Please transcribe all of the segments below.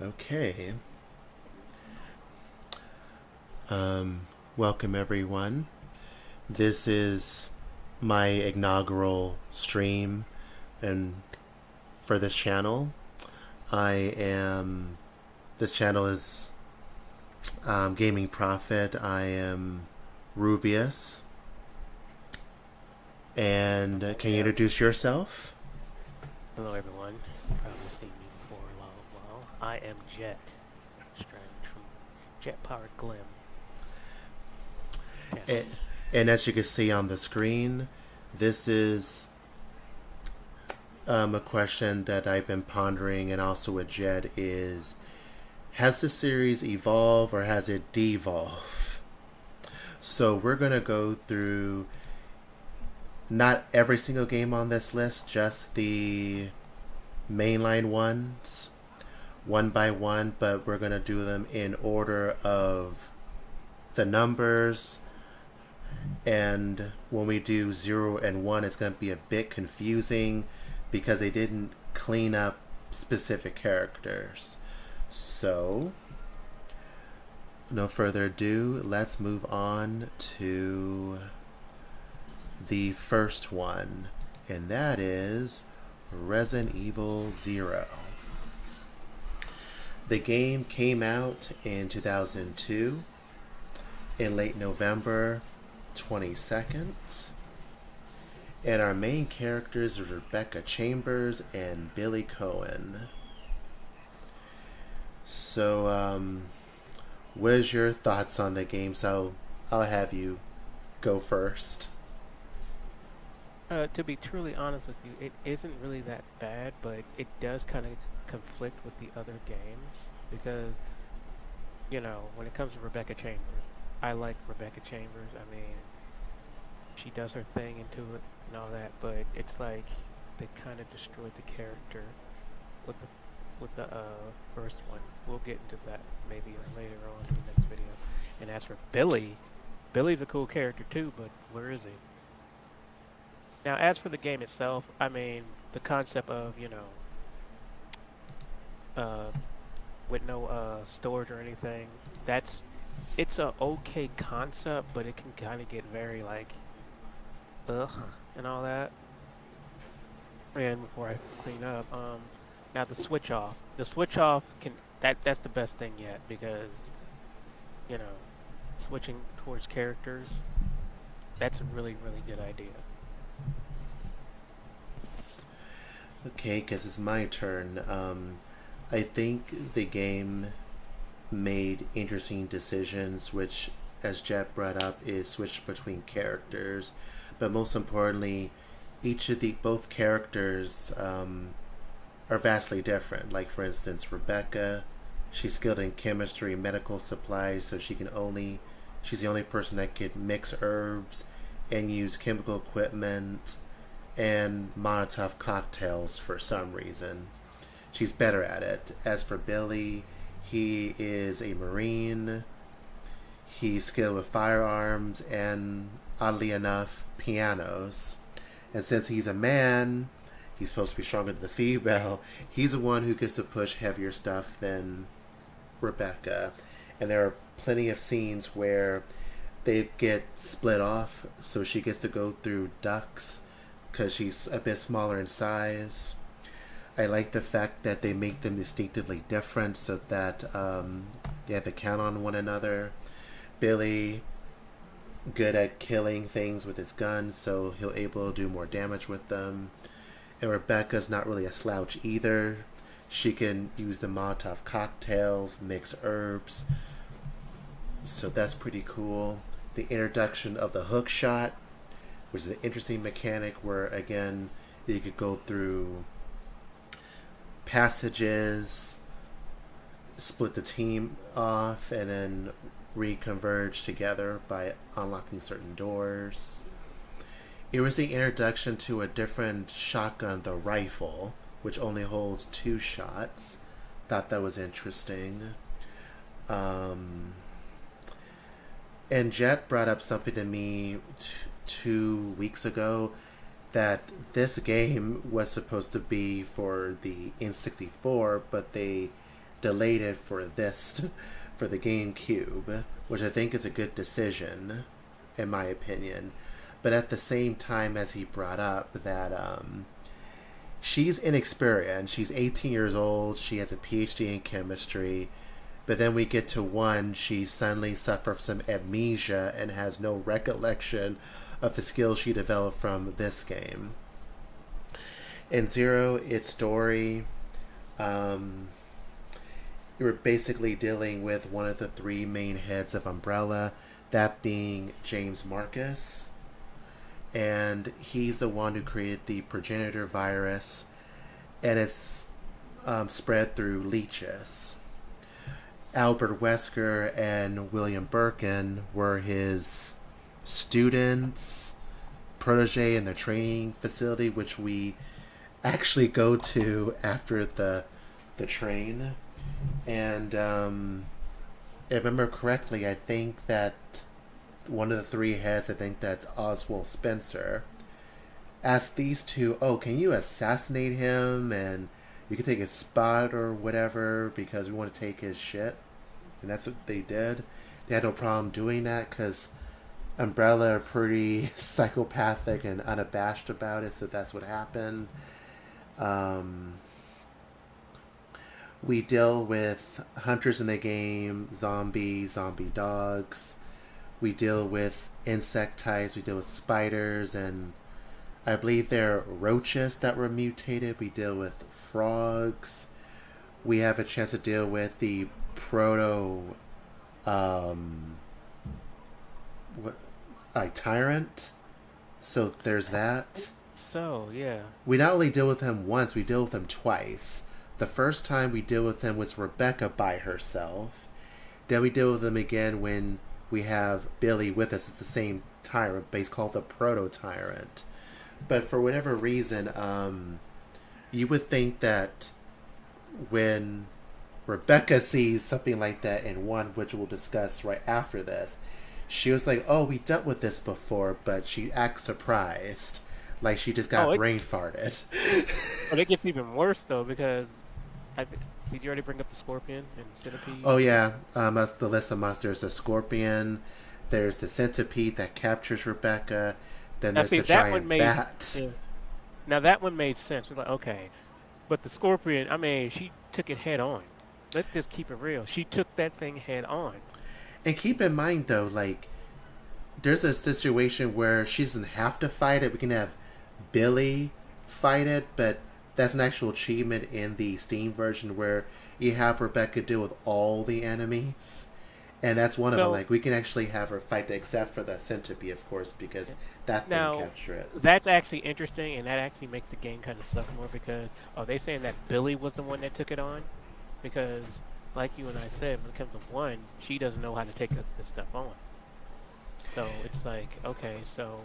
Okay. Welcome everyone. This is my inaugural stream and for this channel. I am this channel is Gaming Prophet. I am Rubius. And can you introduce yourself? Hello everyone, you've probably seen me before a long while. I am Jet, strange from Jet Powered Glim And, channels. and as you can see on the screen, this is a question that I've been pondering, and also with Jed, is has the series evolve or has it devolve? So we're gonna go through not every single game on this list, just the mainline ones, one by one, but we're gonna do them in order of the numbers. And when we do 0 and 1, it's going to be a bit confusing because they didn't clean up specific characters. So, no further ado, let's move on to the first one, and that is Resident Evil 0. The game came out in 2002 in late November 22nd. And our main characters are Rebecca Chambers and Billy Cohen. So, what is your thoughts on the game? So, I'll have you go first. To be truly honest with you, it isn't really that bad, but it does kind of conflict with the other games because, when it comes to Rebecca Chambers, I like Rebecca Chambers. I mean, she does her thing into it and all that, but it's like they kind of destroyed the character with the first one. We'll get into that maybe later on in the next video. And as for Billy, Billy's a cool character too, but where is he? Now, as for the game itself, I mean, the concept of, uh, with no storage or anything, it's a okay concept, but it can kind of get very like ugh and all that. And before I clean up, now the switch off that's the best thing yet because you know switching towards characters, that's a really good idea. Okay, because it's my turn. I think the game made interesting decisions, which, as Jet brought up, is switched between characters. But most importantly, each of the both characters are vastly different. Like for instance, Rebecca, she's skilled in chemistry, and medical supplies, so she's the only person that could mix herbs and use chemical equipment and Molotov cocktails for some reason. She's better at it. As for Billy, he is a Marine. He's skilled with firearms and, oddly enough, pianos. And since he's a man, he's supposed to be stronger than the female. He's the one who gets to push heavier stuff than Rebecca. And there are plenty of scenes where they get split off, so she gets to go through ducts because she's a bit smaller in size. I like the fact that they make them distinctively different so that they have to count on one another. Billy, good at killing things with his guns, so he'll able to do more damage with them. And Rebecca's not really a slouch either. She can use the Molotov cocktails, mix herbs, so that's pretty cool. The introduction of the hook shot, which is an interesting mechanic where, again, you could go through passages, split the team off, and then reconverge together by unlocking certain doors. It was the introduction to a different shotgun, the rifle, which only holds 2 shots. Thought that was interesting. And Jet brought up something to me 2 weeks ago that this game was supposed to be for the N64, but they delayed it for for the GameCube, which I think is a good decision, in my opinion. But at the same time, as he brought up that she's inexperienced, she's 18 years old, she has a PhD in chemistry, but then we get to one, she suddenly suffers some amnesia and has no recollection of the skills she developed from this game. In Zero, its story, you were basically dealing with one of the three main heads of Umbrella, that being James Marcus. And he's the one who created the progenitor virus, and it's spread through leeches. Albert Wesker and William Birkin were his students, protege in the training facility, which we actually go to after the train. And if I remember correctly, I think that one of the three heads, I think that's Oswald Spencer, asked these two, oh, can you assassinate him and you can take his spot or whatever because we want to take his shit. And that's what they did. They had no problem doing that because Umbrella are pretty psychopathic and unabashed about it, so that's what happened. We deal with hunters in the game, zombie dogs. We deal with insect types. We deal with spiders, and I believe there are roaches that were mutated. We deal with frogs. We have a chance to deal with the tyrant. So there's that. So, yeah. We not only deal with him once, we deal with him twice. The first time we deal with him was Rebecca by herself. Then we deal with him again when we have Billy with us. It's the same tyrant, but he's called the proto-tyrant. But for whatever reason, you would think that when Rebecca sees something like that in one, which we'll discuss right after this, she was like, oh, we dealt with this before, but she acts surprised. Like she just got brain farted. But it gets even worse, though, because did you already bring up the scorpion and centipede? Oh, yeah. That's the list of monsters. There's the scorpion. There's the centipede that captures Rebecca. Then there's the giant bat. Yeah. Now, that one made sense. We're like, okay. But the scorpion, I mean, she took it head on. Let's just keep it real. She took that thing head on. And keep in mind, though, like, there's a situation where she doesn't have to fight it. We can have Billy fight it, but that's an actual achievement in the Steam version where you have Rebecca deal with all the enemies. And that's one of them. Like, we can actually have her fight it, except for the centipede, of course, because that thing captured it. That's actually interesting, and that actually makes the game kind of suck more because, are they saying that Billy was the one that took it on? Because, like you and I said, when it comes to one, she doesn't know how to take this stuff on. So it's like, okay, so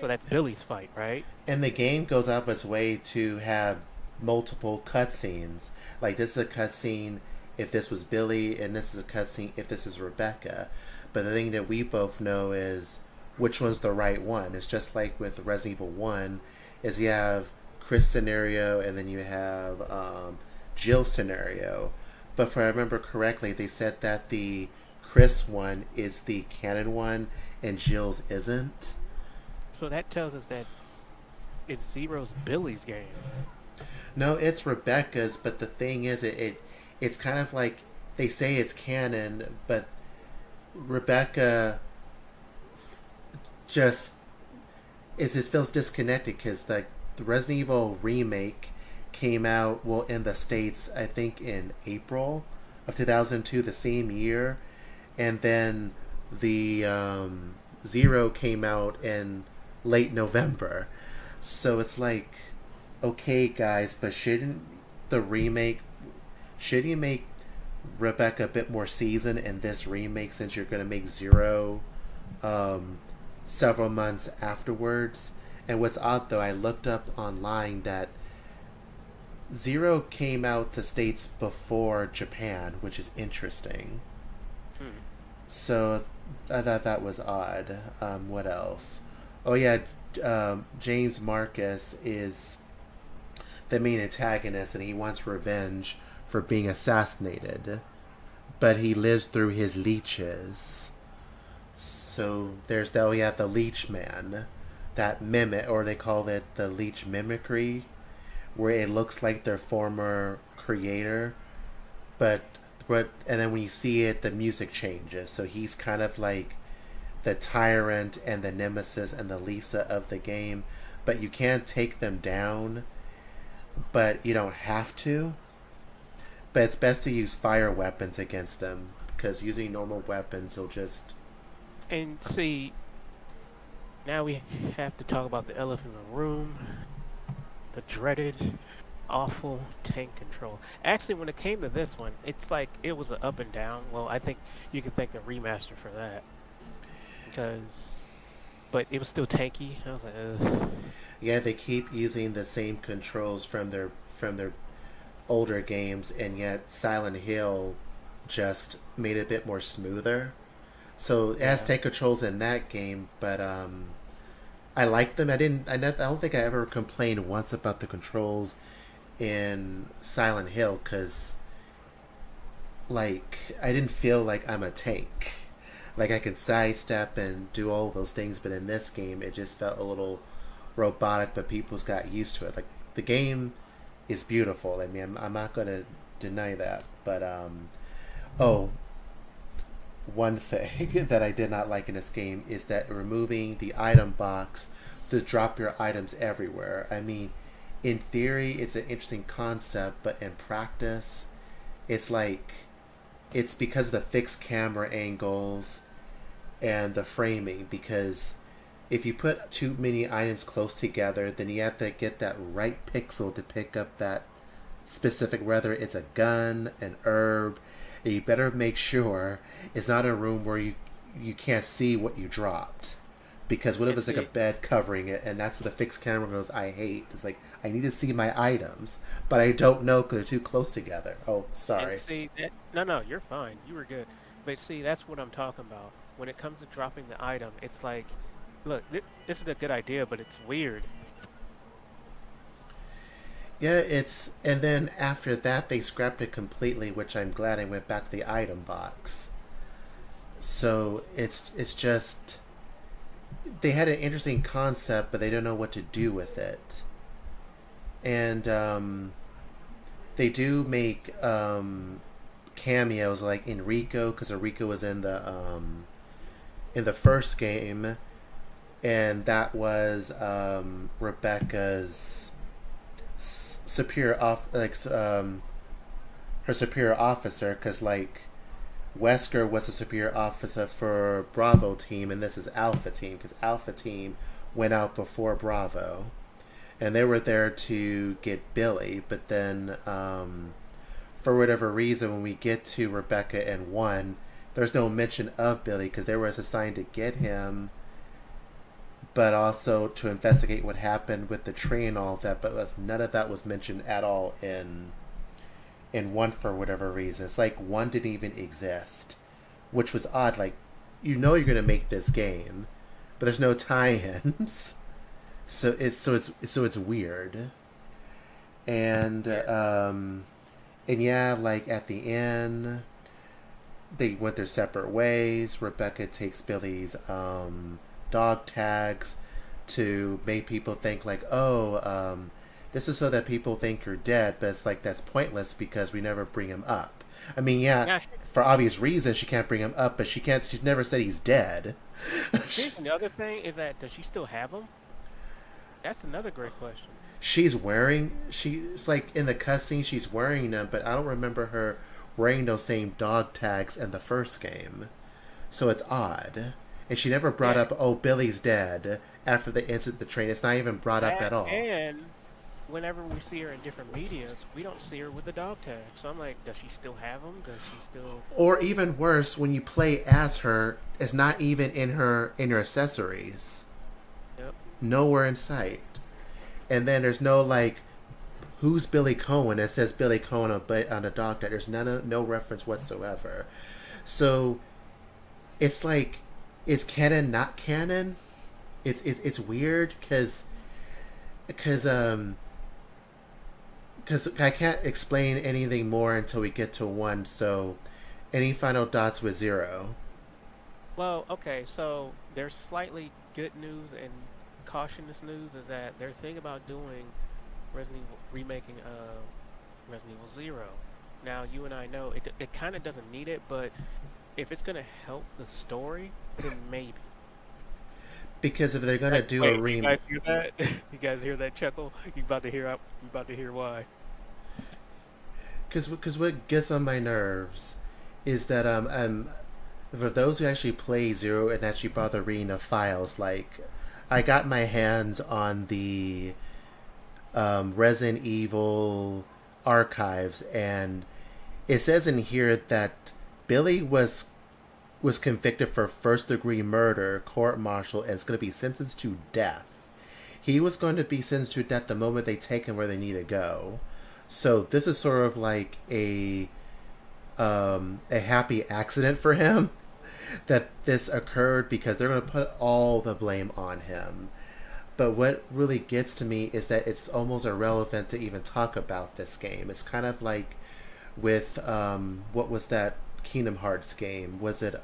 that's Billy's fight, right? And the game goes out of its way to have multiple cutscenes. Like, this is a cutscene if this was Billy, and this is a cutscene if this is Rebecca. But the thing that we both know is which one's the right one. It's just like with Resident Evil 1, is you have Chris scenario, and then you have Jill scenario. But if I remember correctly, they said that the Chris one is the canon one, and Jill's isn't. So that tells us that it's Zero's Billy's game. No, it's Rebecca's, but the thing is, it's kind of like, they say it's canon, but Rebecca just feels disconnected because the Resident Evil remake came out, well, in the States, I think in April of 2002, the same year, and then the Zero came out in late November. So it's like, okay, guys, but shouldn't you make Rebecca a bit more seasoned in this remake, since you're going to make Zero several months afterwards? And what's odd, though, I looked up online that Zero came out to States before Japan, which is interesting. So I thought that was odd. What else? Oh yeah, James Marcus is the main antagonist, and he wants revenge for being assassinated, but he lives through his leeches. So there's that. We have the leech man, that mimic, or they call it the leech mimicry, where it looks like their former creator, but and then when you see it, the music changes. So he's kind of like the tyrant and the nemesis and the Lisa of the game, but you can't take them down, but you don't have to. But it's best to use fire weapons against them, because using normal weapons will just... And see, now we have to talk about the elephant in the room, the dreaded, awful tank control. Actually, when it came to this one, it's like it was an up and down. Well, I think you can thank the remaster for that, because, but it was still tanky. I was like, ugh. Yeah, they keep using the same controls from their older games, and yet Silent Hill just made it a bit more smoother. So it has tank controls in that game, but I like them. I don't think I ever complained once about the controls in Silent Hill, because like I didn't feel like I'm a tank. Like I can sidestep and do all those things, but in this game it just felt a little robotic. But people's got used to it. Like the game is beautiful. I mean, I'm not going to deny that. But oh, one thing that I did not like in this game is that removing the item box to drop your items everywhere. I mean, in theory, it's an interesting concept, but in practice, it's like it's because of the fixed camera angles and the framing. Because if you put too many items close together, then you have to get that right pixel to pick up that specific, whether it's a gun, an herb. And you better make sure it's not a room where you can't see what you dropped. Because what if it's like a bed covering it, and that's what the fixed camera goes, I hate. It's like, I need to see my items, but I don't know because they're too close together. Oh, sorry. And see, no, you're fine. You were good. But see, that's what I'm talking about. When it comes to dropping the item, it's like, look, this is a good idea, but it's weird. Yeah, and then after that they scrapped it completely, which I'm glad. I went back to the item box. So it's just, they had an interesting concept, but they don't know what to do with it. And they do make cameos like Enrico, because Enrico was in the first game, and that was Rebecca's superior her superior officer, because like Wesker was a superior officer for Bravo team, and this is Alpha team, because Alpha team went out before Bravo, and they were there to get Billy. But then for whatever reason, when we get to Rebecca and 1, there's no mention of Billy, because they were assigned to get him, but also to investigate what happened with the tree and all of that. But none of that was mentioned at all in 1 for whatever reason. It's like 1 didn't even exist, which was odd. Like, you know you're gonna make this game, but there's no tie-ins, so it's weird. And yeah, like at the end, they went their separate ways. Rebecca takes Billy's dog tags to make people think like, oh, this is so that people think you're dead, but it's like, that's pointless because we never bring him up. I mean, yeah, for obvious reasons she can't bring him up, but she's never said he's dead. Here's another thing, is that, does she still have him? That's another great question. She's like in the cutscene, she's wearing them, but I don't remember her wearing those same dog tags in the first game. So it's odd. And she never brought up, oh, Billy's dead after the incident, the train. It's not even brought up at all. And whenever we see her in different medias, we don't see her with the dog tag. So I'm like, does she still have them? Does she still... Or even worse, when you play as her, it's not even in her accessories. Yep. Nowhere in sight. And then there's no, like, who's Billy Cohen? It says Billy Cohen on the dog tag. There's no reference whatsoever. So it's like, it's canon, not canon. It's weird because because I can't explain anything more until we get to one. So, any final thoughts with zero? Well, okay, so there's slightly good news and cautious news is that they're thinking about doing Resident Evil remaking Resident Evil Zero. Now you and I know it kind of doesn't need it, but if it's gonna help the story, then maybe. Because if they're gonna do a Wait, you remake, guys hear that? You guys hear that chuckle? You about to hear why. because what gets on my nerves is that for those who actually play Zero and actually bother reading the files, like I got my hands on the Resident Evil archives, and it says in here that Billy was convicted for first degree murder, court martial, and is going to be sentenced to death. He was going to be sentenced to death the moment they take him where they need to go. So this is sort of like a happy accident for him that this occurred because they're going to put all the blame on him. But what really gets to me is that it's almost irrelevant to even talk about this game. It's kind of like with what was that Kingdom Hearts game? Was it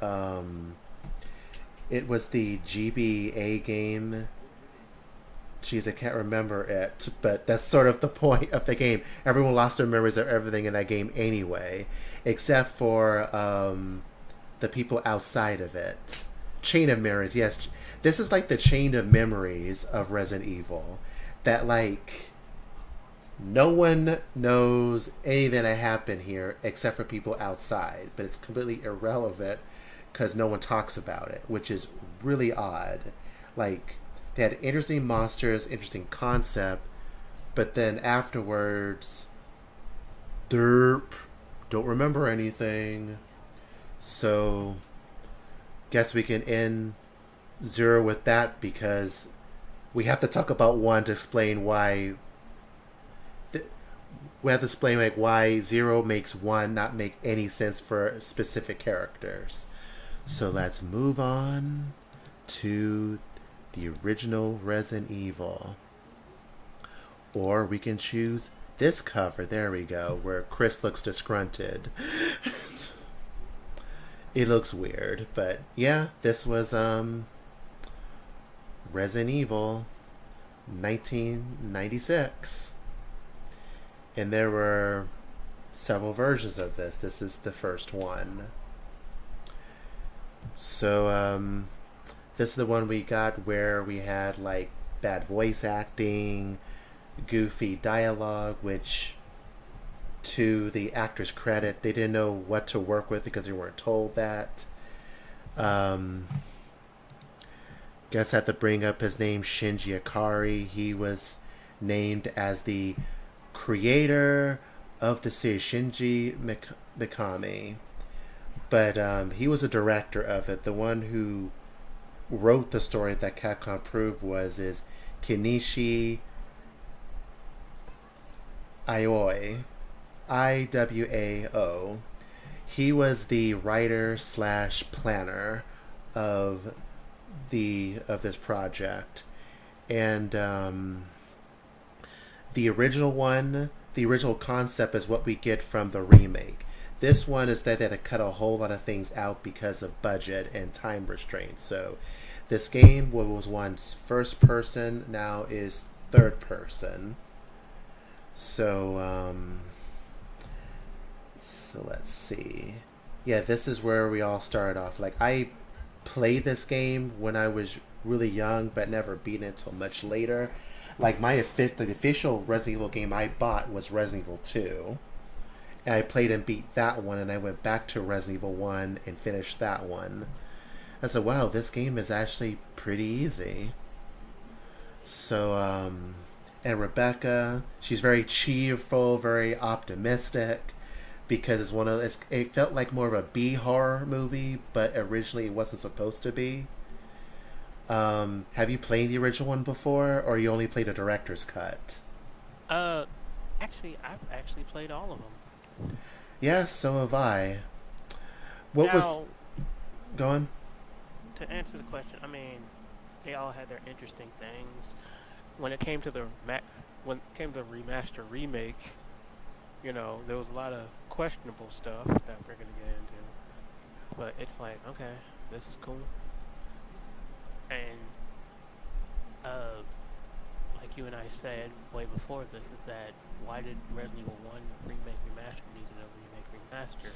it was the GBA game. Jeez, I can't remember it, but that's sort of the point of the game. Everyone lost their memories of everything in that game anyway, except for the people outside of it. Chain of memories, yes. This is like the chain of memories of Resident Evil. That, like, no one knows anything that happened here except for people outside, but it's completely irrelevant because no one talks about it, which is really odd. Like, they had interesting monsters, interesting concept, but then afterwards, derp, don't remember anything. So, guess we can end Zero with that because we have to talk about one to explain why. We have to explain like why Zero makes one not make any sense for specific characters. So let's move on to the original Resident Evil. Or we can choose this cover. There we go, where Chris looks disgruntled. It looks weird, but yeah, this was Resident Evil 1996. And there were several versions of this. This is the first one. So this is the one we got where we had like bad voice acting, goofy dialogue, which to the actor's credit, they didn't know what to work with because they weren't told that. Guess I have to bring up his name, Shinji Ikari. He was named as the creator of the series, Shinji Mikami. But he was a director of it. The one who wrote the story that Capcom proved is Kenichi Iwao. Iwao. He was the writer slash planner of this project, and the original concept is what we get from the remake. This one is that they had to cut a whole lot of things out because of budget and time restraints. So this game, what was once first person, now is third person. So so let's see. Yeah, this is where we all started off. Like, I played this game when I was really young, but never beat it until much later. Like, the official Resident Evil game I bought was Resident Evil 2. And I played and beat that one, and I went back to Resident Evil 1 and finished that one. I said, wow, this game is actually pretty easy. So, and Rebecca, she's very cheerful, very optimistic, because it felt like more of a B horror movie, but originally it wasn't supposed to be. Have you played the original one before, or you only played a director's cut? Uh, I've actually played all of them. Yeah, so have I. What was Now, going? to answer the question, I mean, they all had their interesting things. When it came to the when it came to the remaster remake, there was a lot of questionable stuff that we're gonna get into, but it's like, okay, this is cool. And uh, like you and I said way before this, is that why did Resident Evil 1 remake remaster need a remake remaster?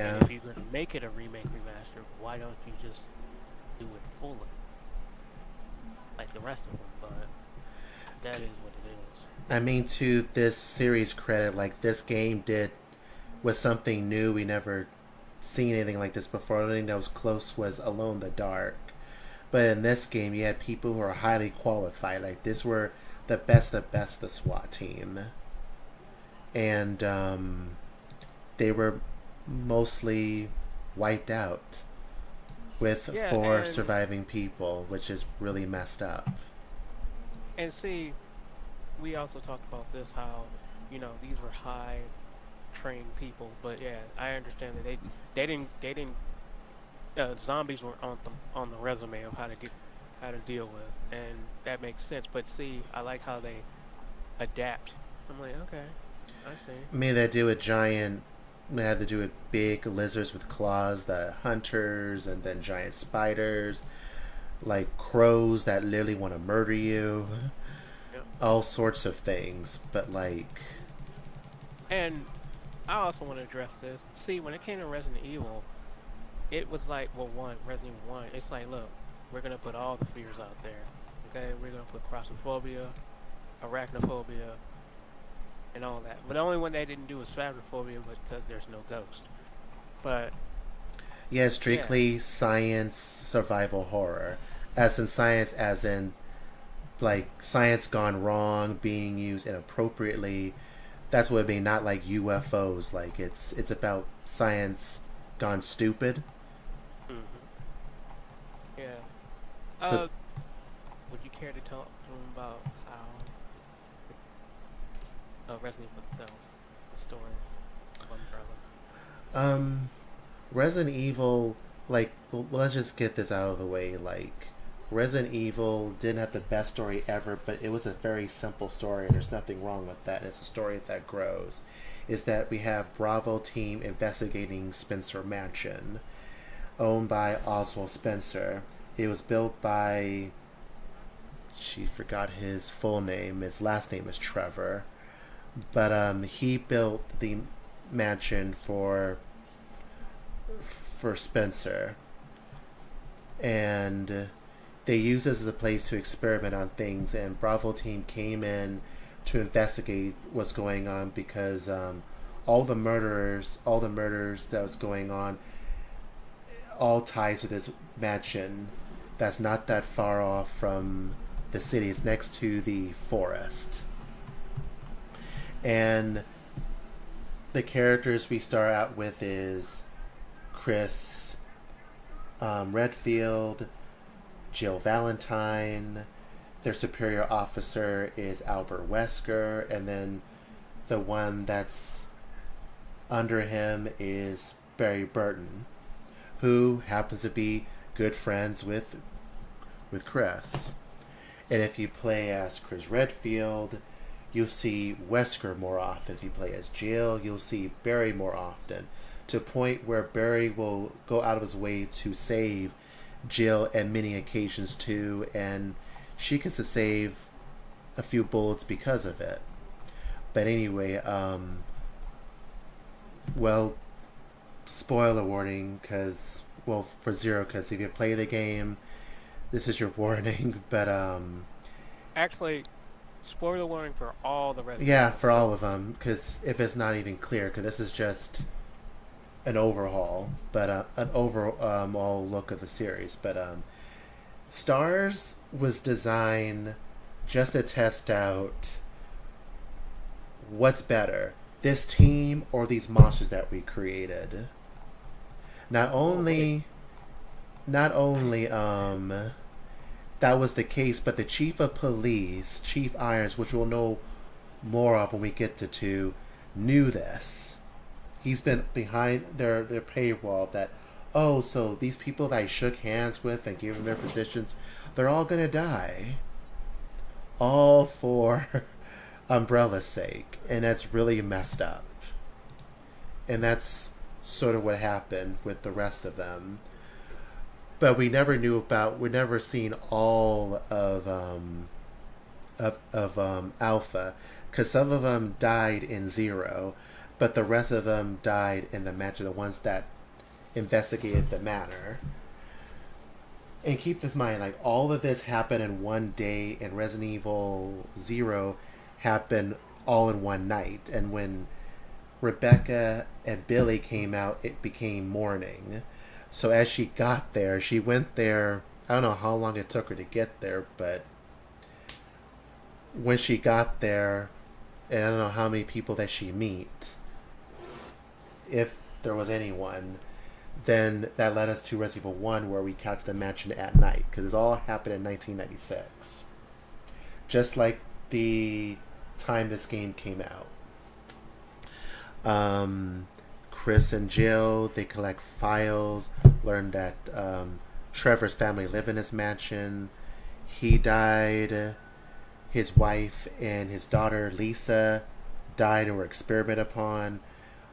And Yeah. if you're gonna make it a remake remaster, why don't you just do it fully like the rest of them? But that is what it is. I mean, to this series credit, like this game did was something new. We never seen anything like this before. The only thing that was close was Alone in the Dark. But in this game, you had people who are highly qualified. Like this were the best, the SWAT team, and they were mostly wiped out with Yeah, four surviving people, which is really messed up. and see, we also talked about this how these were high trained people, but yeah, I understand that they didn't zombies were on the resume of how to deal with, and that makes sense. But see, I like how they adapt. I'm like, okay, I see. I mean, they do a giant. They had to do with big lizards with claws, the hunters, and then giant spiders, like crows that literally want to murder you. Yep. All sorts of things, but like, And I also want to address this. See, when it came to Resident Evil, it was like, well, Resident Evil 1, it's like, look, we're gonna put all the fears out there. Okay, we're gonna put claustrophobia, arachnophobia, and all that. But the only one they didn't do was phasmophobia, because there's no ghost. But yeah, yeah, strictly science survival horror, as in science, as in like science gone wrong, being used inappropriately. That's what it mean, not like UFOs. Like it's about science gone stupid. hmm yeah. So Uh, would you care to talk to them about how Resident Evil itself, the story of Umbrella? um Resident Evil, like, let's just get this out of the way. Like, Resident Evil didn't have the best story ever, but it was a very simple story, and there's nothing wrong with that. It's a story that grows. Is that we have Bravo team investigating Spencer Mansion, owned by Oswald Spencer. It was built by. She forgot his full name. His last name is Trevor, but he built the mansion for Spencer, and they used this as a place to experiment on things. And Bravo team came in to investigate what's going on because all the murders that was going on, all ties to this mansion that's not that far off from the city. It's next to the forest, and the characters we start out with is Chris Redfield, Jill Valentine. Their superior officer is Albert Wesker, and then the one that's under him is Barry Burton, who happens to be good friends with Chris. And if you play as Chris Redfield, you'll see Wesker more often. If you play as Jill, you'll see Barry more often. To a point where Barry will go out of his way to save Jill at many occasions too, and she gets to save a few bullets because of it. But anyway, well, spoiler warning, because, well, for Zero, because if you play the game, this is your warning. But Actually, spoiler warning for all the Resident yeah, Evil. for So all of them, because if it's not even clear, because this is just an overhaul, but an overall look of the series. But Stars was designed just to test out what's better, this team or these monsters that we created. Not well, wait. only, not only that was the case, but the chief of police, Chief Irons, which we'll know more of when we get to two, knew this. He's been behind their paywall that, oh, so these people that I shook hands with and gave them their positions, they're all gonna die. All for Umbrella's sake, and that's really messed up. And that's sort of what happened with the rest of them. But we never knew about. We never seen all of Alpha, because some of them died in Zero, but the rest of them died in the match. The ones that investigated the matter. And keep this in mind, like all of this happened in one day, and Resident Evil Zero happened all in one night. And when Rebecca and Billy came out, it became morning. So as she got there, she went there. I don't know how long it took her to get there, but when she got there, and I don't know how many people that she meet, if there was anyone, then that led us to Resident Evil 1, where we got to the mansion at night, because it all happened in 1996. Just like the time this game came out. Chris and Jill, they collect files, learn that Trevor's family live in this mansion. He died. His wife and his daughter, Lisa, died and were experimented upon.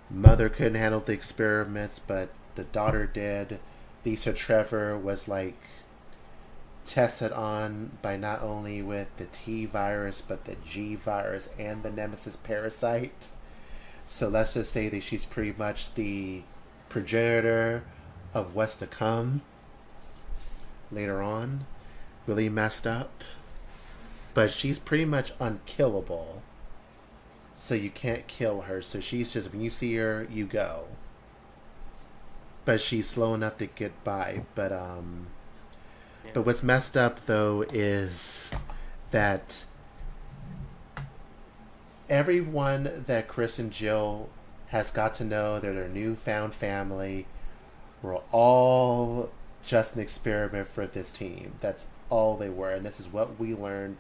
Mother couldn't handle the experiments, but the daughter did. Lisa Trevor was like tested on by not only with the T virus, but the G virus and the Nemesis parasite. So let's just say that she's pretty much the progenitor of what's to come later on. Really messed up. But she's pretty much unkillable. So you can't kill her. So she's just, when you see her, you go. But she's slow enough to get by. But what's messed up though is that everyone that Chris and Jill has got to know, they're their newfound family, were all just an experiment for this team. That's all they were. And this is what we learned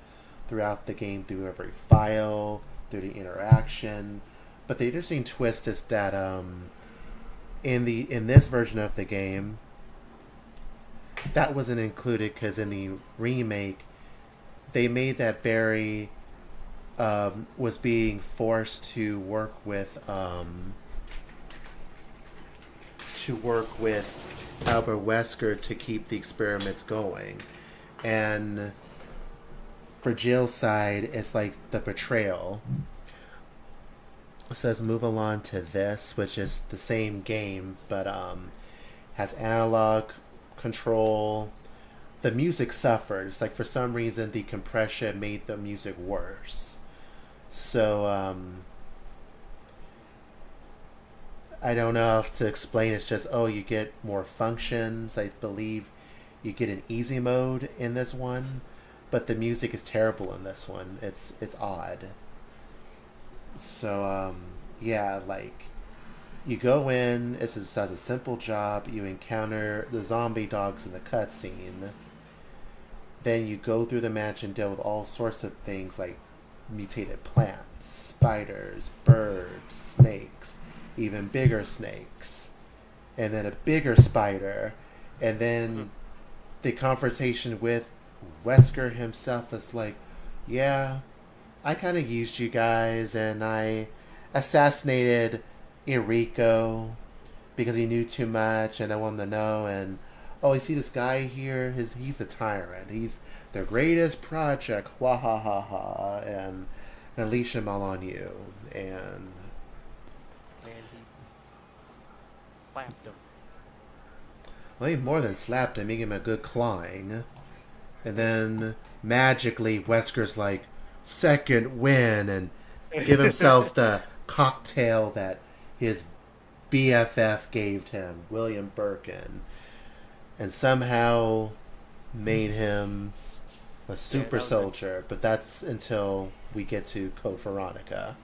throughout the game, through every file, through the interaction. But the interesting twist is that in this version of the game, that wasn't included, because in the remake, they made that Barry was being forced to work with Albert Wesker to keep the experiments going. And for Jill's side, it's like the betrayal. It says move along to this, which is the same game, but has analog control. The music suffered. It's like for some reason the compression made the music worse. So I don't know how else to explain. It's just, you get more functions. I believe you get an easy mode in this one, but the music is terrible in this one. It's odd. So like you go in, it does a simple job. You encounter the zombie dogs in the cutscene. Then you go through the mansion, deal with all sorts of things like mutated plants, spiders, birds, snakes, even bigger snakes, and then a bigger spider, and then the confrontation with Wesker himself is like, yeah, I kind of used you guys, and I assassinated Enrico because he knew too much, and I wanted to know, and you see this guy here? He's the tyrant. He's the greatest project. Wah ha ha ha, and unleash him all on you, and he slapped him. Well, he more than slapped him, he gave him a good clawing. And then magically Wesker's like, second win, and give himself the cocktail that his BFF gave him, William Birkin, and somehow made him a super soldier. But that's until we get to Code Veronica.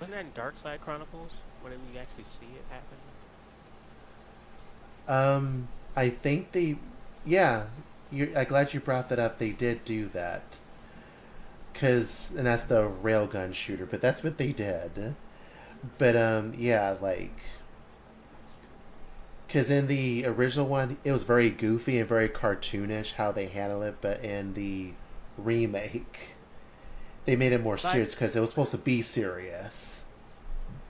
Wasn't that in Dark Side Chronicles when we actually see it happen? I think they, I'm glad you brought that up. They did do that. And that's the railgun shooter, but that's what they did. But, because in the original one, it was very goofy and very cartoonish how they handle it, but in the remake, They made it more By serious because it was supposed to be serious.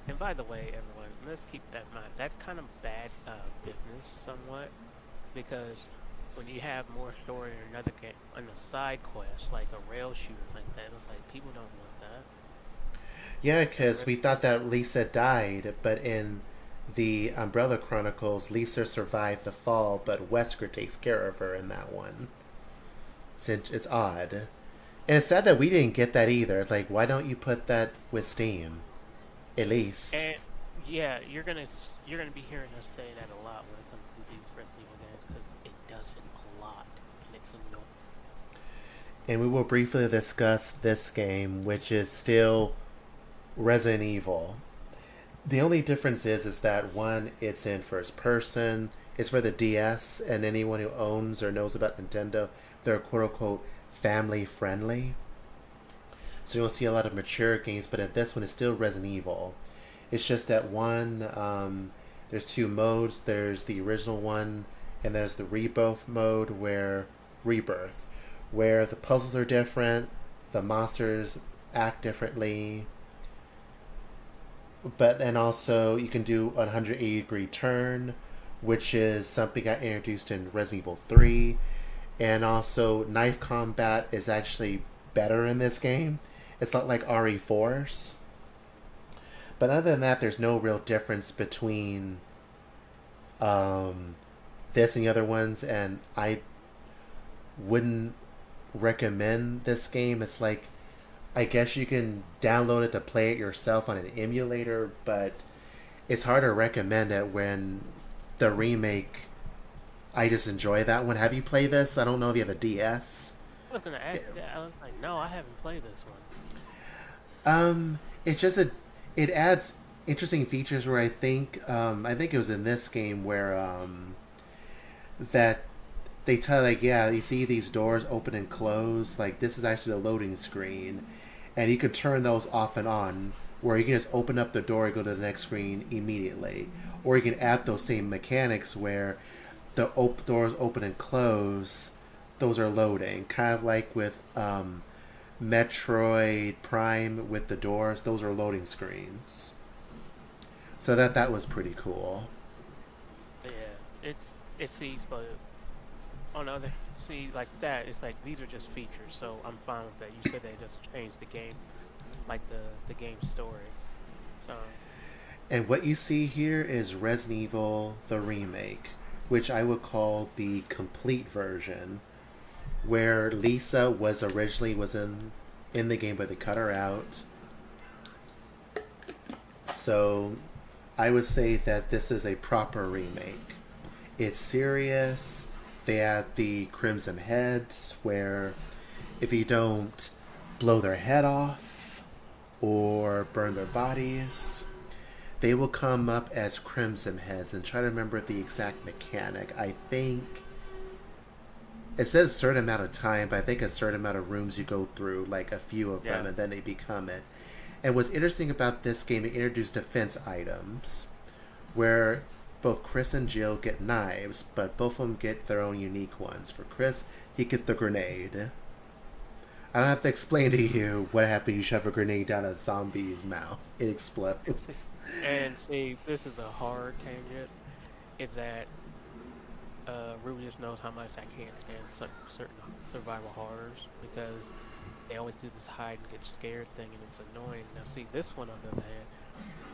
and by the way, everyone, let's keep that in mind. That's kind of bad business, somewhat, because when you have more story in another game, on a side quest like a rail shooter like that, it's like people don't want that. Yeah, And because we thought that Lisa died, but in the Umbrella Chronicles, Lisa survived the fall, but Wesker takes care of her in that one. Since it's odd. And it's sad that we didn't get that either. Like, why don't you put that with Steam? At least. and yeah, you're gonna be hearing us say that a lot when it comes to these Resident Evil games because it does it a lot, and it's annoying. And we will briefly discuss this game, which is still Resident Evil. The only difference is that one, it's in first person. It's for the DS, and anyone who owns or knows about Nintendo, they're quote unquote family friendly. So you'll see a lot of mature games, but in this one, it's still Resident Evil. It's just that one, there's two modes. There's the original one, and there's the rebirth, where the puzzles are different, the monsters act differently, but and also you can do a 180-degree turn, which is something got introduced in Resident Evil 3, and also knife combat is actually better in this game. It's not like RE4's. But other than that, there's no real difference between this and the other ones, and I wouldn't recommend this game. It's like, I guess you can download it to play it yourself on an emulator, but it's hard to recommend it when the remake, I just enjoy that one. Have you played this? I don't know if you have a DS. I was gonna ask that. I was like, no, I haven't played this one. It's just it adds interesting features where I think it was in this game where that they tell, like, yeah, you see these doors open and close, like this is actually the loading screen, and you can turn those off and on, where you can just open up the door and go to the next screen immediately, or you can add those same mechanics where the doors open and close, those are loading, kind of like with Metroid Prime with the doors, those are loading screens. So that was pretty cool. But yeah, it sees, but on the other see like that, it's like these are just features, so I'm fine with that. You said they just changed the game, like the game story. Um, And what you see here is Resident Evil the remake, which I would call the complete version, where Lisa was originally in the game, but they cut her out. So I would say that this is a proper remake. It's serious. They add the Crimson Heads, where if you don't blow their head off or burn their bodies, they will come up as Crimson Heads. And try to remember the exact mechanic. I think it says a certain amount of time, but I think a certain amount of rooms you go through, like a few of them, yeah, and then they become it. And what's interesting about this game, it introduced defense items, where both Chris and Jill get knives, but both of them get their own unique ones. For Chris, he gets the grenade. I don't have to explain to you what happens. You shove a grenade down a zombie's mouth. It explodes. and see, this is a hard tangent. Is that Ruby just knows how much I can't stand certain survival horrors because they always do this hide and get scared thing, and it's annoying. Now, see, this one on the other hand,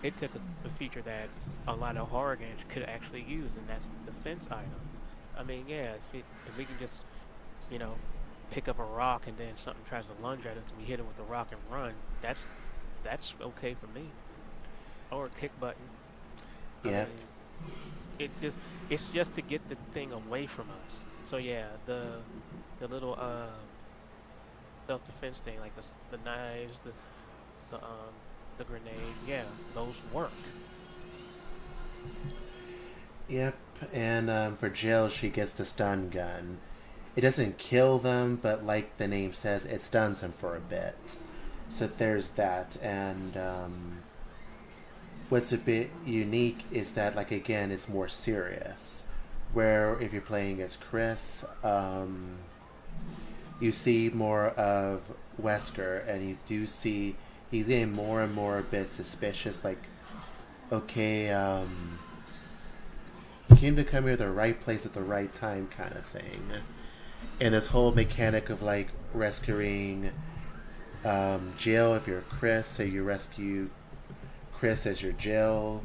it took a feature that a lot of horror games could actually use, and that's defense items. I mean, yeah, if we can just, you know, pick up a rock and then something tries to lunge at us and we hit it with the rock and run, that's okay for me. Or a kick button. I Yeah. mean, it's just to get the thing away from us. So yeah, the little self defense thing, like the knives, the um the grenade, yeah, those work. Yep. And for Jill, she gets the stun gun. It doesn't kill them, but like the name says, it stuns them for a bit. So there's that. And what's a bit unique is that, like, again, it's more serious. Where if you're playing as Chris, you see more of Wesker, and you do see he's getting more and more a bit suspicious. Like, okay, you came to come here the right place at the right time, kind of thing. And this whole mechanic of like rescuing Jill if you're Chris, so you rescue Chris as your Jill.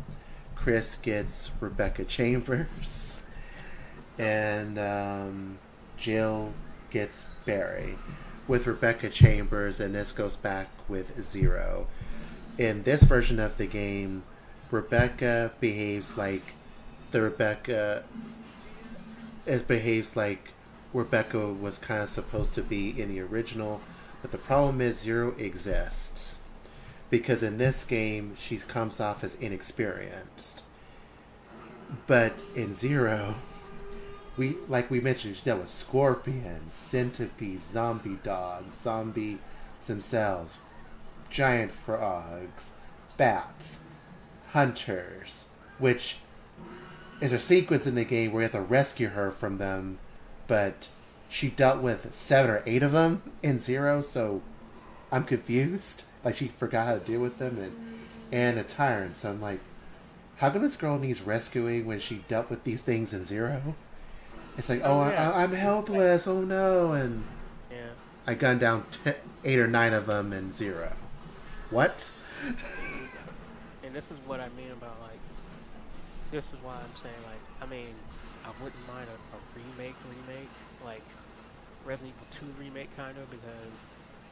Chris gets Rebecca Chambers, and Jill gets Barry with Rebecca Chambers, and this goes back with Zero. In this version of the game, Rebecca behaves like the Rebecca it behaves like Rebecca was kind of supposed to be in the original, but the problem is Zero exists because in this game she comes off as inexperienced, but in Zero, we mentioned, she dealt with scorpions, centipedes, zombie dogs, zombies themselves, giant frogs, bats, hunters, which is a sequence in the game where you have to rescue her from them, but she dealt with 7 or 8 of them in Zero, so I'm confused. Like, she forgot how to deal with them, and a tyrant. So I'm like, how come this girl needs rescuing when she dealt with these things in Zero? It's like, Yeah. I'm helpless, oh no, and Yeah. I gunned down 8 or 9 of them in Zero. What? And this is what I mean about like. This is why I'm saying like. I mean, I wouldn't mind a remake, like Resident Evil 2 remake kind of, because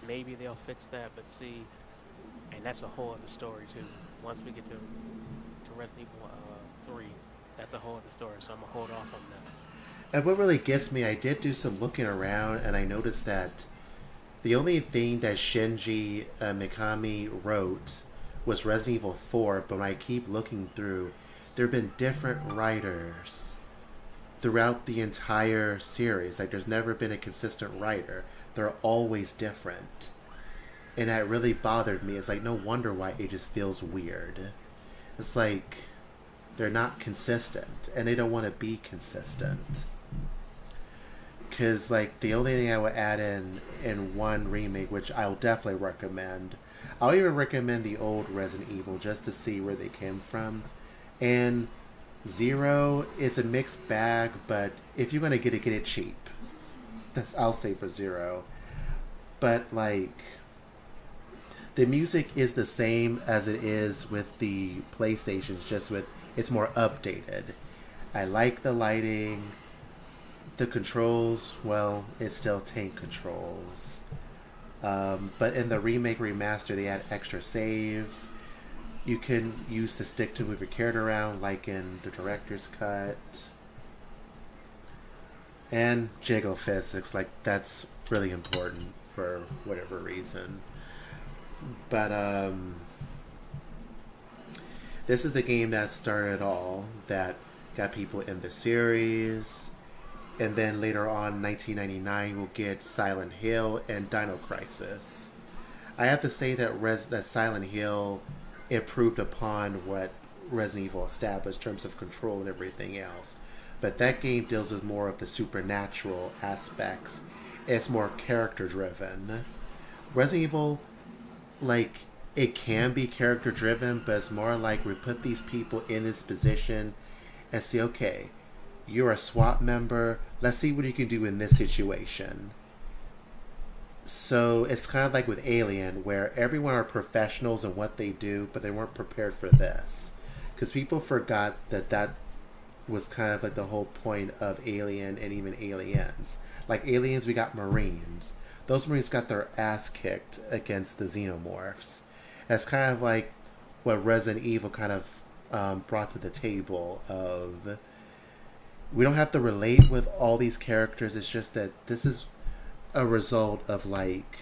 maybe they'll fix that. But see, and that's a whole other story too. Once we get to Resident Evil 3, that's a whole other story. So I'm gonna hold off on that. And what really gets me, I did do some looking around, and I noticed that the only thing that Shinji Mikami wrote was Resident Evil 4, but when I keep looking through, there have been different writers throughout the entire series. Like, there's never been a consistent writer. They're always different. And that really bothered me. It's like, no wonder why it just feels weird. It's like, they're not consistent, and they don't want to be consistent. Because, like, the only thing I would add in one remake, which I'll definitely recommend, I'll even recommend the old Resident Evil just to see where they came from. And Zero, it's a mixed bag, but if you're going to get it cheap. That's, I'll say, for Zero. But, like, the music is the same as it is with the PlayStations, just with it's more updated. I like the lighting. The controls, well, it's still tank controls. But in the remake remaster, they add extra saves. You can use the stick to move your character around, like in the director's cut. And jiggle physics, like, that's really important for whatever reason. But this is the game that started it all, that got people in the series. And then later on, 1999, we'll get Silent Hill and Dino Crisis. I have to say that that Silent Hill improved upon what Resident Evil established in terms of control and everything else. But that game deals with more of the supernatural aspects. It's more character driven. Resident Evil, like, it can be character driven, but it's more like we put these people in this position and say, okay, you're a SWAT member, let's see what you can do in this situation. So it's kind of like with Alien, where everyone are professionals in what they do, but they weren't prepared for this. Because people forgot that was kind of like the whole point of Alien and even Aliens. Like Aliens, we got Marines. Those Marines got their ass kicked against the Xenomorphs. That's kind of like what Resident Evil kind of brought to the table of... We don't have to relate with all these characters. It's just that this is a result of, like,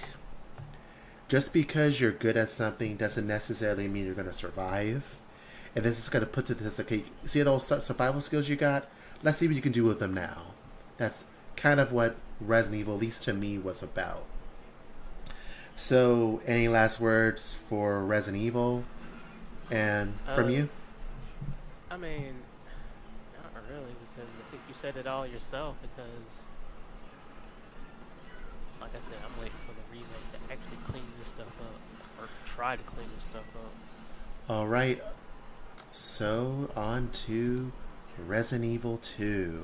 just because you're good at something doesn't necessarily mean you're going to survive. And this is going to put to this, okay, see those survival skills you got? Let's see what you can do with them now. That's kind of what Resident Evil, at least to me, was about. So, any last words for Resident Evil? And from you? I mean, not really, because I think you said it all yourself. Because like I said, I'm waiting for the remake to actually clean this stuff up, or try to clean this stuff up. All right, so on to Resident Evil 2.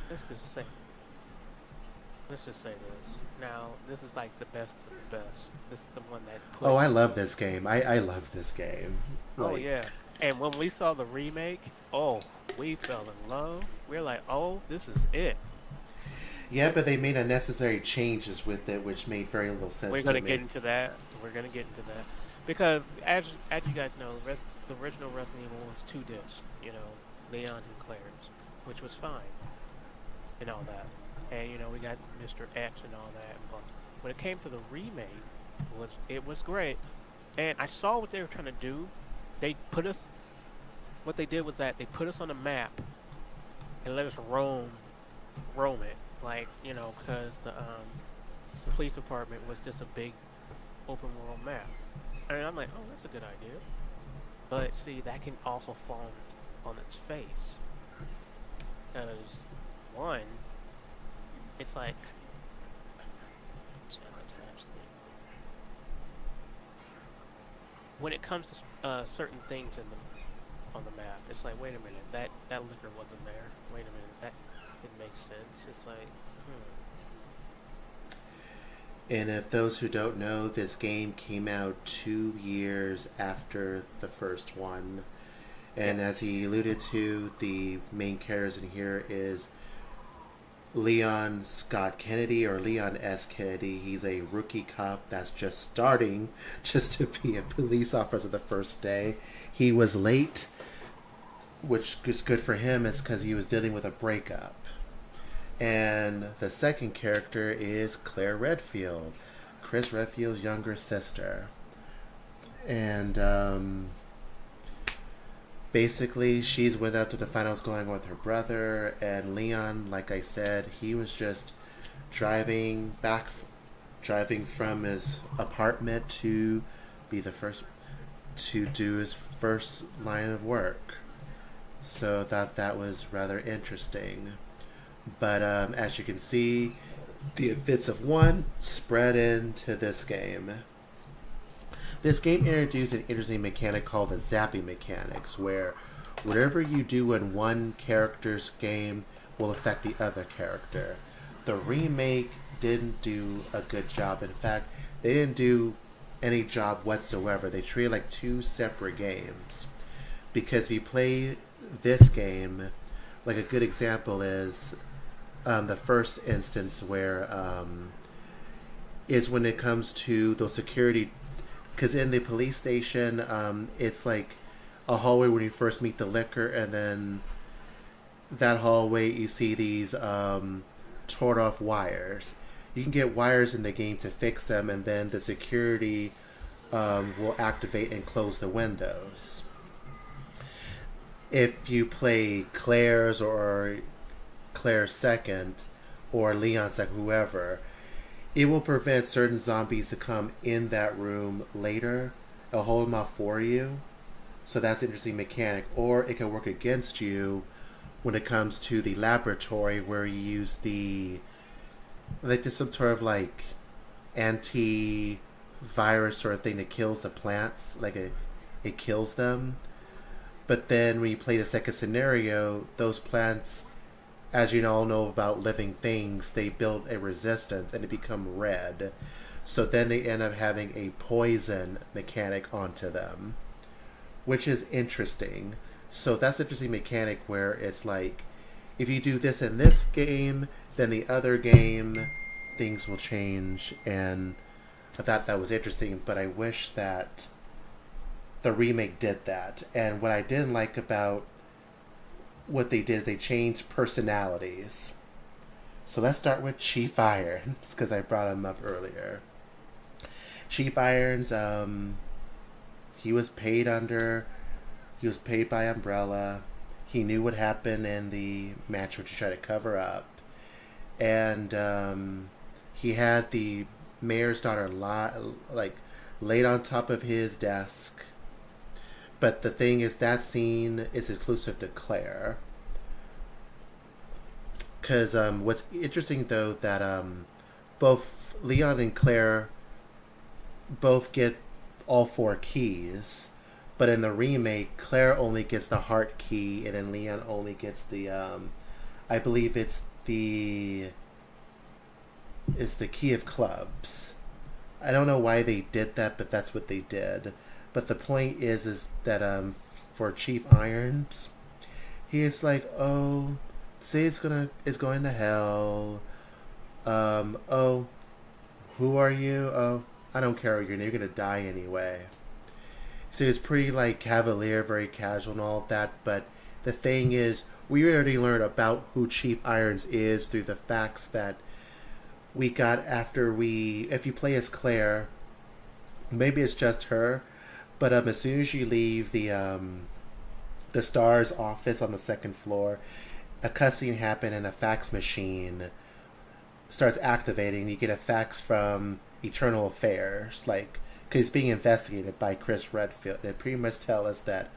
Let's just say, let's just say this. Now, this is like the best of the best. This is the one that Oh, put. I love this game. I love this game. Oh Like, yeah. And when we saw the remake, oh, we fell in love. We're like, oh, this is it. yeah, but they made unnecessary changes with it, which made very little sense We're to gonna get me. into that. We're gonna get into that because as you guys know, the original Resident Evil was two discs. You know, Leon's and Claire's, which was fine and all that. And you know, we got Mr. X and all that. But when it came to the remake, it was great. And I saw what they were trying to do. They put us. What they did was that they put us on a map and let us roam it. Like you know, because the police department was just a big open world map. And I'm like, oh, that's a good idea. But see, that can also fall on its face. Because, one, it's like, when it comes to certain things on the map, it's like, wait a minute, that liquor wasn't there. Wait a minute, that didn't make sense. It's like, hmm. And if those who don't know, this game came out 2 years after the first one. Yeah, And as he alluded to, the main characters in here is Leon Scott Kennedy or Leon S. Kennedy. He's a rookie cop that's just starting just to be a police officer the first day. He was late, which is good for him. It's because he was dealing with a breakup. And the second character is Claire Redfield, Chris Redfield's younger sister. And basically, she's went out to find out what's going on with her brother. And Leon, like I said, he was just driving back, driving from his apartment to be the first to do his first line of work. So I thought that was rather interesting. But as you can see, the events of one spread into this game. This game introduced an interesting mechanic called the zapping mechanics, where whatever you do in one character's game will affect the other character. The remake didn't do a good job. In fact, they didn't do any job whatsoever. They treated it like two separate games. Because if you play this game, like a good example is the first instance where is when it comes to those security, because in the police station it's like a hallway when you first meet the liquor, and then that hallway you see these torn off wires. You can get wires in the game to fix them, and then the security will activate and close the windows. If you play Claire's or Claire second or Leon second, whoever, it will prevent certain zombies to come in that room later. It'll hold them off for you. So that's an interesting mechanic. Or it can work against you when it comes to the laboratory where you use the, like, there's some sort of like anti virus sort of thing that kills the plants. Like it kills them. But then when you play the second scenario, those plants, as you all know about living things, they build a resistance and they become red. So then they end up having a poison mechanic onto them, which is interesting. So that's an interesting mechanic where it's like, if you do this in this game, then the other game, things will change. And I thought that was interesting, but I wish that the remake did that. And what I didn't like about what they did, they changed personalities. So let's start with Chief Irons, because I brought him up earlier. Chief Irons, he was paid by Umbrella. He knew what happened in the match, which he tried to cover up. And he had the mayor's daughter laid on top of his desk. But the thing is, that scene is exclusive to Claire. Because what's interesting, though, that both Leon and Claire both get all four keys, but in the remake, Claire only gets the heart key, and then Leon only gets the I believe it's the key of clubs. I don't know why they did that, but that's what they did. But the point is that for Chief Irons, he is like, oh, say it's going to hell. Oh, who are you? Oh, I don't care what your name. You're gonna die anyway. So he's pretty like cavalier, very casual and all of that. But the thing is, we already learned about who Chief Irons is through the facts that we got if you play as Claire, maybe it's just her, but as soon as you leave the Star's office on the second floor, a cutscene happens and a fax machine starts activating. You get a fax from Eternal Affairs, like, because he's being investigated by Chris Redfield. It pretty much tells us that,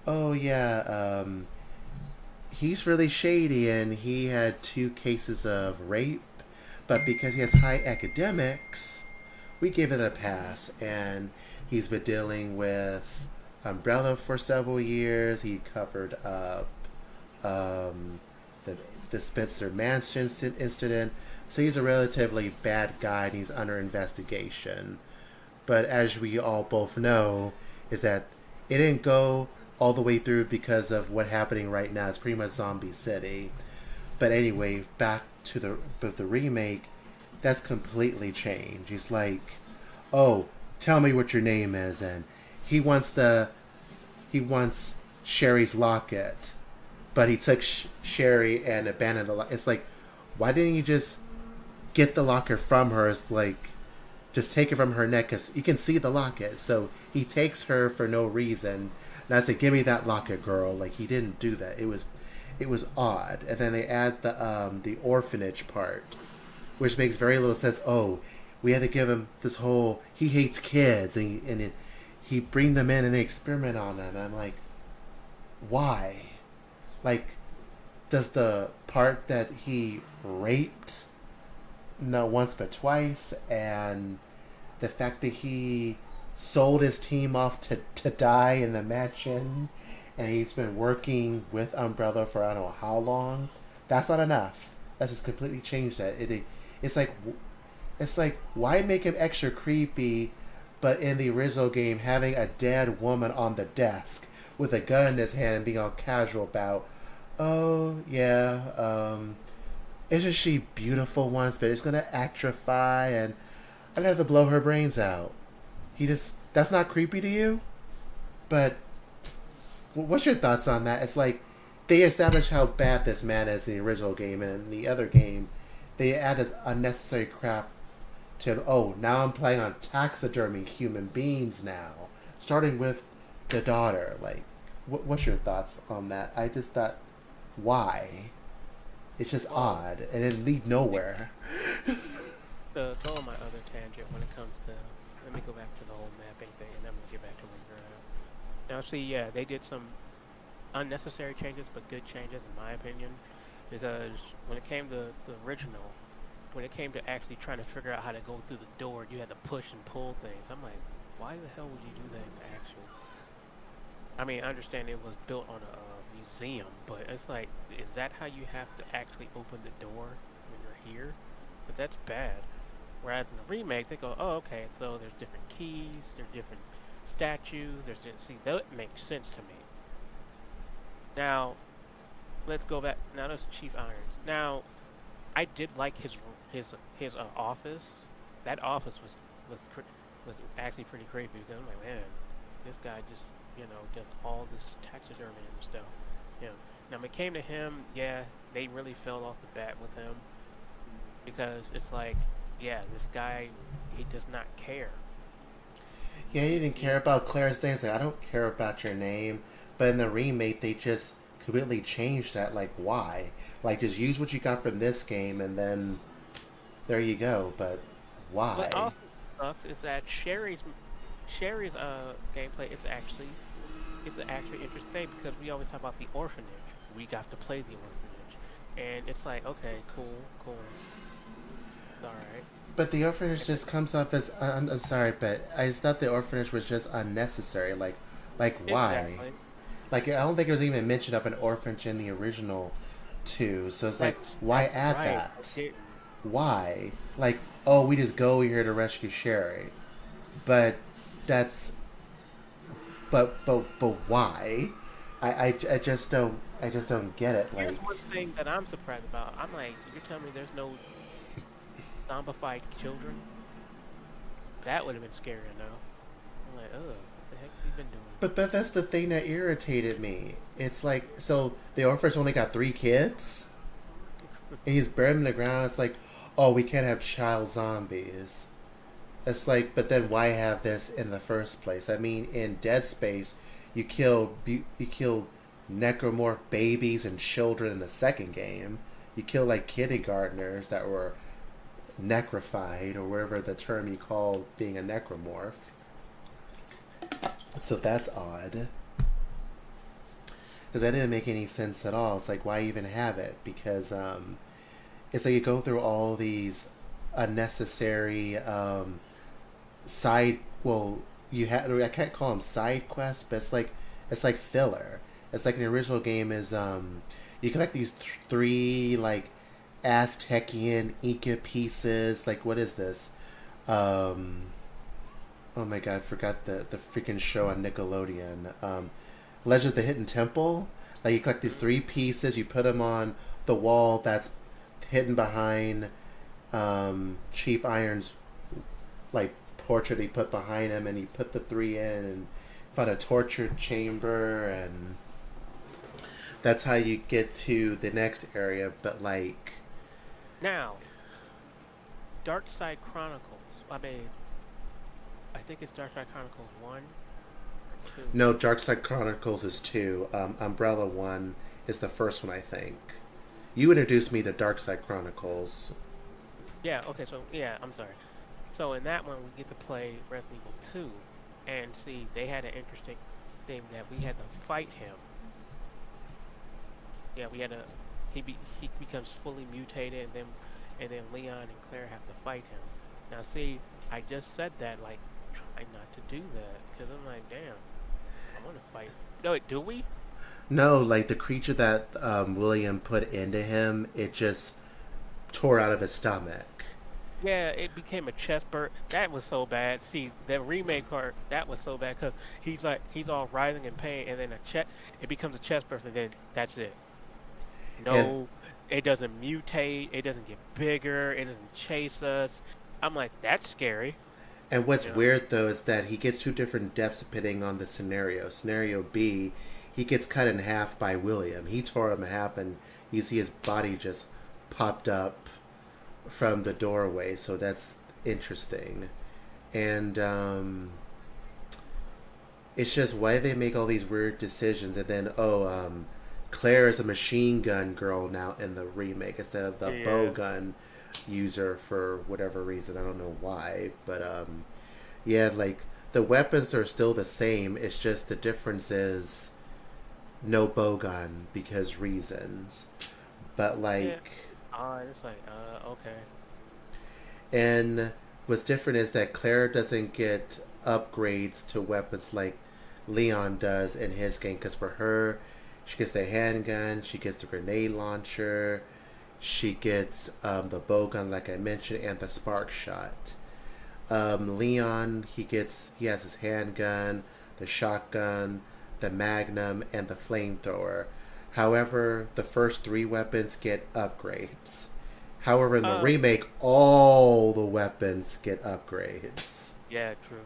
oh yeah, he's really shady and he had 2 cases of rape, but because he has high academics, we give it a pass. And he's been dealing with Umbrella for several years. He covered up the Spencer Mansion incident. So he's a relatively bad guy and he's under investigation. But as we all both know, is that it didn't go all the way through because of what's happening right now. It's pretty much Zombie City. But anyway, back to the remake, that's completely changed. He's like, oh, tell me what your name is, and he wants Sherry's locket, but he took Sherry and abandoned the locket. It's like, why didn't you just get the locket from her? It's like, just take it from her neck, because you can see the locket. So he takes her for no reason. And I said, give me that locket, girl. Like, he didn't do that. It was odd. And then they add the orphanage part, which makes very little sense. Oh, we had to give him this whole, he hates kids, and he bring them in and they experiment on them. And I'm like, why? Like, does the part that he raped, not once but twice, and the fact that he sold his team off to die in the mansion, and he's been working with Umbrella for I don't know how long, that's not enough. That's just completely changed that. It's like, why make him extra creepy, but in the original game, having a dead woman on the desk with a gun in his hand and being all casual about, oh, yeah, isn't she beautiful once, but it's going to atrophy, and I'm going to have to blow her brains out. That's not creepy to you? But, what's your thoughts on that? It's like, they established how bad this man is in the original game, and in the other game, they added unnecessary crap to, oh, now I'm playing on taxidermy human beings now, starting with the daughter. Like, what's your thoughts on that? I just thought, why? It's just odd, and it lead nowhere. To go on my other tangent when it comes to, let me go back to the whole mapping thing, and then we'll get back to where you're at. Now, see, yeah, they did some unnecessary changes, but good changes, in my opinion, because when it came to the original, when it came to actually trying to figure out how to go through the door, you had to push and pull things. I'm like, why the hell would you do that in the actual? I mean, I understand it was built on a museum, but it's like, is that how you have to actually open the door when you're here? But that's bad. Whereas in the remake, they go, oh, okay, so there's different keys, there's different statues, see, that makes sense to me. Now, let's go back. Now there's Chief Irons. Now, I did like his office. That office was actually pretty creepy, because I'm like, man, this guy just does all this taxidermy and stuff. Now when it came to him, yeah, they really fell off the bat with him, because it's like, yeah, this guy, he does not care. Yeah, he didn't care about Claire's name. Like, I don't care about your name. But in the remake, they just completely changed that. Like, why? Like, just use what you got from this game, and then there you go. But why? What also sucks is that Sherry's gameplay is actually interesting, because we always talk about the orphanage. We got to play the orphanage, and it's like, okay, cool, all right. But the orphanage just comes off as I'm sorry, but I just thought the orphanage was just unnecessary. Like why? Exactly. Like I don't think there was even mention of an orphanage in the original two. So it's like why That's add right. They that? didn't. Why? Like oh we just go here to rescue Sherry, but that's but why? I just don't get it. Here's Like one thing that I'm surprised about. I'm like, you're telling me there's no zombified children? That would have been scary enough. I'm like, oh, what the heck have you been doing? but that's the thing that irritated me. It's like so the orphanage only got 3 kids, and he's buried in the ground. It's like, oh, we can't have child zombies. It's like, but then why have this in the first place? I mean, in Dead Space, you kill necromorph babies and children in the second game. You kill like kindergartners that were necrophied or whatever the term you call being a necromorph. So that's odd. Because that didn't make any sense at all. It's like, why even have it? Because it's like you go through all these unnecessary side. Well, you have. I can't call them side quests, but it's like filler. It's like an original game is you collect these three like Aztecian Inca pieces. Like what is this? Um, oh my god, I forgot the freaking show on Nickelodeon. Legend of the Hidden Temple. Like you collect these Mm, 3 pieces, you put them on the wall that's hidden behind Chief Iron's like portrait he put behind him, and he put the 3 in and found a torture chamber, and that's how you get to the next area. But like, Now, Dark Side Chronicles. I mean, I think it's Dark Side Chronicles 1 or 2. no, Dark Side Chronicles is 2. Umbrella 1 is the first one, I think. You introduced me to Dark Side Chronicles. Yeah, okay, so, yeah, I'm sorry. So in that one, we get to play Resident Evil 2. And see, they had an interesting thing that we had to fight him. Yeah, we had to. He becomes fully mutated, and then Leon and Claire have to fight him. Now, see, I just said that like try not to do that because I'm like, damn, I want to fight. No, wait, do we? No, like the creature that William put into him, it just tore out of his stomach. Yeah, it became a chest burst. That was so bad. See, the remake part that was so bad because he's all writhing in pain, and then it becomes a chest burst, and then that's it. And No, it doesn't mutate. It doesn't get bigger. It doesn't chase us. I'm like, that's scary. And what's You know? weird though is that he gets 2 different depths depending on the scenario. Scenario B, he gets cut in half by William. He tore him in half, and you see his body just popped up from the doorway. So that's interesting. And it's just why they make all these weird decisions, and then Claire is a machine gun girl now in the remake instead of the bow Yeah. gun user for whatever reason. I don't know why, but yeah, like the weapons are still the same. It's just the difference is no bow gun because reasons. But Yeah. like, It's like, okay. and what's different is that Claire doesn't get upgrades to weapons like Leon does in his game. Because for her, she gets the handgun, she gets the grenade launcher, she gets the bow gun, like I mentioned, and the spark shot. Leon, he has his handgun, the shotgun, the magnum, and the flamethrower. However, the first 3 weapons get upgrades. However, in the Um, remake, all the weapons get upgrades. yeah, true.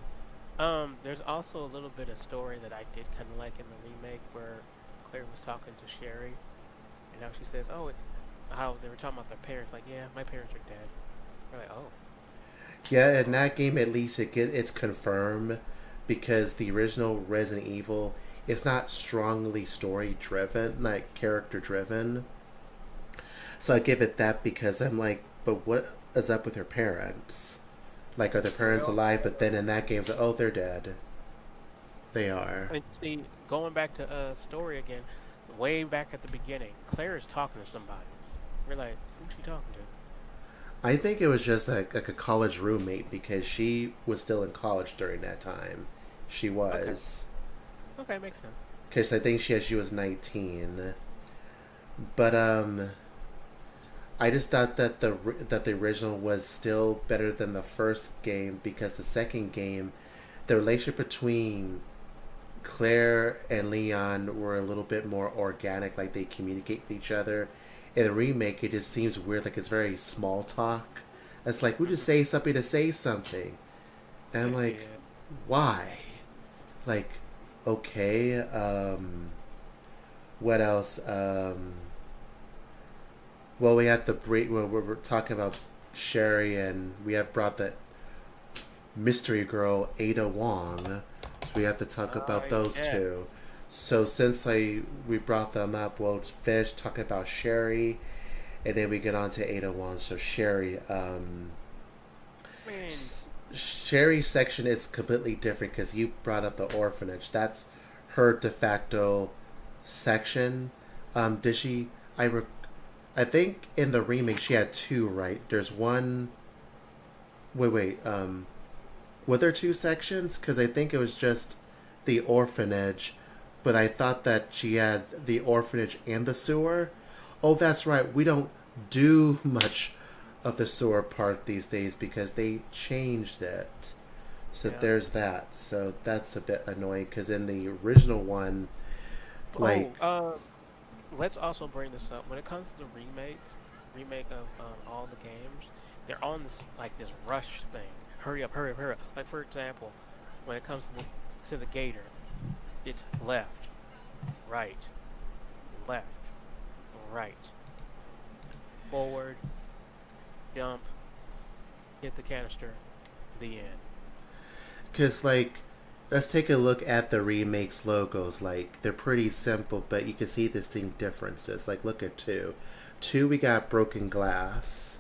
There's also a little bit of story that I did kind of like in the remake where Claire was talking to Sherry, and now she says, "Oh, how they were talking about their parents. Like, yeah, my parents are dead." We're like, "Oh, Yeah, in oh, that game, at least it's confirmed because the original Resident Evil is not strongly story driven, like character driven. So I give it that because I'm like, but what is up with her parents? Like, are their parents well." alive? But then in that game, it's like, oh, they're dead. They are. And see, going back to story again, way back at the beginning, Claire is talking to somebody. We're like, who's she talking to? I think it was just like a college roommate because she was still in college during that time. She Okay. was. Okay, makes sense. Because I think she was 19. But I just thought that the original was still better than the first game because the second game, the relationship between Claire and Leon were a little bit more organic, like they communicate with each other. In the remake, it just seems weird, like it's very small talk. It's like we just Hmm. say something to say something, and I'm like, Yeah. why? Like, okay, what else? Well, we have the break. Well, we're talking about Sherry, and we have brought the mystery girl Ada Wong, so we have to talk about those Yeah. two. So since we brought them up, we'll finish talking about Sherry, and then we get on to Ada Wong. So Sherry, I mean, Sherry's section is completely different because you brought up the orphanage. That's her de facto section. Did she? I think in the remake she had two, right? There's one. Wait. Were there two sections? Because I think it was just the orphanage, but I thought that she had the orphanage and the sewer. Oh, that's right. We don't do much of the sewer part these days because they changed it. So yeah. there's that. So that's a bit annoying because in the original one, like, Oh, let's also bring this up. When it comes to the remake of all the games, they're on this like this rush thing. Hurry up, hurry up, hurry up. Like for example, when it comes to the gator, it's left, right, left, right, forward, jump, hit the canister, the end. because like, let's take a look at the remakes logos. Like, they're pretty simple, but you can see distinct differences. Like, look at two. Two, we got broken glass.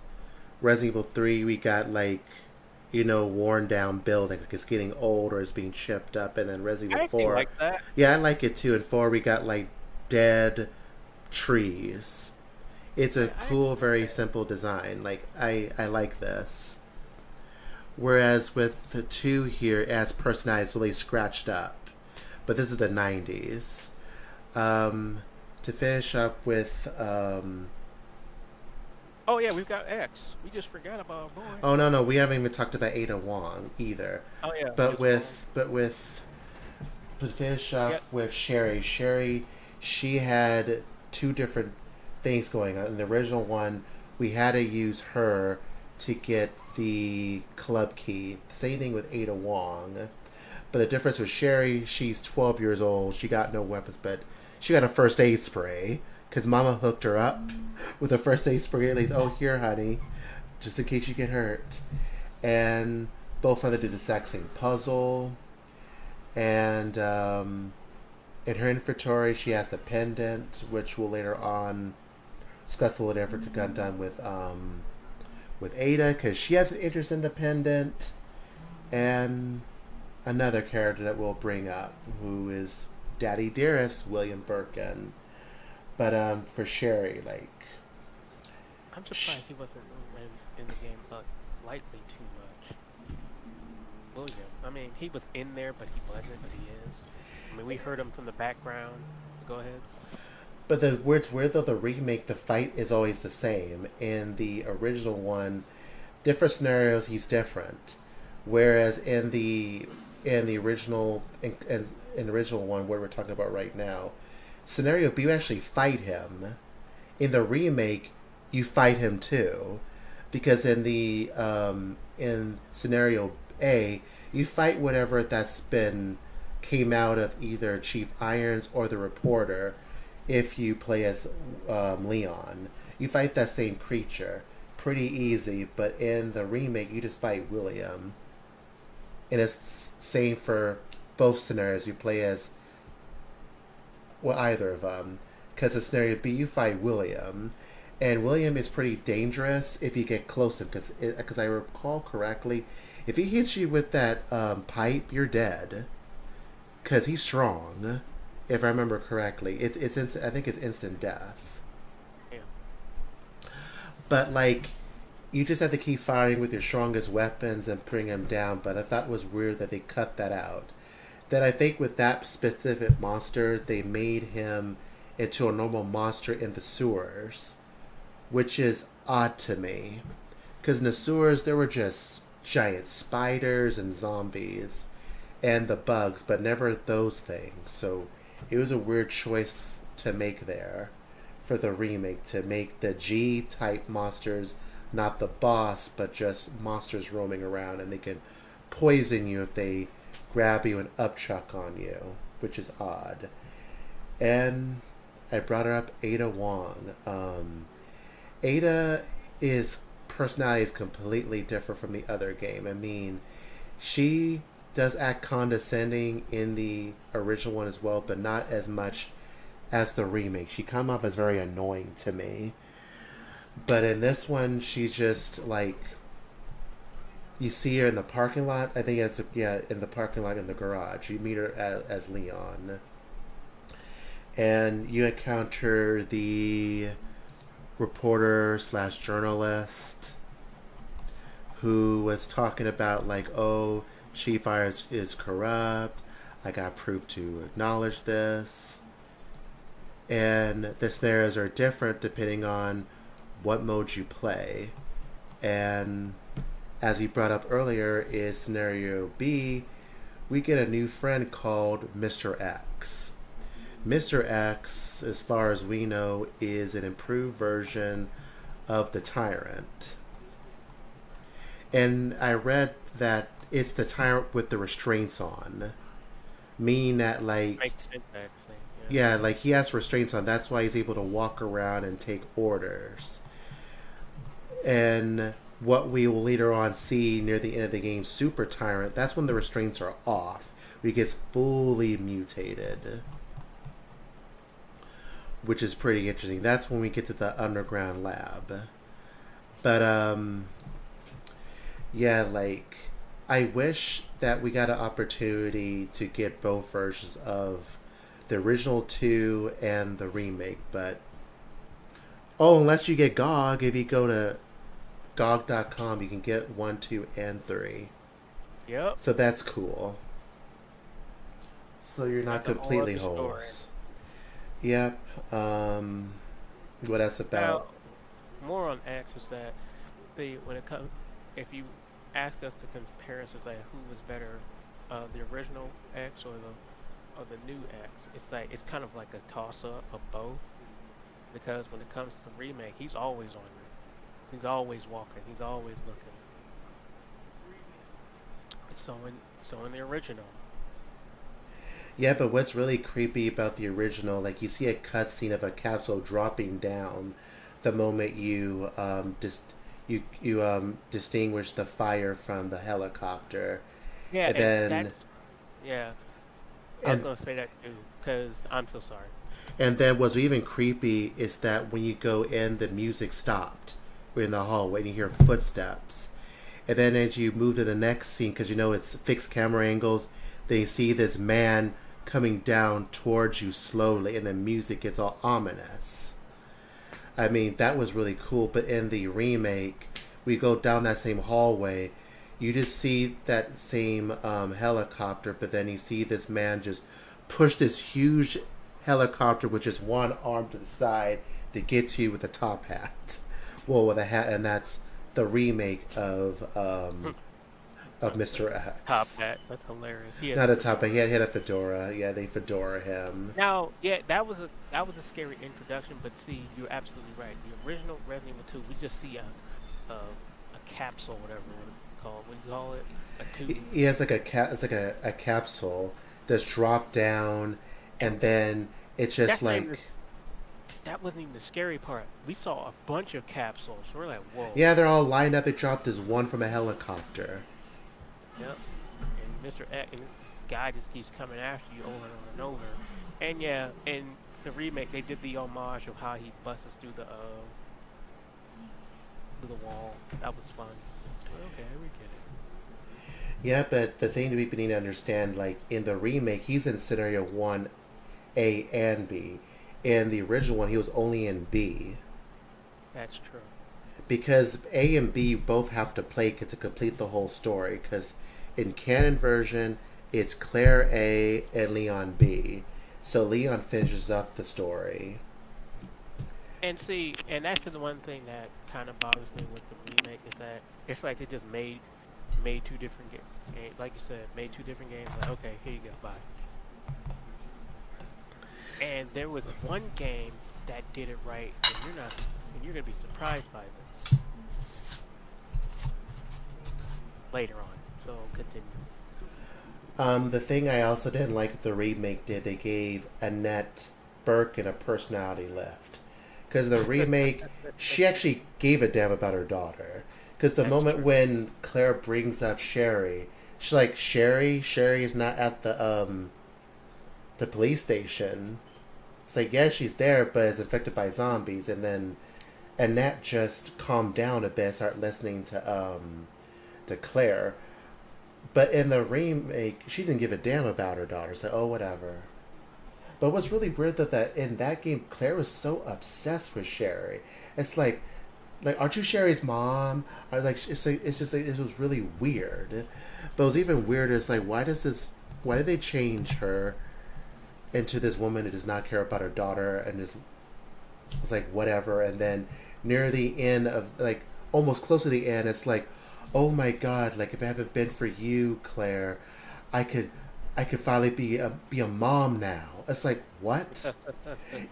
Resident Evil 3, we got like, worn down building, like it's getting old or it's being chipped up. And then Resident I Evil actually 4, like that. yeah, I like it too. And 4, we got like dead trees. It's a Yeah, I cool, actually like very that. simple design. Like, I like this. Whereas with the 2 here, it has personalized, really scratched up. But this is the 90s. To finish up with, Oh yeah, we've got X. We just forgot about our boy. oh no, we haven't even talked about Ada Wong either. Oh yeah, But just one. with to finish Yeah. off with Sherry, she had two different things going on. In the original one, we had to use her to get the club key. Same thing with Ada Wong. But the difference with Sherry, she's 12 years old. She got no weapons, but she got a first aid spray because Mama hooked her up with a first aid spray. At least, oh, here, honey, just in case you get hurt. And both had to do the exact same puzzle. And in her inventory, she has the pendant, which will later on discuss a little effort to get done with Ada, because she has an interest in the pendant, and another character that we'll bring up, who is Daddy Dearest, William Birkin. But for Sherry, like, I'm sh- surprised he wasn't in the game slightly too much. William. I mean, he was in there, but he wasn't, but he is. I mean, we heard him from the background. Go ahead. but the words weird though, the remake, the fight is always the same. In the original one, different scenarios, he's different. Whereas in the original in the original one, where we're talking about right now, scenario B, you actually fight him. In the remake, you fight him too, because in scenario A, you fight whatever that's been came out of either Chief Irons or the reporter. If you play as Leon, you fight that same creature pretty easy. But in the remake, you just fight William, and it's same for both scenarios. You play as well either of them, because in scenario B, you fight William, and William is pretty dangerous if you get close to him. Because I recall correctly, if he hits you with that pipe, you're dead. Because he's strong. If I remember correctly, I think it's instant death. Yeah. But like you just have to keep firing with your strongest weapons and bring him down. But I thought it was weird that they cut that out. Then I think with that specific monster, they made him into a normal monster in the sewers, which is odd to me. Because in the sewers, there were just giant spiders and zombies and the bugs, but never those things. So it was a weird choice to make there for the remake, to make the G type monsters not the boss, but just monsters roaming around, and they can poison you if they grab you and upchuck on you, which is odd. And I brought her up, Ada Wong. Ada is personality is completely different from the other game. I mean, she does act condescending in the original one as well, but not as much as the remake. She come off as very annoying to me. But in this one, she's just like, you see her in the parking lot. I think it's, yeah, in the parking lot in the garage. You meet her as Leon. And you encounter the reporter slash journalist who was talking about like, oh, Chief Ayers is corrupt. I got proof to acknowledge this. And the scenarios are different depending on what mode you play. And as he brought up earlier, is scenario B, we get a new friend called Mr. X. Mr. X, as far as we know, is an improved version of the Tyrant. And I read that it's the Tyrant with the restraints on. Meaning that, like... Makes sense, actually. Yeah, like he has restraints on. That's why he's able to walk around and take orders. And what we will later on see near the end of the game, Super Tyrant, that's when the restraints are off. Where he gets fully mutated. Which is pretty interesting. That's when we get to the underground lab. But, yeah, like, I wish that we got an opportunity to get both versions of the original 2 and the remake, but unless you get GOG, if you go to GOG.com, you can get 1, 2, and 3. Yep. So that's cool. So you're not completely homeless. Yep. What else about? Now, more on X is that when it comes, if you ask us to compare us as like who was better, the original X or the new X, it's like it's kind of like a toss up of both. Because when it comes to the remake, he's always on you. He's always walking. He's always looking. So in the original. Yeah, but what's really creepy about the original, like you see a cutscene of a capsule dropping down the moment you distinguish the fire from the helicopter. Yeah, and then yeah, I was gonna say that too, because I'm so sorry. And then what's even creepy is that when you go in, the music stopped. We're in the hallway and you hear footsteps. And then as you move to the next scene, because you know it's fixed camera angles, they see this man coming down towards you slowly, and the music gets all ominous. I mean, that was really cool. But in the remake, we go down that same hallway, you just see that same helicopter, but then you see this man just push this huge helicopter with just one arm to the side to get to you with a top hat. Well, with a hat, and that's the remake of Mr. X. Top hat, that's hilarious. Not a top hat. He had a fedora. Yeah, they fedora him. Now, yeah, that was a scary introduction. But see, you're absolutely right. The original Resident Evil 2, we just see a capsule, whatever it's called. What do you call it? A tube. Yeah, it's like a capsule that's dropped down, and then it's just that wasn't even the scary part. We saw a bunch of capsules. We're like, whoa. Yeah, they're all lined up. They dropped as one from a helicopter. Yep. And Mr. X, and this guy just keeps coming after you over and over and over. And yeah, in the remake, they did the homage of how he busts through the wall. That was fun. Okay, we get it. Yeah, but the thing that people need to understand, like in the remake, he's in scenario 1, A and B. In the original one, he was only in B. That's true. because A and B both have to play to complete the whole story. Because in canon version, it's Claire A and Leon B. So Leon finishes up the story. And see, and that's the one thing that kind of bothers me with the remake is that it's like they just made two different games, like you said, made two different games. Like, okay, here you go, bye. And there was one game that did it right, and you're gonna be surprised by this later on. So continue. The thing I also didn't like the remake did, they gave Annette Birkin a personality lift. Because the remake, she actually gave a damn about her daughter. Because the That's moment true. when Claire brings up Sherry, she's like, Sherry is not at the police station. It's like, yeah, she's there, but is infected by zombies. And then Annette just calmed down a bit, start listening to Claire. But in the remake, she didn't give a damn about her daughter. So, oh, whatever. But what's really weird that in that game, Claire was so obsessed with Sherry. It's like, aren't you Sherry's mom? Or it's just like, it was really weird. But it was even weirder. It's like, why did they change her into this woman who does not care about her daughter and just, it's like, whatever. And then near the end of, like, almost close to the end, it's like, oh my god, like, if it haven't been for you, Claire, I could I could finally be a mom now. It's like, what?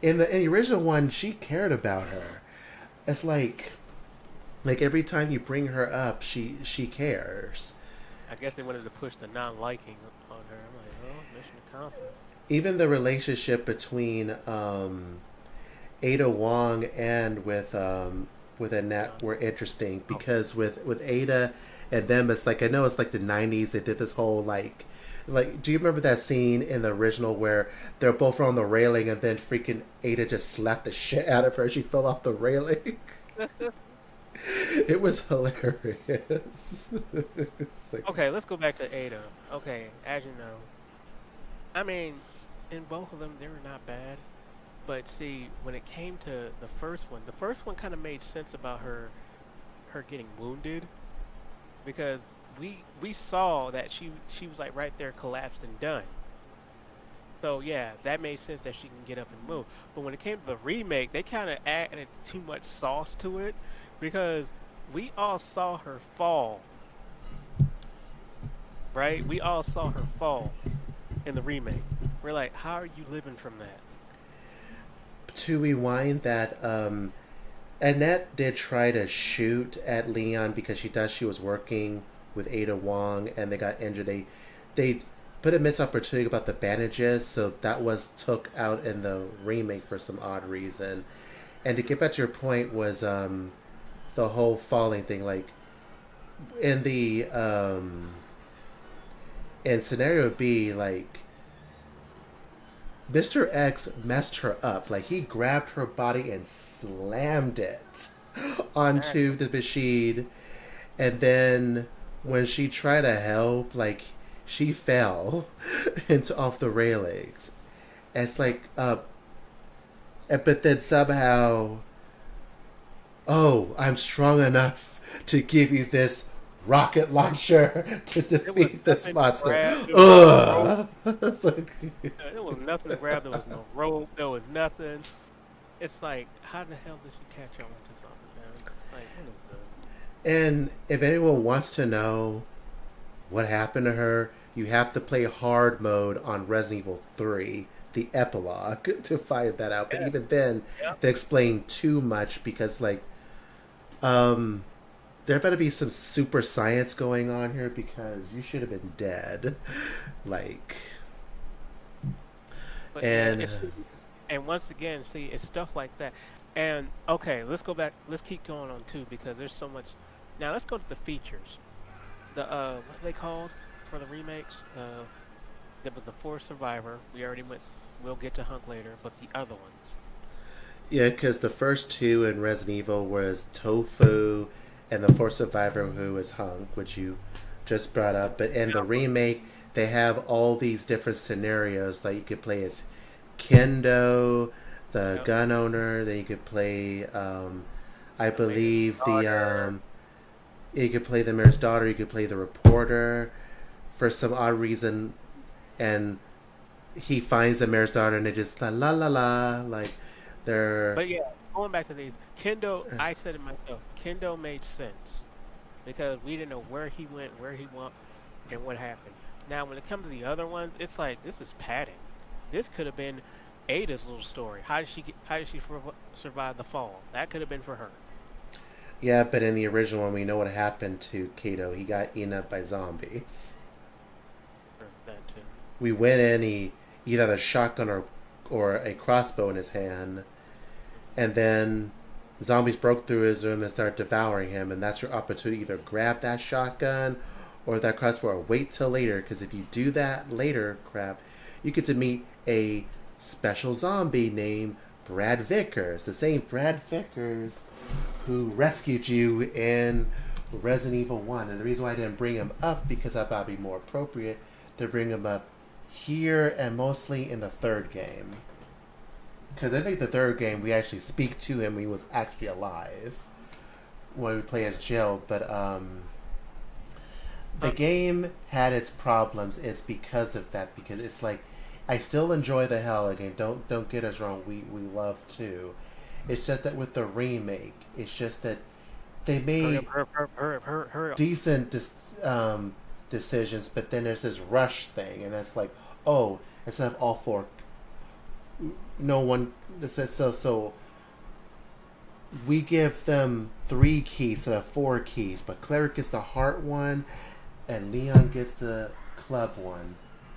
In the original one, she cared about her. It's like every time you bring her up, she cares. I guess they wanted to push the non-liking on her. I'm like, oh, mission accomplished. Even the relationship between Ada Wong and with Annette John. were interesting Oh, because with Ada and them, it's like, I know it's like the '90s. They did this whole like, do you remember that scene in the original where they're both on the railing and then freaking Ada just slapped the shit out of her? She fell off the railing. It was hilarious. It's like, okay, let's go back to Ada. Okay, as you know, I mean, in both of them, they were not bad. But see, when it came to the first one kind of made sense about her getting wounded because we saw that she was like right there collapsed and done. So yeah, that made sense that she can get up and move. But when it came to the remake, they kind of added too much sauce to it because we all saw her fall, right? We all saw her fall in the remake. We're like, how are you living from that? to rewind that, Annette did try to shoot at Leon because she thought she was working with Ada Wong and they got injured. They put a missed opportunity about the bandages, so that was took out in the remake for some odd reason. And to get back to your point was the whole falling thing. Like in the in scenario B, like Mr. X messed her up. Like he grabbed her body and slammed it onto Exactly. the machine, and then when she tried to help, like she fell into off the railings. It's like, but then somehow, oh, I'm strong enough to give you this rocket launcher to There was defeat this nothing to monster. grab. There was no rope. Ugh. It's like, There was nothing to grab. There was no rope. There was nothing. It's like, how the hell did she catch on to something, man? Like, what is this? and if anyone wants to know what happened to her, you have to play hard mode on Resident Evil 3, the epilogue, to find that out. But Yeah. even then, Yep. they explain too much because, like, um, there better be some super science going on here because you should have been dead. Like, But yeah, and and once again, see, it's stuff like that. And okay, let's go back. Let's keep going on too because there's so much. Now let's go to the features. The what are they called for the remakes? There was the Force Survivor. We already went. We'll get to Hunk later, but the other ones. yeah, because the first two in Resident Evil was Tofu and the Force Survivor, who was Hunk, which you just brought up. But in the Alpha. remake, they have all these different scenarios. Like you could play as Kendo, the Yep. gun owner. Then you could play. I The mayor's believe the daughter. you could play the mayor's daughter, you could play the reporter for some odd reason, and he finds the mayor's daughter, and they just la la la like they're But yeah, going back to these, Kendo, I said it myself, Kendo made sense because we didn't know where he went, and what happened. Now, when it comes to the other ones, it's like this is padding. This could have been Ada's little story. How did she survive the fall? That could have been for her. yeah, but in the original one, we know what happened to Kato. He got eaten up by zombies. For that too. We went in, he either had a shotgun or a crossbow in his hand, and then zombies broke through his room and started devouring him, and that's your opportunity to either grab that shotgun or that crossbow or wait till later, because if you do that later, crap, you get to meet a special zombie named Brad Vickers, the same Brad Vickers who rescued you in Resident Evil 1. And the reason why I didn't bring him up, because I thought it'd be more appropriate to bring him up here and mostly in the third game. Because I think the third game we actually speak to him when he was actually alive when we play as Jill. But the Uh, game had its problems. It's because of that. Because it's like I still enjoy the hell again. Don't get us wrong. We love to. It's just that with the remake, it's just that they hurry made up, hurry up, hurry up, hurry up. decent decisions, but then there's this rush thing, and that's like, oh, instead of all four, no one. This is so. We give them 3 keys instead of 4 keys, but Cleric gets the heart one, and Leon gets the club one.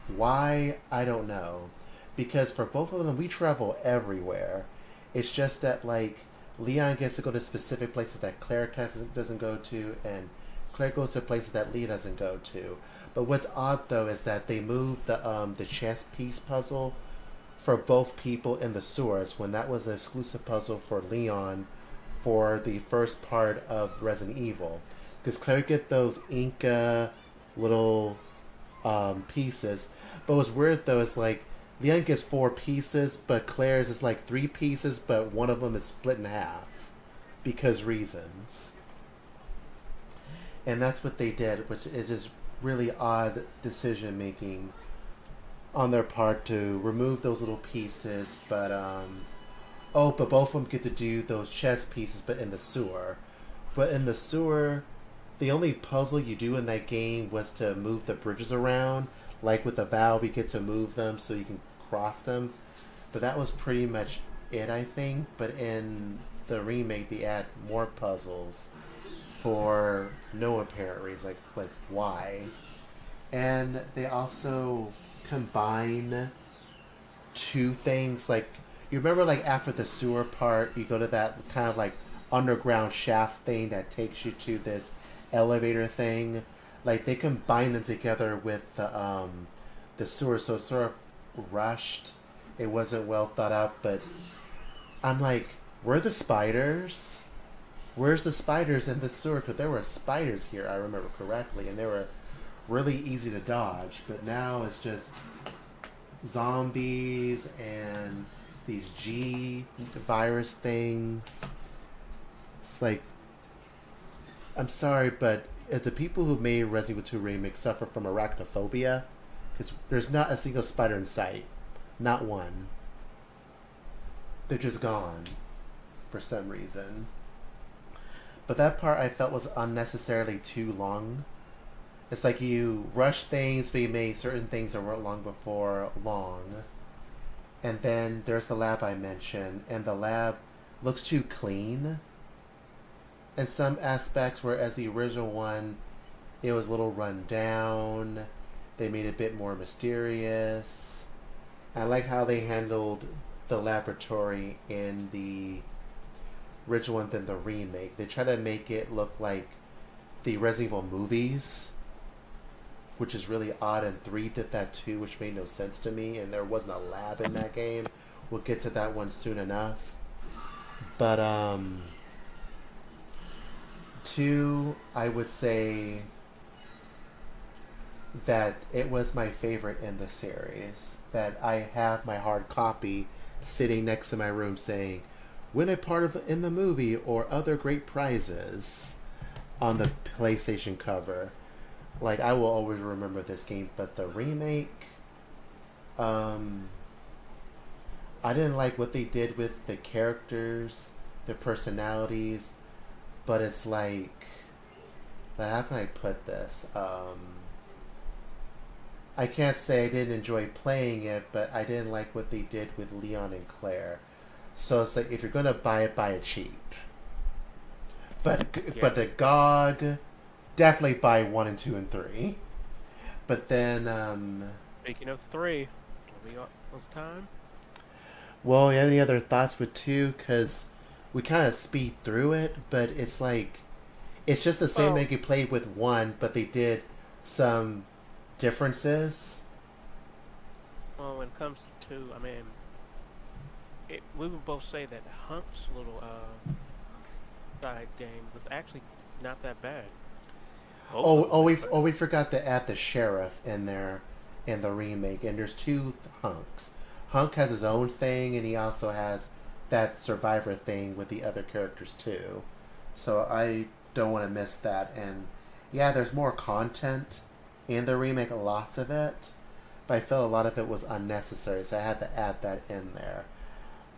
Why? I don't know. Because for both of them, we travel everywhere. It's just that, like, Leon gets to go to specific places that Cleric doesn't go to, and Cleric goes to places that Leon doesn't go to. But what's odd, though, is that they moved the chess piece puzzle for both people in the sewers when that was an exclusive puzzle for Leon for the first part of Resident Evil. Because Cleric get those Inca little pieces. But what's weird though is like Leon gets 4 pieces, but Claire's is like 3 pieces, but one of them is split in half because reasons. And that's what they did, which is just really odd decision making on their part to remove those little pieces. But but both of them get to do those chess pieces, but in the sewer. But in the sewer, the only puzzle you do in that game was to move the bridges around. Like with the valve, you get to move them so you can cross them. But that was pretty much it, I think. But in the remake, they add more puzzles for no apparent reason. Like why? And they also combine 2 things. Like you remember, like after the sewer part, you go to that kind of like underground shaft thing that takes you to this elevator thing. Like they combine them together with the sewer, so it's sort of rushed. It wasn't well thought out, but I'm like, where are the spiders? Where's the spiders in the sewer? Because there were spiders here, I remember correctly, and they were really easy to dodge. But now it's just zombies and these G virus things. It's like, I'm sorry, but if the people who made Resident Evil 2 Remake suffer from arachnophobia, because there's not a single spider in sight, not one. They're just gone for some reason. But that part I felt was unnecessarily too long. It's like you rush things, but you made certain things that weren't long before long. And then there's the lab I mentioned, and the lab looks too clean in some aspects, whereas the original one, it was a little run down. They made it a bit more mysterious. I like how they handled the laboratory in the original one than the remake. They try to make it look like the Resident Evil movies, which is really odd, and 3 did that too, which made no sense to me, and there wasn't a lab in that game. We'll get to that one soon enough. But 2, I would say that it was my favorite in the series. That I have my hard copy sitting next to my room saying, win a part of in the movie or other great prizes on the PlayStation cover. Like, I will always remember this game, but the remake, um, I didn't like what they did with the characters, their personalities, but it's like how can I put this? I can't say I didn't enjoy playing it, but I didn't like what they did with Leon and Claire. So it's like, if you're gonna buy it cheap. But the GOG, definitely buy 1 and 2 and 3. But then Speaking of 3, it's time. well, any other thoughts with 2? Because we kind of speed through it, but it's like it's just the same Well, like you played with 1, but they did some differences. well, when it comes to 2, I mean, we would both say that Hunk's little side game was actually not that bad. Both of them We forgot to add the sheriff in there in the remake, and there's 2 hunks. Hunk has his own thing, and he also has that survivor thing with the other characters too. So I don't want to miss that. And yeah, there's more content in the remake, lots of it, but I felt a lot of it was unnecessary, so I had to add that in there.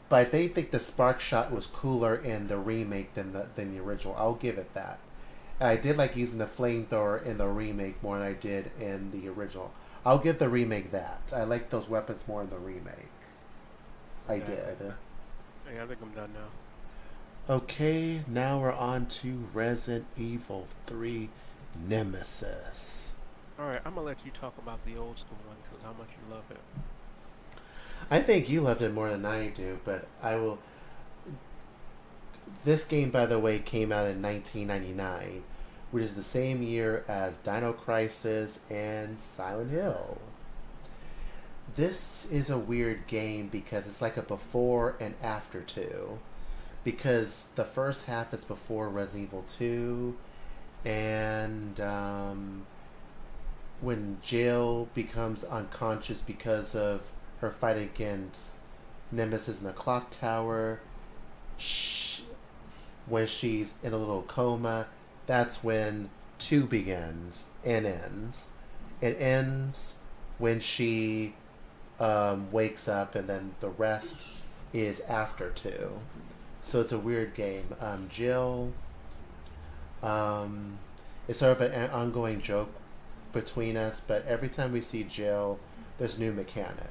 But I think the spark shot was cooler in the remake than the original. I'll give it that. And I did like using the flamethrower in the remake more than I did in the original. I'll give the remake that. I like those weapons more in the remake. I did. Yeah, I think I'm done now. Okay, now we're on to Resident Evil 3 Nemesis. Alright, I'm gonna let you talk about the old school one because how much you love it. I think you loved it more than I do, but I will. This game, by the way, came out in 1999, which is the same year as Dino Crisis and Silent Hill. This is a weird game because it's like a before and after 2. Because the first half is before Resident Evil 2, and when Jill becomes unconscious because of her fight against Nemesis in the clock tower, when she's in a little coma, that's when 2 begins and ends. It ends when she wakes up, and then the rest is after 2. So it's a weird game. Jill, it's sort of an ongoing joke between us, but every time we see Jill, there's a new mechanic.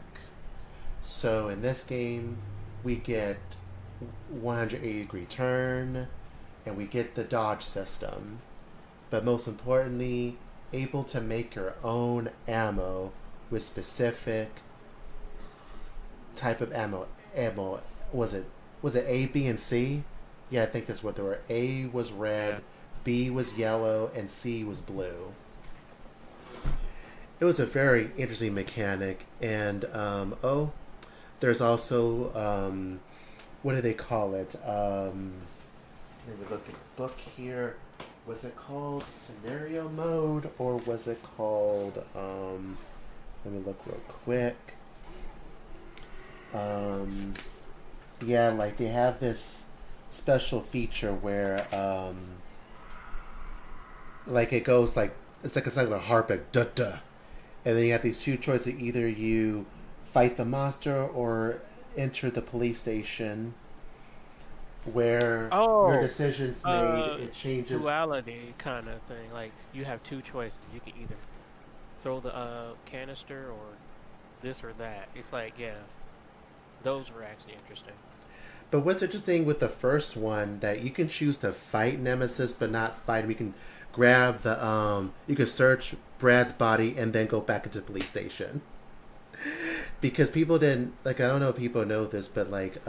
So in this game, we get 180-degree turn, and we get the dodge system. But most importantly, able to make your own ammo with specific type of ammo. Was it A, B, and C? Yeah, I think that's what they were. A was red, Yeah. B was yellow, and C was blue. It was a very interesting mechanic, and there's also what do they call it? Let me look at the book here. Was it called scenario mode, or was it called? Let me look real quick. Yeah, like they have this special feature where like it goes like it's like a harp, like duh duh, and then you have these 2 choices: either you fight the monster or enter the police station, where your Oh, decisions made it changes. duality kind of thing. Like you have 2 choices. You can either throw the canister or this or that. It's like, yeah, those were actually interesting. But what's interesting with the first one, that you can choose to fight Nemesis but not fight him. You can grab the you can search Brad's body and then go back into the police station. Because people didn't, like, I don't know if people know this, but like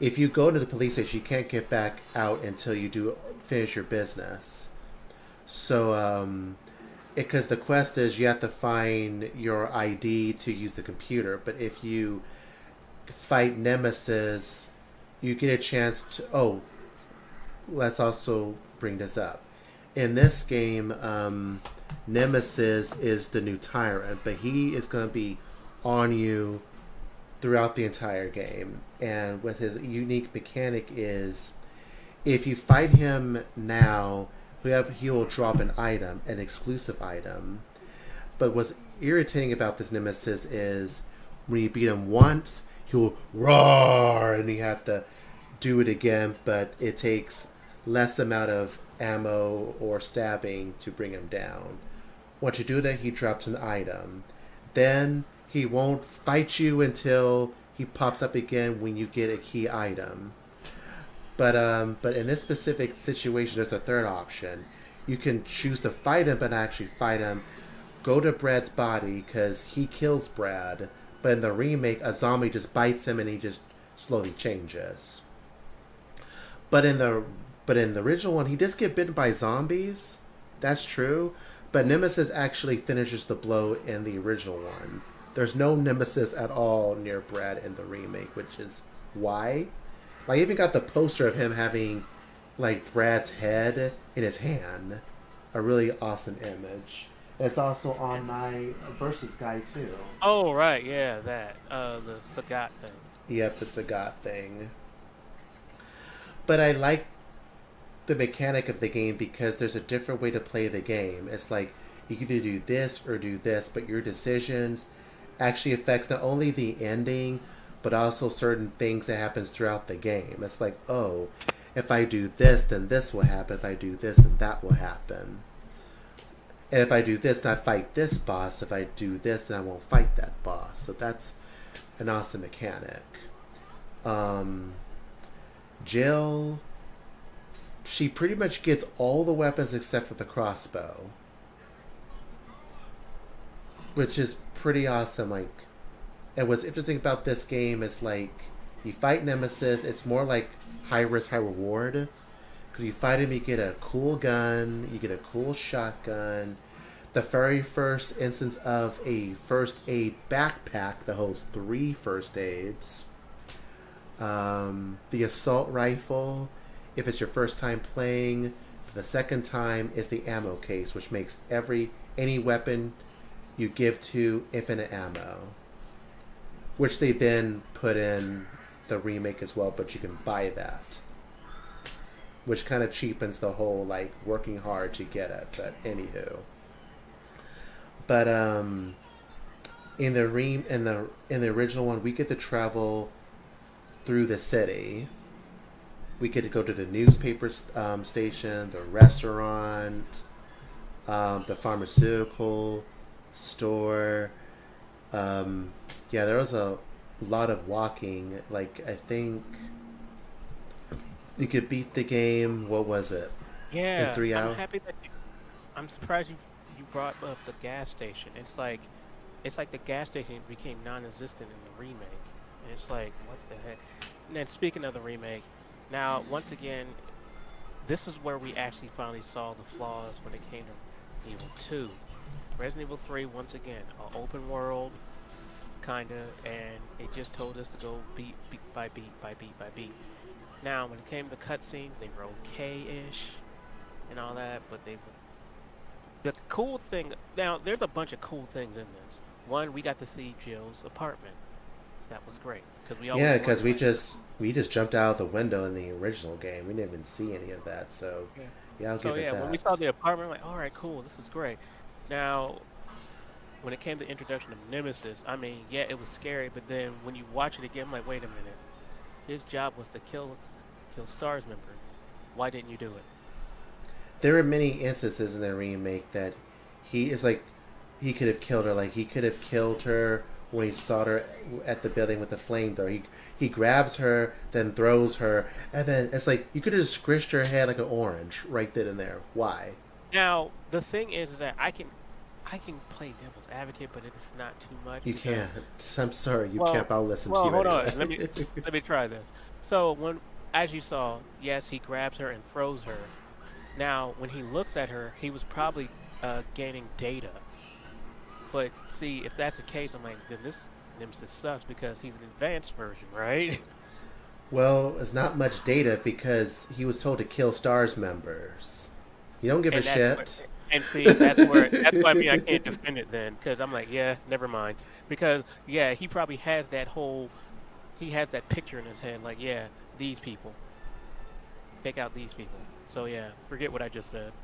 if you go to the police station, you can't get back out until you do finish your business. So because the quest is you have to find your ID to use the computer, but if you fight Nemesis, you get a chance to. Oh, let's also bring this up. In this game, Nemesis is the new tyrant, but he is going to be on you throughout the entire game. And with his unique mechanic is if you fight him now, he will drop an item, an exclusive item. But what's irritating about this nemesis is when you beat him once, he'll roar and you have to do it again, but it takes less amount of ammo or stabbing to bring him down. Once you do that, he drops an item. Then he won't fight you until he pops up again when you get a key item. But in this specific situation, there's a third option. You can choose to fight him, but not actually fight him. Go to Brad's body because he kills Brad. But in the remake, a zombie just bites him and he just slowly changes. But in the original one, he does get bitten by zombies. That's true. But Nemesis actually finishes the blow in the original one. There's no Nemesis at all near Brad in the remake, which is why. I even got the poster of him having like Brad's head in his hand. A really awesome image. It's also on my versus guide too. Oh right, yeah, that the Sagat thing. Yep, the Sagat thing. But I like the mechanic of the game because there's a different way to play the game. It's like you can either do this or do this, but your decisions actually affects not only the ending, but also certain things that happens throughout the game. It's like, oh, if I do this, then this will happen. If I do this, then that will happen. And if I do this, then I fight this boss. If I do this, then I won't fight that boss. So that's an awesome mechanic. Jill, she pretty much gets all the weapons except for the crossbow, which is pretty awesome. Like, and what's interesting about this game is like you fight Nemesis. It's more like high risk, high reward. Because you fight him, you get a cool gun, you get a cool shotgun. The very first instance of a first aid backpack that holds 3 first aids. The assault rifle, if it's your first time playing. The second time is the ammo case, which makes any weapon you give to infinite ammo, which they then put in the remake as well, but you can buy that, which kind of cheapens the whole like working hard to get it. But anywho, but in the original one, we get to travel through the city. We get to go to the newspaper station, the restaurant, the pharmaceutical store. Yeah, there was a lot of walking. Like, I think you could beat the game. What was it? Yeah, In 3 hours. I'm surprised you brought up the gas station. It's like the gas station became non-existent in the remake, and it's like what the heck. And then speaking of the remake, now once again, this is where we actually finally saw the flaws when it came to Evil 2. Resident Evil 3, once again, an open world, kinda, and it just told us to go beat by beat by beat by beat. Now, when it came to cutscenes, they were okay-ish and all that, but the cool thing, now, there's a bunch of cool things in this. One, we got to see Jill's apartment. That was great. Yeah, because we just jumped out of the window in the original game. We didn't even see any of that. So yeah, I'll give it that. When we saw the apartment, I'm like, all right, cool, this is great. Now, when it came to the introduction of Nemesis, I mean, yeah, it was scary, but then when you watch it again, I'm like, wait a minute. His job was to kill Star's member. Why didn't you do it? There are many instances in the remake that he could have killed her. Like, he could have killed her when he saw her at the building with the flamethrower. He grabs her, then throws her, and then it's like you could have just squished her head like an orange right then and there. Why? Now, the thing is that I can play devil's advocate, but it is not too much. You can't. I'm sorry, you can't. I'll listen to you. Hold anyway. on. Let me try this. So as you saw, yes, he grabs her and throws her. Now, when he looks at her, he was probably gaining data. But see, if that's the case, I'm like, then this Nemesis sucks because he's an advanced version, right? Well, it's not much data because he was told to kill Star's members. You don't give a shit. And see, that's why I mean I can't defend it then, because I'm like, yeah, never mind. Because yeah, he probably has that whole he has that picture in his head like yeah, these people. Take out these people. So yeah, forget what I just said.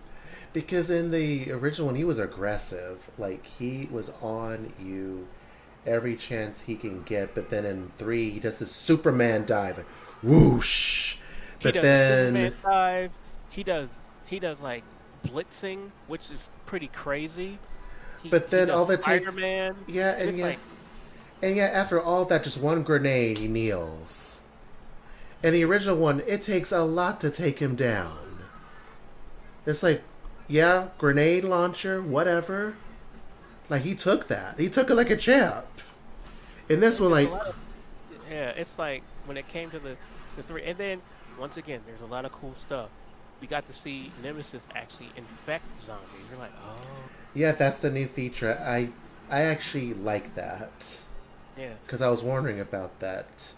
Because in the original one, he was aggressive. Like, he was on you every chance he can get. But then in 3, he does the Superman dive. Like, whoosh! He But does a Superman then. dive. He does like blitzing, which is pretty crazy. But He then does all that takes. Spider-Man, Yeah, and and it's yet. like And yet, after all that, just one grenade, he kneels. In the original one, it takes a lot to take him down. It's like, yeah, grenade launcher, whatever. Like, he took that. He took it like a champ. In this one, there's a like, lot of yeah. It's like when it came to the three, and then once again, there's a lot of cool stuff. We got to see Nemesis actually infect zombies. You're like, oh yeah, that's the new feature. I actually like that yeah. because I was wondering about that.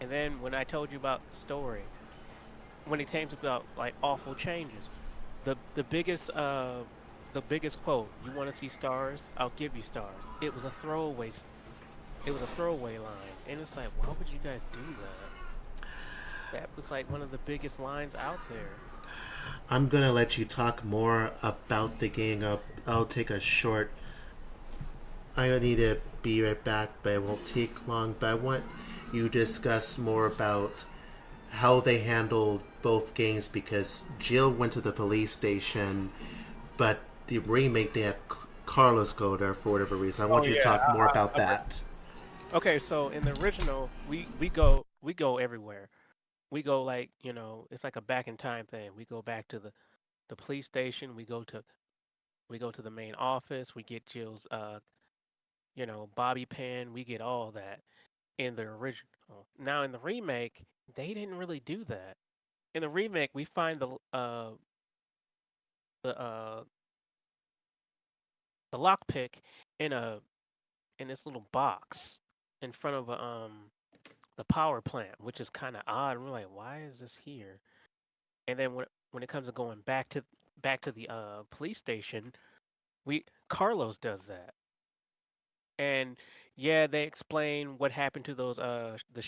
And then when I told you about the story, when it came to about like awful changes, the the biggest quote, you want to see stars? I'll give you stars. It was a throwaway line. And it's like, why would you guys do that? That was like one of the biggest lines out there. I'm gonna let you talk more about the game. I'll take a short. I need to be right back, but it won't take long. But I want you to discuss more about how they handled both games because Jill went to the police station, but the remake they have Carlos go there for whatever reason. I Oh want you to yeah, talk more about that. okay, so in the original, we go everywhere. We go like, it's like a back in time thing. We go back to the police station, we go to the main office, we get Jill's bobby pin, we get all that in the original. Now in the remake, they didn't really do that. In the remake, we find the uh the lockpick in a in this little box in front of the power plant, which is kind of odd. And we're like, why is this here? And then when it comes to going back to the police station, we Carlos does that. And yeah, they explain what happened to those the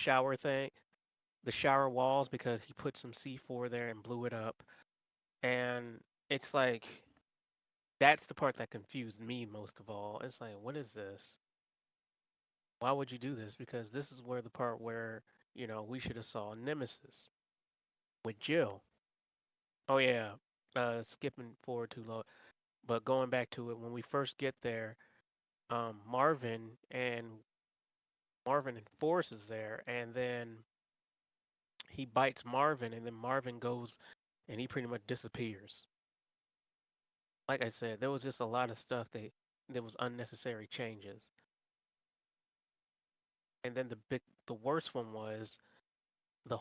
shower walls because he put some C4 there and blew it up. And it's like that's the part that confused me most of all. It's like, what is this? Why would you do this? Because this is where the part where, we should have saw Nemesis with Jill. Oh yeah, skipping forward too low, but going back to it, when we first get there, Marvin and Forrest is there, and then he bites Marvin, and then Marvin goes, and he pretty much disappears. Like I said, there was just a lot of stuff that there was unnecessary changes, and then the worst one was the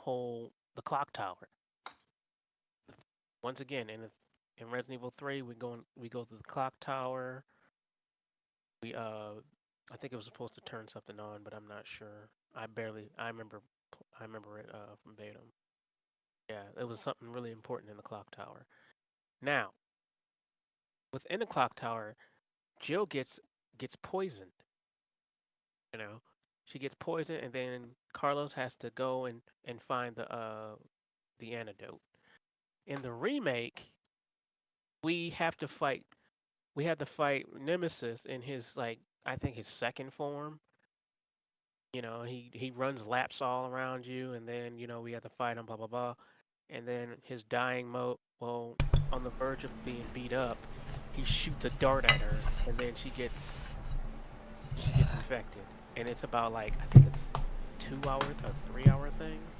clock tower. Once again, in Resident Evil 3, we go to the clock tower. We I think it was supposed to turn something on, but I'm not sure. I remember it from Beta. Yeah, it was something really important in the clock tower. Now, within the clock tower, Jill gets poisoned. You know, she gets poisoned, and then Carlos has to go and find the antidote. In the remake, we have to fight. We have to fight Nemesis in his like I think his second form. He runs laps all around you, and then we have to fight him. Blah blah blah, and then his dying mode. Well, on the verge of being beat up, he shoots a dart at her, and then she gets infected, and it's about like I think it's 2 hours, a 3 hour thing,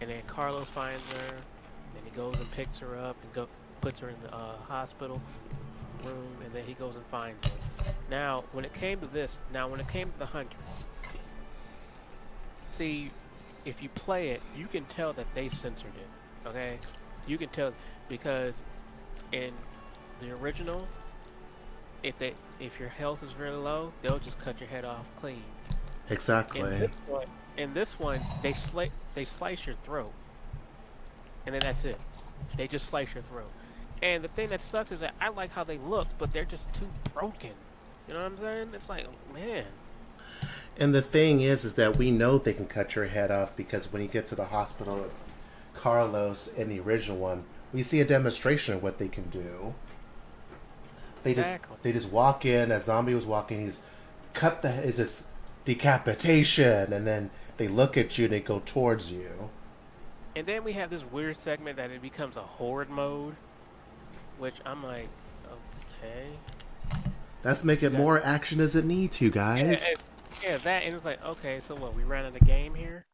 and then Carlos finds her, then he goes and picks her up and go puts her in the hospital room, and then he goes and finds her. Now when it came to the hunters, see, if you play it, you can tell that they censored it. Okay, you can tell because in the original, if your health is really low, they'll just cut your head off clean. In Exactly. this one, they slice your throat, and then that's it. They just slice your throat. And the thing that sucks is that I like how they looked, but they're just too broken. You know what I'm saying? It's like, man, And the thing is that we know they can cut your head off because when you get to the hospital as Carlos in the original one, we see a demonstration of what they can do. They just exactly. they just walk in. A zombie was walking. He just cut the. It's just decapitation, and then they look at you. and They go towards you. And then we have this weird segment that it becomes a horde mode, which I'm like, okay, Let's make it you got more action as it need to, yeah, guys. yeah, that, and it's like, okay, so what? We ran out of game here.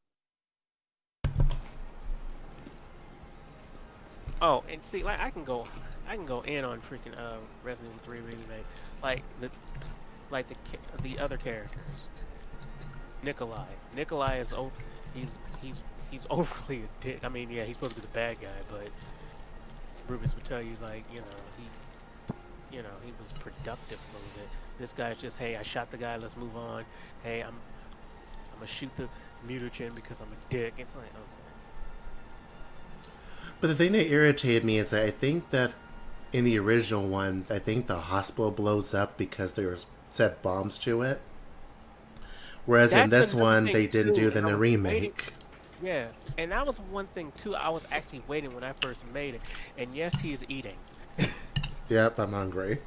Oh, and see, like I can go in on freaking Resident Evil 3 remake, like the other characters. Nikolai is he's he's he's overly a dick. I mean, yeah, he's supposed to be the bad guy, but Rubens would tell you like, he was productive a little bit. This guy's just, hey, I shot the guy, let's move on. Hey, I'm gonna shoot the mutagen because I'm a dick. It's like, okay. But the thing that irritated me is that I think that in the original one, I think the hospital blows up because there was set bombs to it. Whereas in That's this another one, thing they didn't too, do it and in I the was waiting. remake. Yeah, and that was one thing too. I was actually waiting when I first made it, and yes, he is eating. Yep, I'm hungry.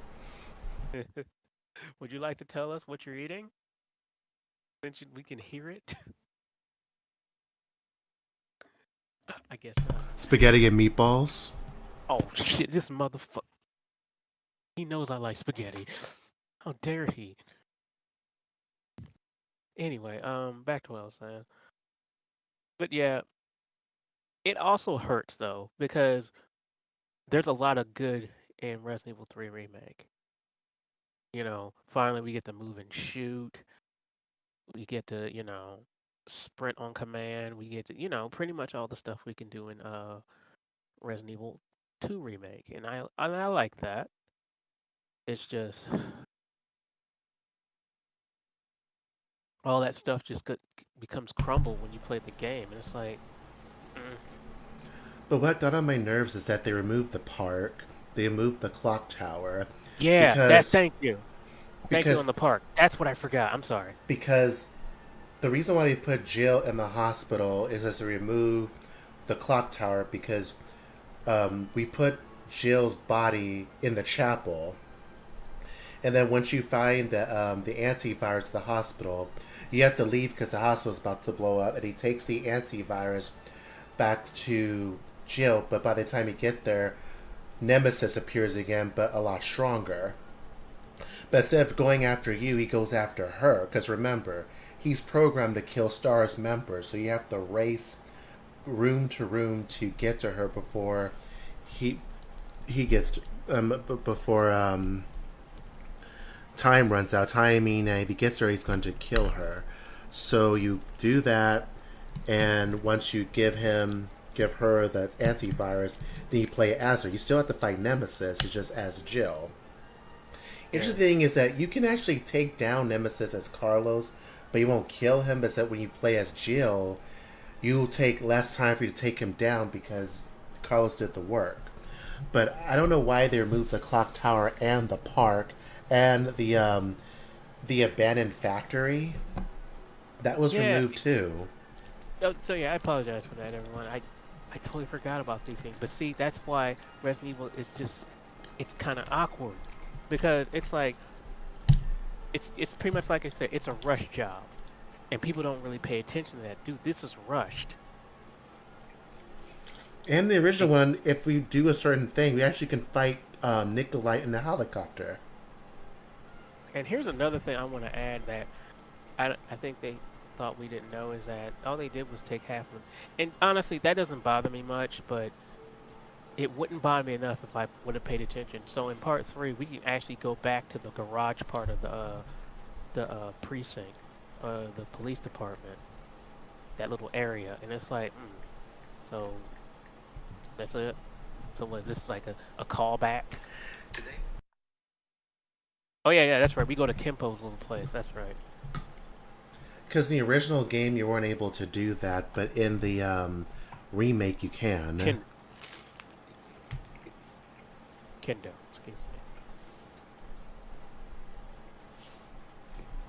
Would you like to tell us what you're eating? Since we can hear it. I guess not. Spaghetti and meatballs. Oh shit! This motherfucker. He knows I like spaghetti. How dare he? Anyway, back to what I was saying. But yeah, it also hurts though because there's a lot of good in Resident Evil 3 remake. Finally we get to move and shoot. We get to, sprint on command. We get to, pretty much all the stuff we can do in Resident Evil 2 remake, and I like that. It's just all that stuff just becomes crumble when you play the game, and it's like, mm, But what got on my nerves is that they removed the park, they removed the clock tower, yeah, that. because Thank you because on the park. That's what I forgot. I'm sorry. because the reason why they put Jill in the hospital is just to remove the clock tower because we put Jill's body in the chapel, and then once you find the antivirus to the hospital, you have to leave because the hospital's about to blow up, and he takes the antivirus back to Jill. But by the time you get there, Nemesis appears again, but a lot stronger. But instead of going after you, he goes after her. Because remember, he's programmed to kill STAR's members, so you have to race room to room to get to her before he he gets before time runs out. Time, I mean, if he gets her, he's going to kill her. So you do that, and once you give her the antivirus, then you play as her. You still have to fight Nemesis. It's just as Jill. Yeah. Interesting thing is that you can actually take down Nemesis as Carlos, but you won't kill him. But that when you play as Jill, you'll take less time for you to take him down because Carlos did the work. But I don't know why they removed the clock tower and the park and the abandoned factory. That was Yeah. removed too. Oh, so yeah, I apologize for that, everyone. I totally forgot about these things. But see, that's why Resident Evil is just it's kind of awkward because it's like it's pretty much like I said, it's a rush job, and people don't really pay attention to that. Dude, this is rushed. And the original It, one, if we do a certain thing, we actually can fight Nikolai in the helicopter. and here's another thing I want to add that I think they thought we didn't know is that all they did was take half of them. And honestly, that doesn't bother me much, but it wouldn't bother me enough if I would have paid attention. So in part three, we can actually go back to the garage part of the precinct, the police department, that little area, and it's like, so that's it. So what? This is like a callback. Oh yeah, yeah, that's right. We go to Kimpo's little place. That's right. Because in the original game, you weren't able to do that, but in the remake, you can. Kendo, excuse me.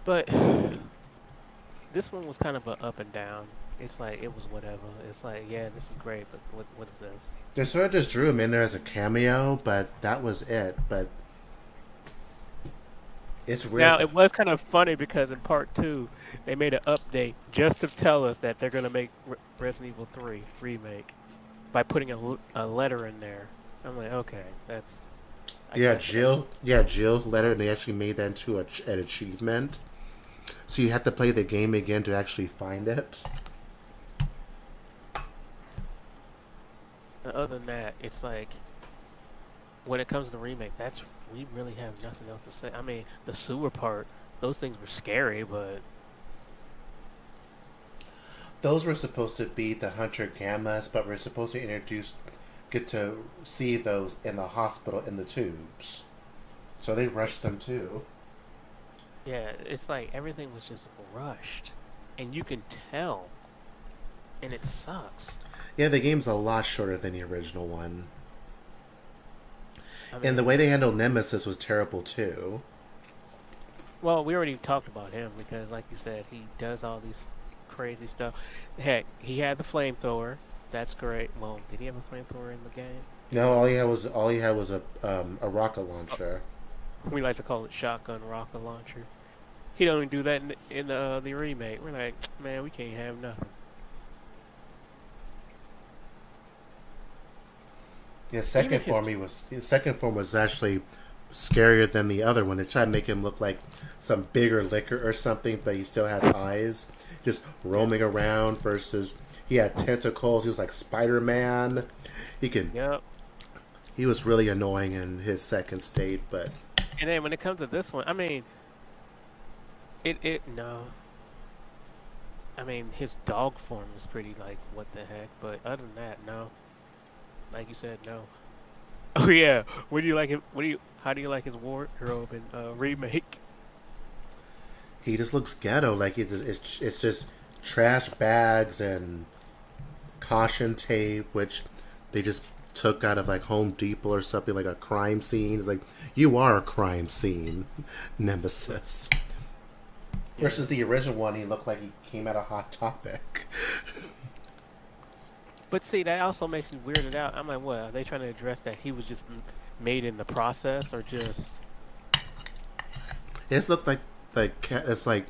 But this one was kind of a up and down. It's like it was whatever. It's like, yeah, this is great, but what is this? They sort of just drew him in there as a cameo, but that was it. But it's weird. Now it was kind of funny because in part two they made an update just to tell us that they're gonna make Resident Evil 3 remake by putting a letter in there. I'm like, okay, that's I Yeah, guess that's Jill. Yeah, Jill letter, and they actually made that into an achievement. So you have to play the game again to actually find it. other than that, it's like when it comes to remake, that's we really have nothing else to say. I mean, the sewer part, those things were scary, but Those were supposed to be the Hunter Gammas, but we're supposed to get to see those in the hospital in the tubes. So they rushed them too. yeah, it's like everything was just rushed, and you can tell, and it sucks. Yeah, the game's a lot shorter than the original one. I And the mean, way they handled Nemesis was terrible too. well, we already talked about him because, like you said, he does all these crazy stuff. Heck, he had the flamethrower. That's great. Well, did he have a flamethrower in the game? No, all he had was a rocket launcher. We like to call it shotgun rocket launcher. He don't even do that in the remake. We're like, man, we can't have nothing. Even his His second form was actually scarier than the other one. They tried to make him look like some bigger liquor or something, but he still has eyes, just yeah, roaming around. Versus he had tentacles. He was like Spider Man. He can. yep. He was really annoying in his second state, but And then when it comes to this one, I mean, it no. I mean, his dog form is pretty like what the heck, but other than that, no. Like you said, no. Oh yeah, what do you like him? What do you? How do you like his wardrobe in remake? he just looks ghetto. Like it's just trash bags and caution tape, which they just took out of like Home Depot or something, like a crime scene. It's like you are a crime scene, Nemesis. Yeah, Versus the original one, he looked like he came out of Hot Topic. but see, that also makes me weirded out. I'm like, what? Are they trying to address that he was just made in the process, or just It's looked like it's like,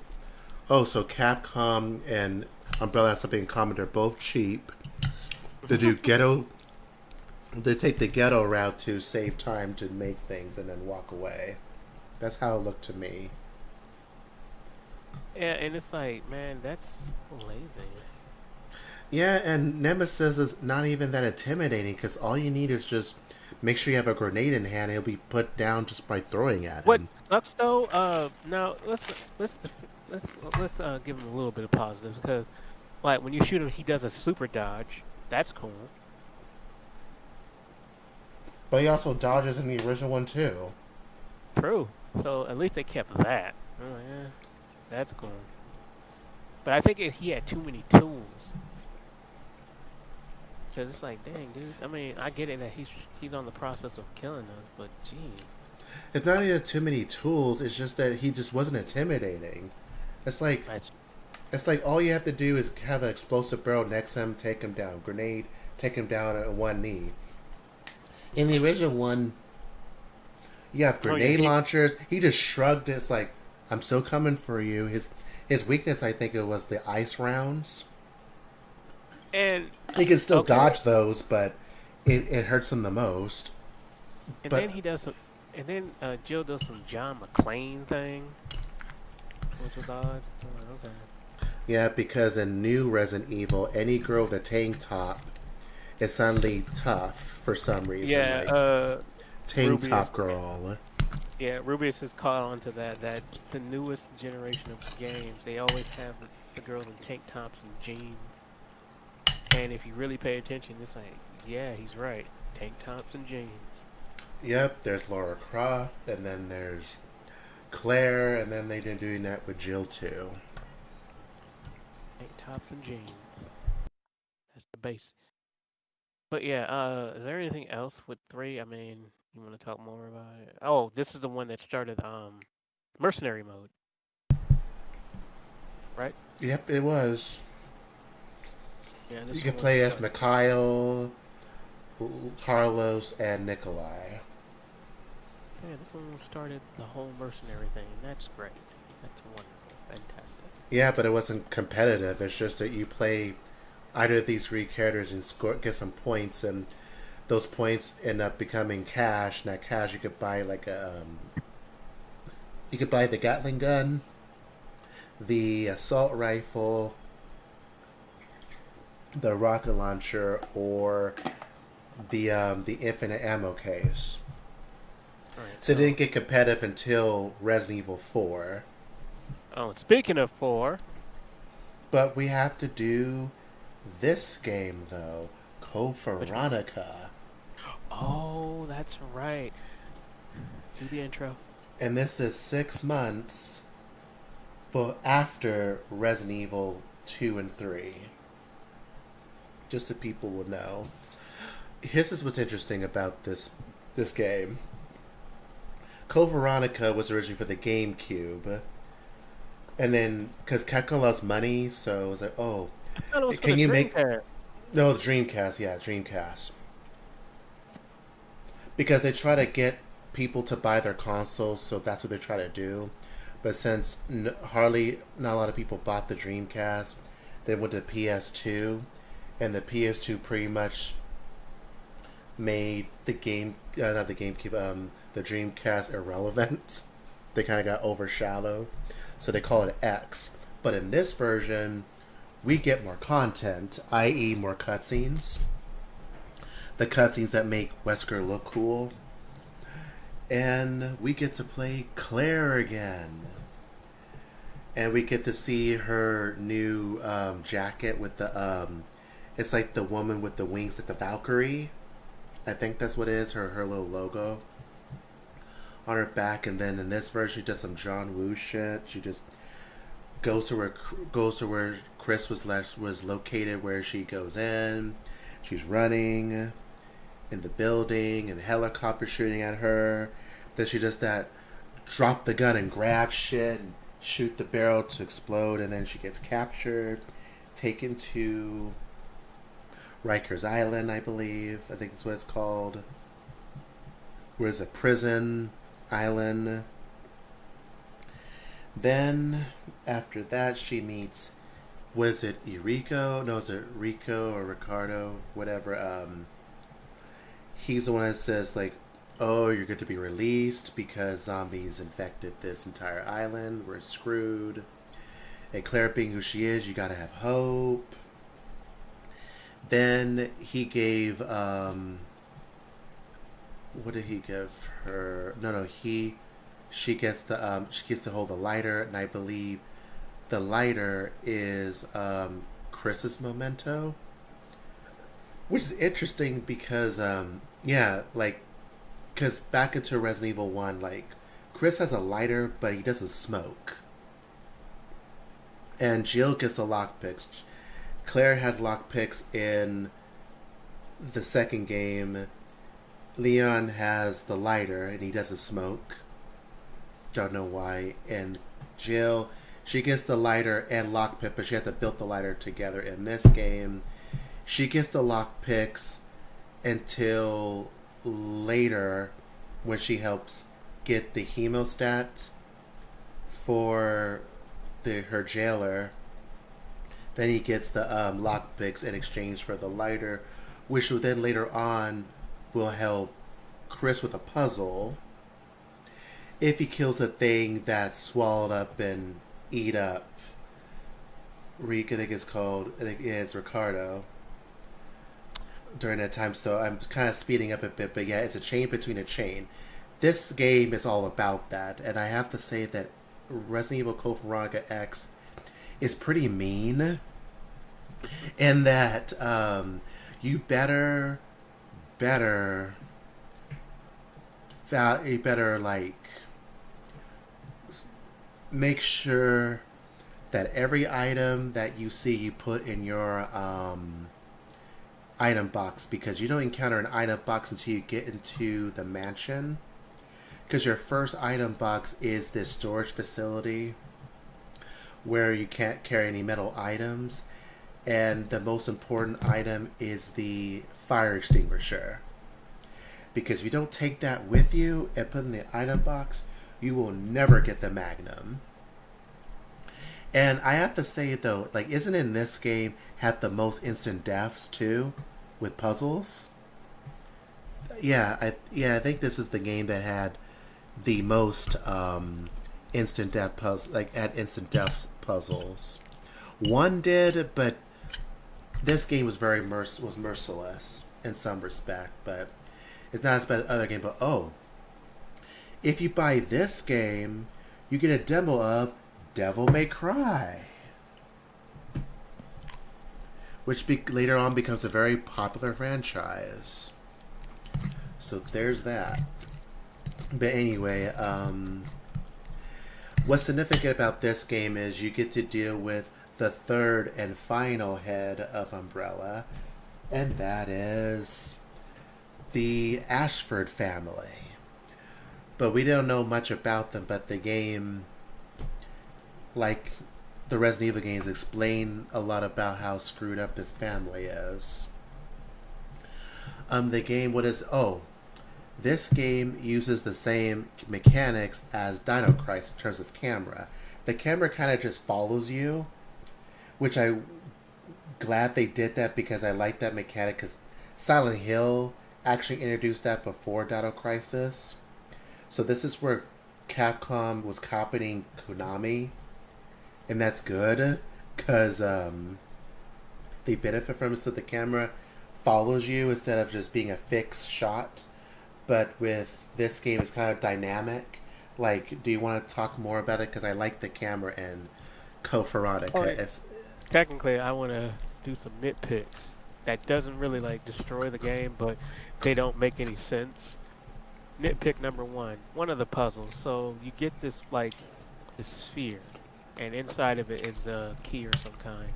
oh, so Capcom and Umbrella have something in common. They're both cheap. They do ghetto. They take the ghetto route to save time to make things and then walk away. That's how it looked to me. yeah? And it's like, man, that's lazy. Yeah, and Nemesis is not even that intimidating because all you need is just make sure you have a grenade in hand. And he'll be put down just by throwing at What him. sucks though? Now let's give him a little bit of positives because, like, when you shoot him, he does a super dodge. That's cool. But he also dodges in the original one too. True. So at least they kept that. Oh yeah, that's cool. But I think he had too many tools. Cause it's like, dang, dude. I mean, I get it that he's on the process of killing us, but jeez. It's not even too many tools. It's just that he just wasn't intimidating. It's like That's it's like all you have to do is have an explosive barrel next to him, take him down. Grenade, take him down at one knee. In the original one, you have oh yeah, grenade launchers. He just shrugged. It's like I'm still coming for you. His weakness, I think, it was the ice rounds. and He can still okay, dodge those, but it hurts him the most. and then But he does some, and then Jill does some John McClane thing, which was odd. I'm like, okay. yeah, because in new Resident Evil, any girl with a tank top is suddenly tough for some reason. Yeah, Like tank Rubius. top girl. Yeah, Rubius has caught on to that. That the newest generation of games, they always have the girls in tank tops and jeans. And if you really pay attention, it's like, yeah, he's right. Tank tops and jeans. Yep, there's Laura Croft, and then there's Claire, and then they've been doing that with Jill too. Tank tops and jeans. That's the base. But yeah, is there anything else with three? I mean, you want to talk more about it? Oh, this is the one that started mercenary mode. Yep, it was. Yeah, You this could one was play as started. Mikhail, Carlos, and Nikolai. Yeah, this one started the whole mercenary thing. That's great. That's wonderful. Fantastic. Yeah, but it wasn't competitive. It's just that you play either of these three characters and score, get some points, and those points end up becoming cash. And that cash you could buy like you could buy the Gatling gun, the assault rifle, the rocket launcher, or the infinite ammo case. All right, So it didn't so get competitive until Resident Evil 4. oh, speaking of four, But we have to do this game though, Code which one? Veronica. Oh, that's right. Do the intro. And this is 6 months but after Resident Evil 2 and 3. Just so people will know. Here's what's interesting about this game. Code Veronica was originally for the GameCube. And then, because Capcom loves money, so it was like, oh, I thought it was for the can you make. Dreamcast. No, the Dreamcast, yeah, Dreamcast. Because they try to get people to buy their consoles, so that's what they try to do. But since hardly not a lot of people bought the Dreamcast, they went to PS2, and the PS2 pretty much made the game, not the GameCube, the Dreamcast irrelevant. They kind of got overshadowed, so they call it X. But in this version, we get more content, i.e., more cutscenes. The cutscenes that make Wesker look cool. And we get to play Claire again. And we get to see her new jacket with the. It's like the woman with the wings, like the Valkyrie. I think that's what it is, her little logo on her back. And then in this version, she does some John Woo shit. She just goes to where Chris was located, where she goes in. She's running in the building and helicopter shooting at her. Then she does that drop the gun and grab shit and shoot the barrel to explode, and then she gets captured, taken to Rikers Island, I believe. I think that's what it's called. Where it's a prison island. Then after that she meets, was it Enrico? No, is it Rico or Ricardo? Whatever. He's the one that says like, "Oh, you're going to be released because zombies infected this entire island. We're screwed." And Claire, being who she is, you gotta have hope. Then he gave, what did he give her? No, she gets to hold the lighter, and I believe the lighter is Chris's memento, which is interesting because yeah, like, because back into Resident Evil 1, like, Chris has a lighter, but he doesn't smoke. And Jill gets the lockpicks. Claire had lockpicks in the second game. Leon has the lighter, and he doesn't smoke. Don't know why. And Jill, she gets the lighter and lockpick, but she has to build the lighter together. In this game, she gets the lockpicks until later when she helps get the hemostat for her jailer. Then he gets the lockpicks in exchange for the lighter, which will then later on will help Chris with a puzzle. If he kills a thing that's swallowed up and eat up, Rick, I think it's called, I think it's Ricardo during that time. So I'm kind of speeding up a bit, but yeah, it's a chain between a chain. This game is all about that, and I have to say that Resident Evil Code Veronica X is pretty mean in that you better like make sure that every item that you see you put in your item box, because you don't encounter an item box until you get into the mansion, because your first item box is this storage facility where you can't carry any metal items, and the most important item is the fire extinguisher. Because if you don't take that with you and put it in the item box, you will never get the Magnum. And I have to say though, like, isn't in this game had the most instant deaths too, with puzzles? I think this is the game that had the most instant death puzzle, like had instant death puzzles. One did, but this game was was merciless in some respect. But it's not as bad as other game. But if you buy this game, you get a demo of Devil May Cry, which later on becomes a very popular franchise. So there's that. But anyway, what's significant about this game is you get to deal with the third and final head of Umbrella, and that is the Ashford family. But we don't know much about them, but the game, like the Resident Evil games, explain a lot about how screwed up his family is. The game, this game uses the same mechanics as Dino Crisis in terms of camera. The camera kind of just follows you, which I'm glad they did that because I like that mechanic, because Silent Hill actually introduced that before Dino Crisis. So this is where Capcom was copying Konami, and that's good because they benefit from it. So the camera follows you instead of just being a fixed shot. But with this game, it's kind of dynamic. Like, do you want to talk more about it? Because I like the camera in Code Veronica. Technically, I want to do some nitpicks. That doesn't really like destroy the game, but they don't make any sense. Nitpick number one of the puzzles. So you get this sphere, and inside of it is a key or some kind.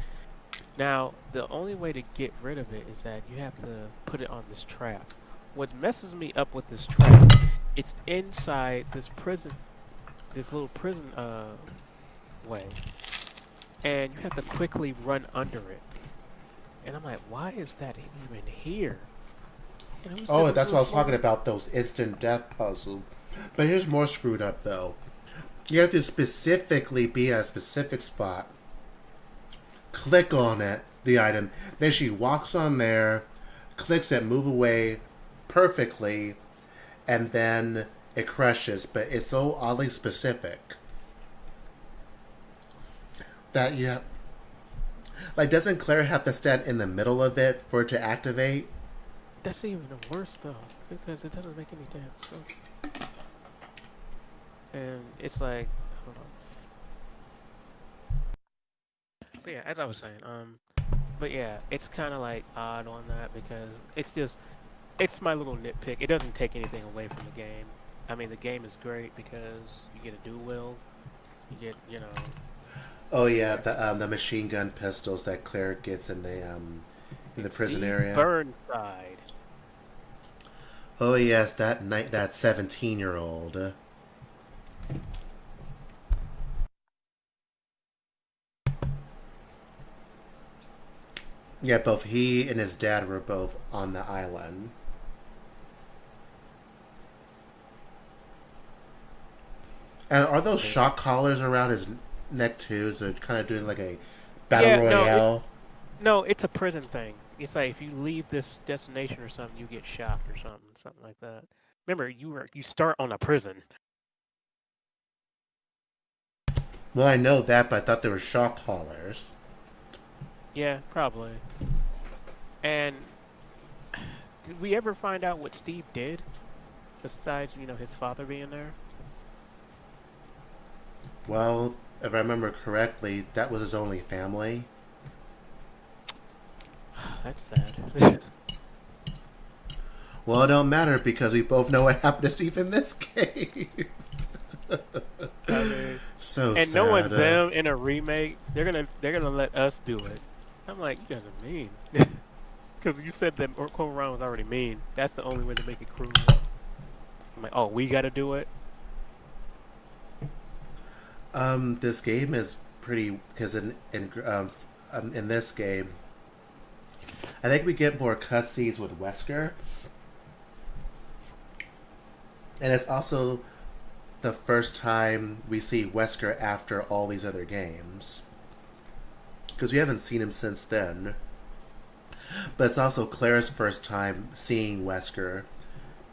Now, the only way to get rid of it is that you have to put it on this trap. What messes me up with this trap, it's inside this little prison way, and you have to quickly run under it. And I'm like, why is that even here? That's what I was talking about, those instant death puzzles. But here's more screwed up though. You have to specifically be at a specific spot, click on it, the item, then she walks on there, clicks it, move away perfectly, and then it crushes. But it's so oddly specific that doesn't Claire have to stand in the middle of it for it to activate? That's even worse though, because it doesn't make any damn sense. And it's like, hold on. But yeah, as I was saying, but yeah, it's kind of like odd on that because it's my little nitpick. It doesn't take anything away from the game. I mean, the game is great because you get a dual wield. You get, Oh yeah, the machine gun pistols that Claire gets in the prison area. Burnside. Oh yes, that 17-year-old. Yeah, both he and his dad were both on the island. And are those shock collars around his neck too? So kind of doing like a battle royale. No, it's a prison thing. It's like if you leave this destination or something, you get shocked or something like that. Remember, you start on a prison. Well, I know that, but I thought they were shock collars. Yeah, probably. And did we ever find out what Steve did besides, his father being there? Well, if I remember correctly, that was his only family. That's sad. Well, it don't matter because we both know what happened to Steve in this game. I mean, so and sad. knowing them in a remake, they're gonna let us do it. I'm like, you guys are mean. Because you said that Cole Ryan was already mean. That's the only way to make it cruel. I'm like, oh, we gotta do it. This game is pretty because in this game, I think we get more cutscenes with Wesker, and it's also the first time we see Wesker after all these other games because we haven't seen him since then. But it's also Claire's first time seeing Wesker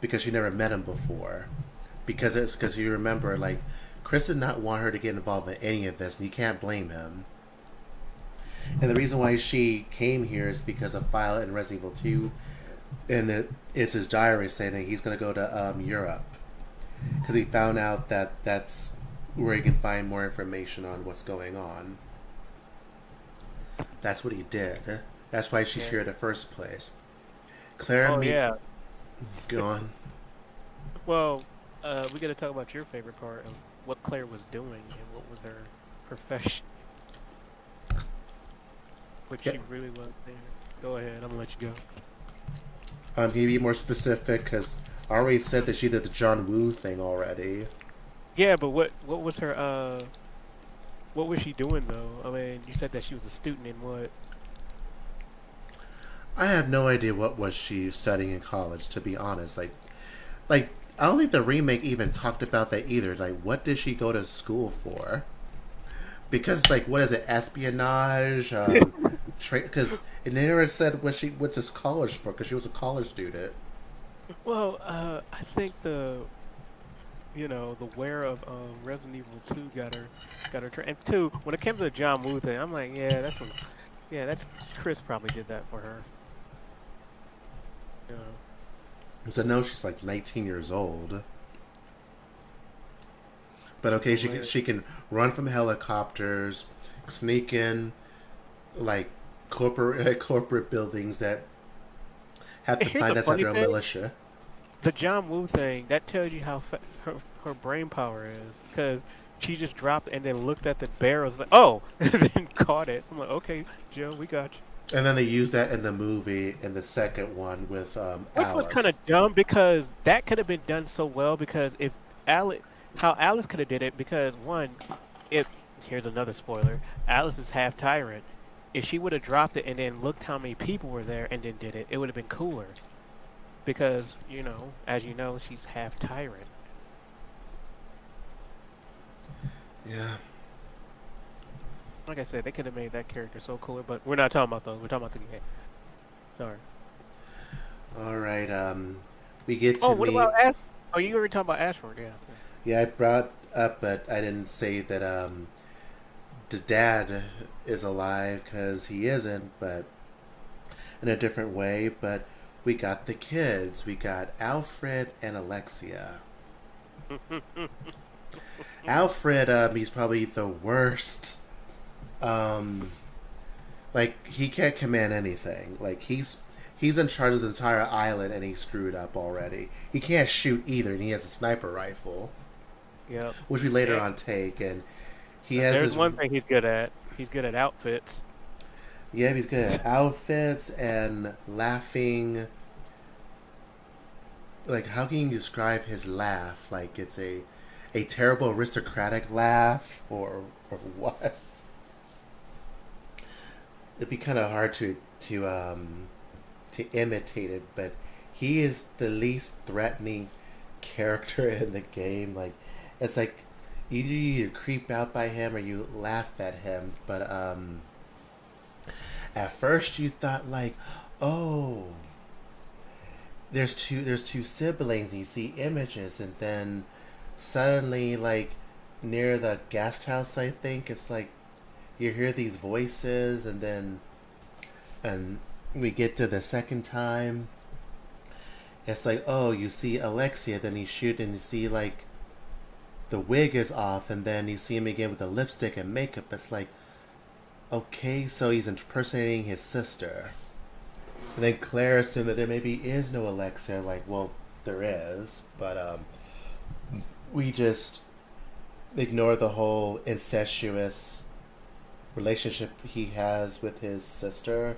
because she never met him before. Because you remember, like, Chris did not want her to get involved in any of this, and you can't blame him. And the reason why she came here is because of Violet in Resident Evil 2, and it's his diary saying that he's going to go to Europe because he found out that that's where he can find more information on what's going on. That's what he did. That's why she's here in the first place. Claire meets... Yeah. Go on. Well, we got to talk about your favorite part of what Claire was doing and what was her profession. What she really was there. Go ahead, I'm gonna let you go. Can you be more specific? Because I already said that she did the John Woo thing already. Yeah, but what was her what was she doing though? I mean, you said that she was a student in what? I have no idea what was she studying in college, to be honest. Like I don't think the remake even talked about that either. Like, what did she go to school for? Because, like, what is it, espionage? Because it never said what she went to college for, because she was a college student. Well, I think the wear of Resident Evil 2 got her. And two, when it came to the John Woo thing, I'm like, that's Chris probably did that for her. Because I know she's like 19 years old. But okay, she can run from helicopters, sneak in like corporate buildings that have to find us out their own militia. The John Woo thing, that tells you how her brain power is, because she just dropped and then looked at the barrels like, oh, and then caught it. I'm like, okay, Joe, we got you. And then they used that in the movie, in the second one with Alice. Which was kind of dumb, because that could have been done so well, because if how Alice could have did it, because one, here's another spoiler, Alice is half tyrant. If she would have dropped it and then looked how many people were there and then did it, it would have been cooler. Because, as you know, she's half tyrant. Yeah. Like I said, they could have made that character so cooler, but we're not talking about those. We're talking about the game. Sorry. All right. We get to what about Ash? Oh, you already talking about Ashford, yeah. Yeah, I brought up, but I didn't say that the dad is alive, because he isn't, but in a different way. But we got the kids. We got Alfred and Alexia. Alfred, he's probably the worst. Like, he can't command anything. Like, he's in charge of the entire island, and he's screwed up already. He can't shoot either, and he has a sniper rifle. Yeah. Which we later on take, and he has. There's one thing he's good at. He's good at outfits. Yeah, he's good at outfits and laughing. Like, how can you describe his laugh? Like, it's a terrible aristocratic laugh, or what? It'd be kind of hard to imitate it, but he is the least threatening character in the game. Like, it's like either you creep out by him or you laugh at him. But at first you thought, like, oh, there's two siblings, and you see images, and then suddenly, like, near the guest house, I think, it's like you hear these voices, and we get to the second time, it's like, oh, you see Alexia, then you shoot and you see, like, the wig is off, and then you see him again with the lipstick and makeup. It's like, okay, so he's impersonating his sister. And then Claire assumed that there maybe is no Alexia. Like, well, there is, but we just ignore the whole incestuous relationship he has with his sister,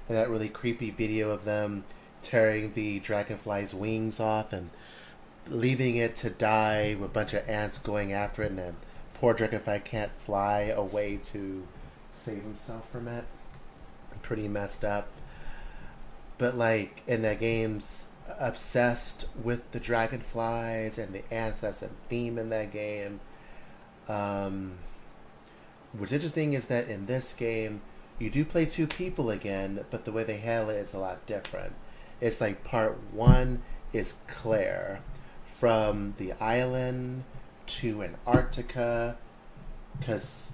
and that really creepy video of them tearing the dragonfly's wings off and leaving it to die with a bunch of ants going after it and then poor dragonfly can't fly away to save himself from it. Pretty messed up. But like in that game's obsessed with the dragonflies and the ants. That's a theme in that game. Um, what's interesting is that in this game, you do play two people again, but the way they handle it is a lot different. It's like part one is Claire from the island to Antarctica, because,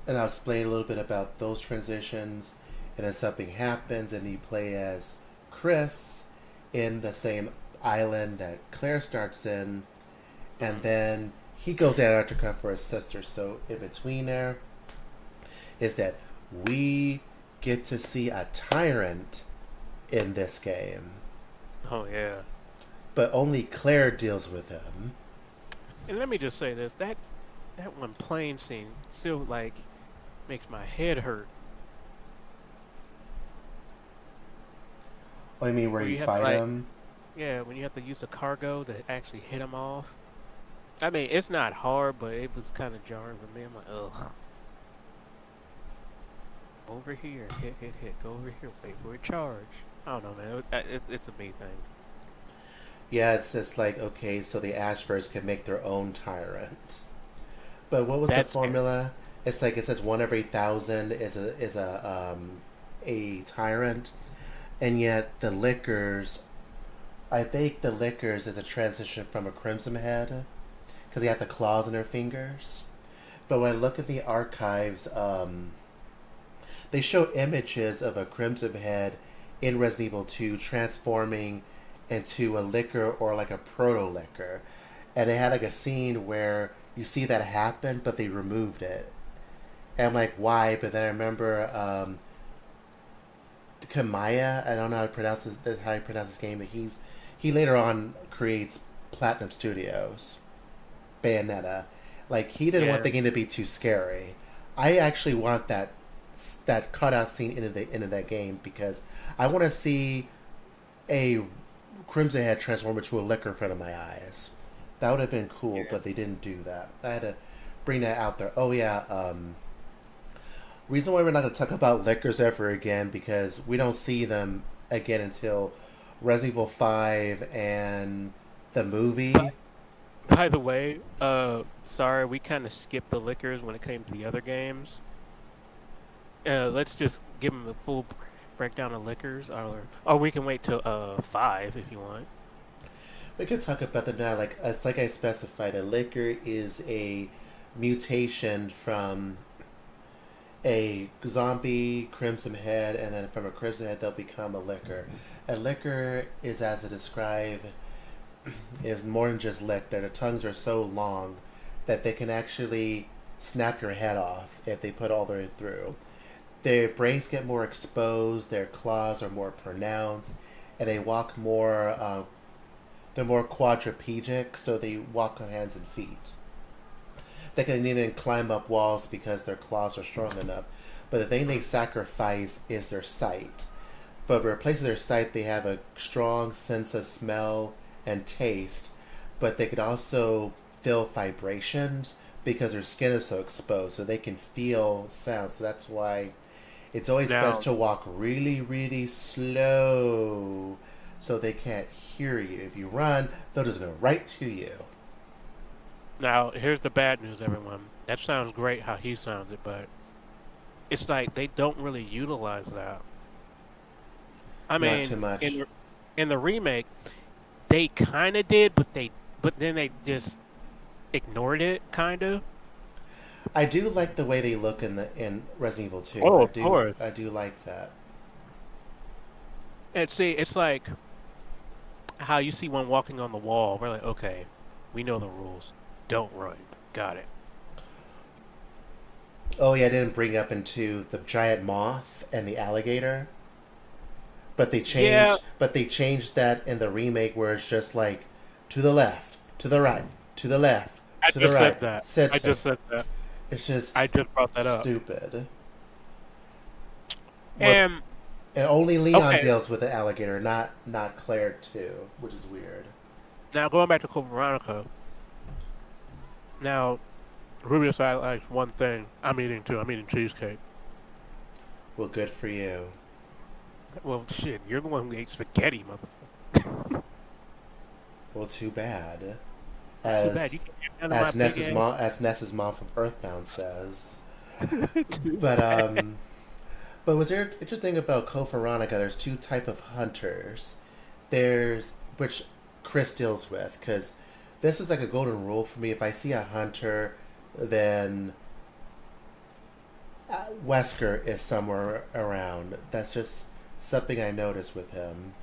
and I'll explain a little bit about those transitions, and then something happens, and you play as Chris in the same island that Claire starts in, and then he goes to Antarctica for his sister. So in between there is that we get to see a tyrant in this game, Oh yeah. but only Claire deals with him. And let me just say this: that one plane scene still like makes my head hurt. Oh, I mean, where Where you you have to fight like, him? yeah, when you have to use a cargo to actually hit them off. I mean, it's not hard, but it was kind of jarring for me. I'm like, ugh. Over here, hit. Go over here, wait for a charge. I don't know, man. It's a me thing. Yeah, it's just like, okay, so the Ashfors can make their own tyrant. But what was the That's scary. formula? It's like it says one every thousand is a tyrant, and yet the liquors. I think the liquors is a transition from a crimson head because they have the claws in their fingers. But when I look at the archives, they show images of a crimson head in Resident Evil 2 transforming into a liquor or like a proto liquor, and they had like a scene where you see that happen, but they removed it. And I'm like, why? But then I remember Kamaya. I don't know how to pronounce his game, but he later on creates Platinum Studios, Bayonetta. Like he didn't want Yeah. the game to be too scary. I actually want that cutout scene into that game because I want to see a Crimson Head transform into a liquor in front of my eyes. That would have been cool, Yeah. but they didn't do that. I had to bring that out there. Oh yeah, reason why we're not going to talk about liquors ever again because we don't see them again until Resident Evil 5 and the movie. By the way, sorry, we kind of skipped the liquors when it came to the other games. Let's just give them the full breakdown of liquors, or we can wait till 5 if you want. We could talk about them now. Like it's like I specified, a liquor is a mutation from a zombie crimson head, and then from a crimson head they'll become a liquor. A liquor is, as it described, is more than just lick. Their tongues are so long that they can actually snap your head off if they put all the way through. Their brains get more exposed, their claws are more pronounced, and they walk more. They're more quadriplegic, so they walk on hands and feet. They can even climb up walls because their claws are strong enough. But the thing they sacrifice is their sight. But in place of their sight, they have a strong sense of smell and taste. But they could also feel vibrations because their skin is so exposed, so they can feel sound. So that's why it's always best Now, to walk really, really slow so they can't hear you. If you run, they'll just go right to you. now here's the bad news, everyone. That sounds great how he sounds it, but it's like they don't really utilize that. I Not too mean, much. in the remake, they kind of did, but then they just ignored it, kind of. I do like the way they look in Resident Evil 2. Oh, of course. I do like that. And see, it's like how you see one walking on the wall. We're like, okay, we know the rules. Don't run. Got it. Oh yeah, I didn't bring up into the giant moth and the alligator, Yeah, but they changed that in the remake where it's just like to the left, to the right, to the left, I to the just right. said that. I Center. just said that. It's just I just brought that up. stupid. Where And and only Leon okay, deals with the alligator, not Claire too, which is weird. now going back to Code Veronica. Now Rubius I likes one thing. I'm eating too. I'm eating cheesecake. Well, good for you. Well, shit, you're the one who ate spaghetti, motherfucker. Well, too bad. Well, too bad. As You can't get none of my big ass. As Ness's mom from Earthbound says. Too But bad. was there interesting about Code Veronica? There's two type of hunters. There's which Chris deals with because this is like a golden rule for me. If I see a hunter, then Wesker is somewhere around. That's just something I notice with him.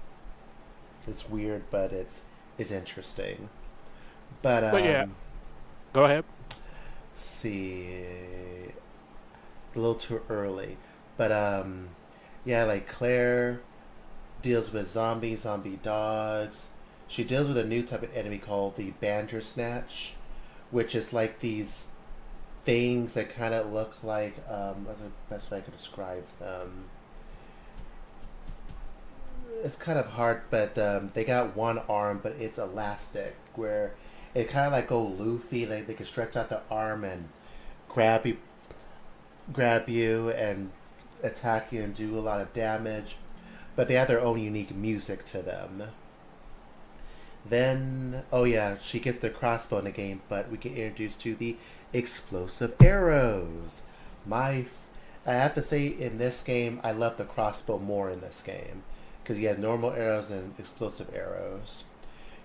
It's weird, but it's interesting. But But yeah, go ahead. see, a little too early. But yeah, like Claire deals with zombie dogs. She deals with a new type of enemy called the Bandersnatch, which is like these things that kind of look like what's the best way I could describe them? It's kind of hard, but they got one arm, but it's elastic, where it kind of like go Luffy. Like they can stretch out the arm and grab you, grab you, and attack you and do a lot of damage. But they have their own unique music to them. Then, oh yeah, she gets the crossbow in the game, but we get introduced to the explosive arrows. My, I have to say, in this game, I love the crossbow more in this game because you have normal arrows and explosive arrows.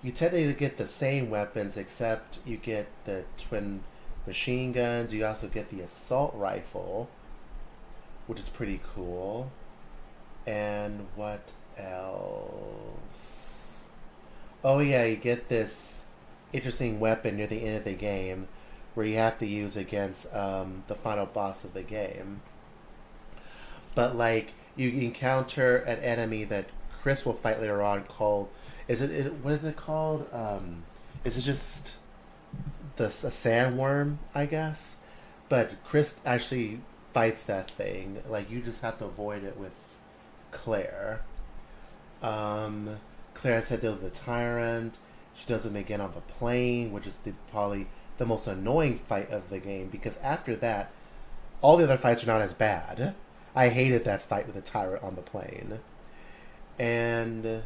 You technically get the same weapons, except you get the twin machine guns. You also get the assault rifle, which is pretty cool. And what else? Oh yeah, you get this interesting weapon near the end of the game where you have to use against the final boss of the game. But like you encounter an enemy that Chris will fight later on called what is it called? Is it just a sandworm? I guess. But Chris actually fights that thing. Like you just have to avoid it with Claire. Claire has to deal with the tyrant. She does it again on the plane, which is probably the most annoying fight of the game because after that, all the other fights are not as bad. I hated that fight with the tyrant on the plane. And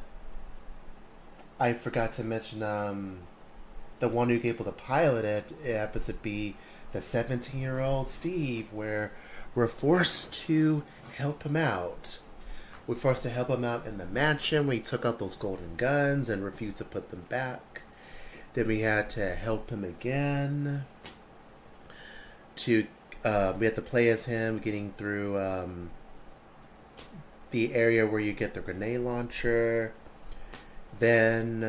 I forgot to mention the one who able to pilot it happens to be the 17-year-old Steve, where we're forced to help him out. We're forced to help him out in the mansion when he took out those golden guns and refused to put them back. Then we had to help him again. We had to play as him, getting through the area where you get the grenade launcher. Then,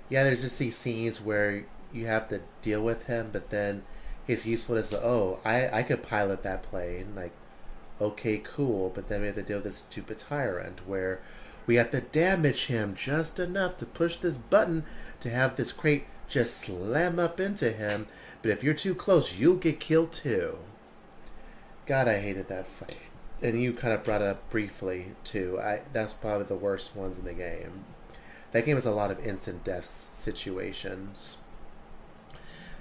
yeah, there's just these scenes where you have to deal with him, but then his usefulness is, oh, I could pilot that plane. Like, okay, cool, but then we have to deal with this stupid tyrant where we have to damage him just enough to push this button to have this crate just slam up into him, but if you're too close, you'll get killed too. God, I hated that fight. And you kind of brought it up briefly too. That's probably the worst ones in the game. That game has a lot of instant death situations.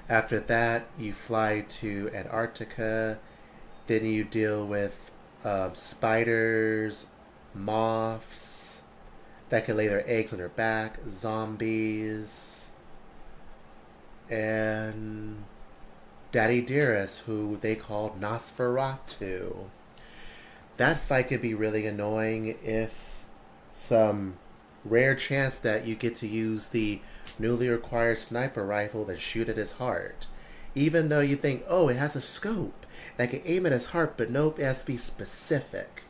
After that, you fly to Antarctica. Then you deal with spiders, moths that can lay their eggs on their back, zombies, and Daddy Dearest, who they called Nosferatu. That fight could be really annoying if some rare chance that you get to use the newly acquired sniper rifle that shoot at his heart. Even though you think, oh, it has a scope, and I can aim at his heart, but nope, it has to be specific.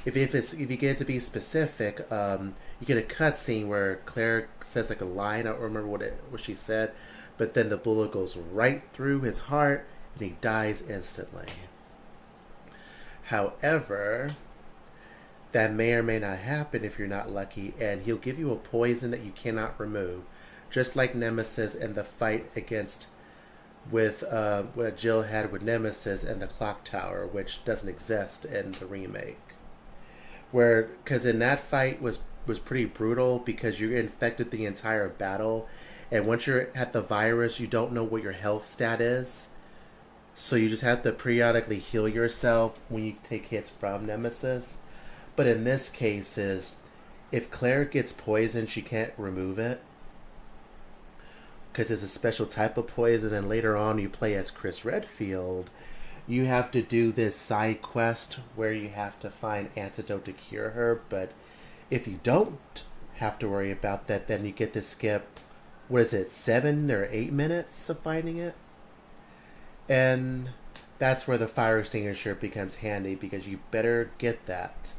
If you get it to be specific, you get a cutscene where Claire says like a line. I don't remember what she said, but then the bullet goes right through his heart, and he dies instantly. However, that may or may not happen if you're not lucky, and he'll give you a poison that you cannot remove, just like Nemesis in the fight against with what Jill had with Nemesis and the clock tower, which doesn't exist in the remake. Where, because in that fight was pretty brutal because you're infected the entire battle, And once you're at the virus, you don't know what your health stat is. So you just have to periodically heal yourself when you take hits from Nemesis. But in this case is if Claire gets poisoned, she can't remove it. Because it's a special type of poison, and later on you play as Chris Redfield. You have to do this side quest where you have to find antidote to cure her, but if you don't have to worry about that, then you get to skip, what is it, 7 or 8 minutes of fighting it? And that's where the fire extinguisher becomes handy, because you better get that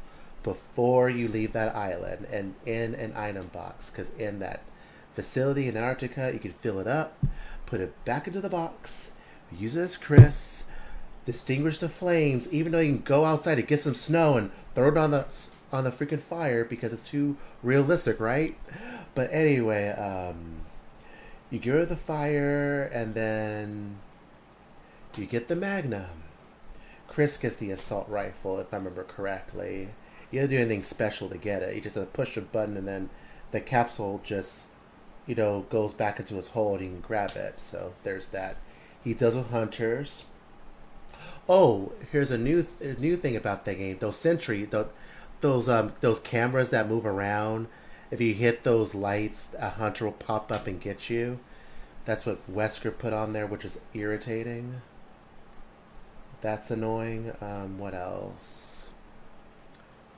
before you leave that island and in an item box, because in that facility in Antarctica, you can fill it up, put it back into the box, use it as Chris, distinguish the flames, even though you can go outside and get some snow and throw it on the freaking fire because it's too realistic, right? But anyway, you get rid of the fire, and then you get the Magnum. Chris gets the assault rifle, if I remember correctly. You don't do anything special to get it. You just have to push a button, and then the capsule just, goes back into his hole, and you can grab it. So there's that. He does with hunters. Oh, here's a new thing about that game. Those those cameras that move around. If you hit those lights, a hunter will pop up and get you. That's what Wesker put on there, which is irritating. That's annoying. What else?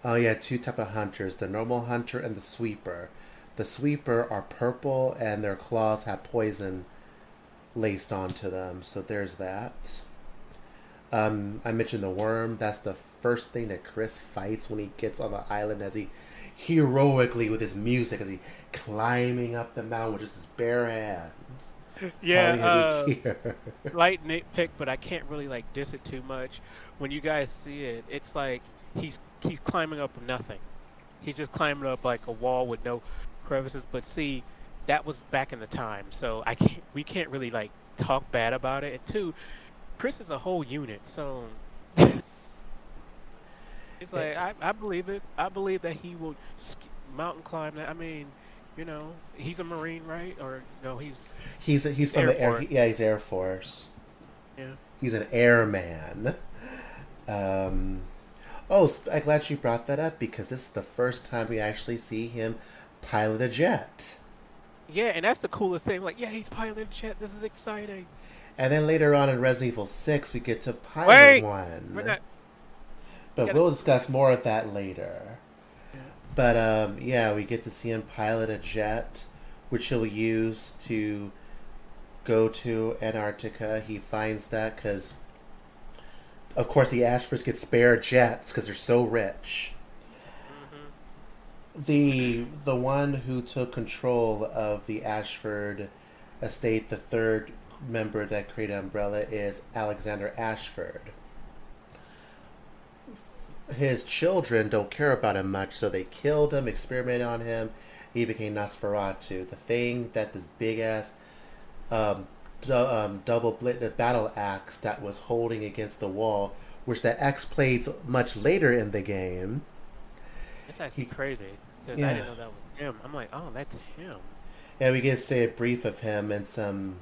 Oh yeah, 2 type of hunters: the normal hunter and the sweeper. The sweeper are purple, and their claws have poison laced onto them. So there's that. I mentioned the worm. That's the first thing that Chris fights when he gets on the island, as he heroically, with his music, as he climbing up the mountain with just his bare hands. Yeah, light nitpick, but I can't really diss it too much. When you guys see it, it's like he's climbing up nothing. He's just climbing up like a wall with no crevices. But see, that was back in the time, so we can't really talk bad about it. And two, Chris is a whole unit, so it's like I believe it. I believe that he will mountain climb that. I mean, he's a Marine, right? Or no, he's from the Air. Yeah, he's Air Force. Yeah, he's an airman. I'm glad you brought that up, because this is the first time we actually see him pilot a jet. Yeah, and that's the coolest thing. He's piloting a jet. This is exciting. And then later on in Resident Evil 6, we get to pilot one. But we'll discuss more of that later. Yeah. But we get to see him pilot a jet, which he'll use to go to Antarctica. He finds that because, of course, the Ashfords get spare jets because they're so rich. Mm-hmm. The one who took control of the Ashford estate, the third member that created Umbrella, is Alexander Ashford. His children don't care about him much, so they killed him, experimented on him. He became Nosferatu, the thing that this big ass double-bladed battle axe that was holding against the wall, which the axe plays much later in the game. That's actually crazy, because I didn't know that was him. I'm like, oh, that's him. Yeah, we get to see a brief of him and some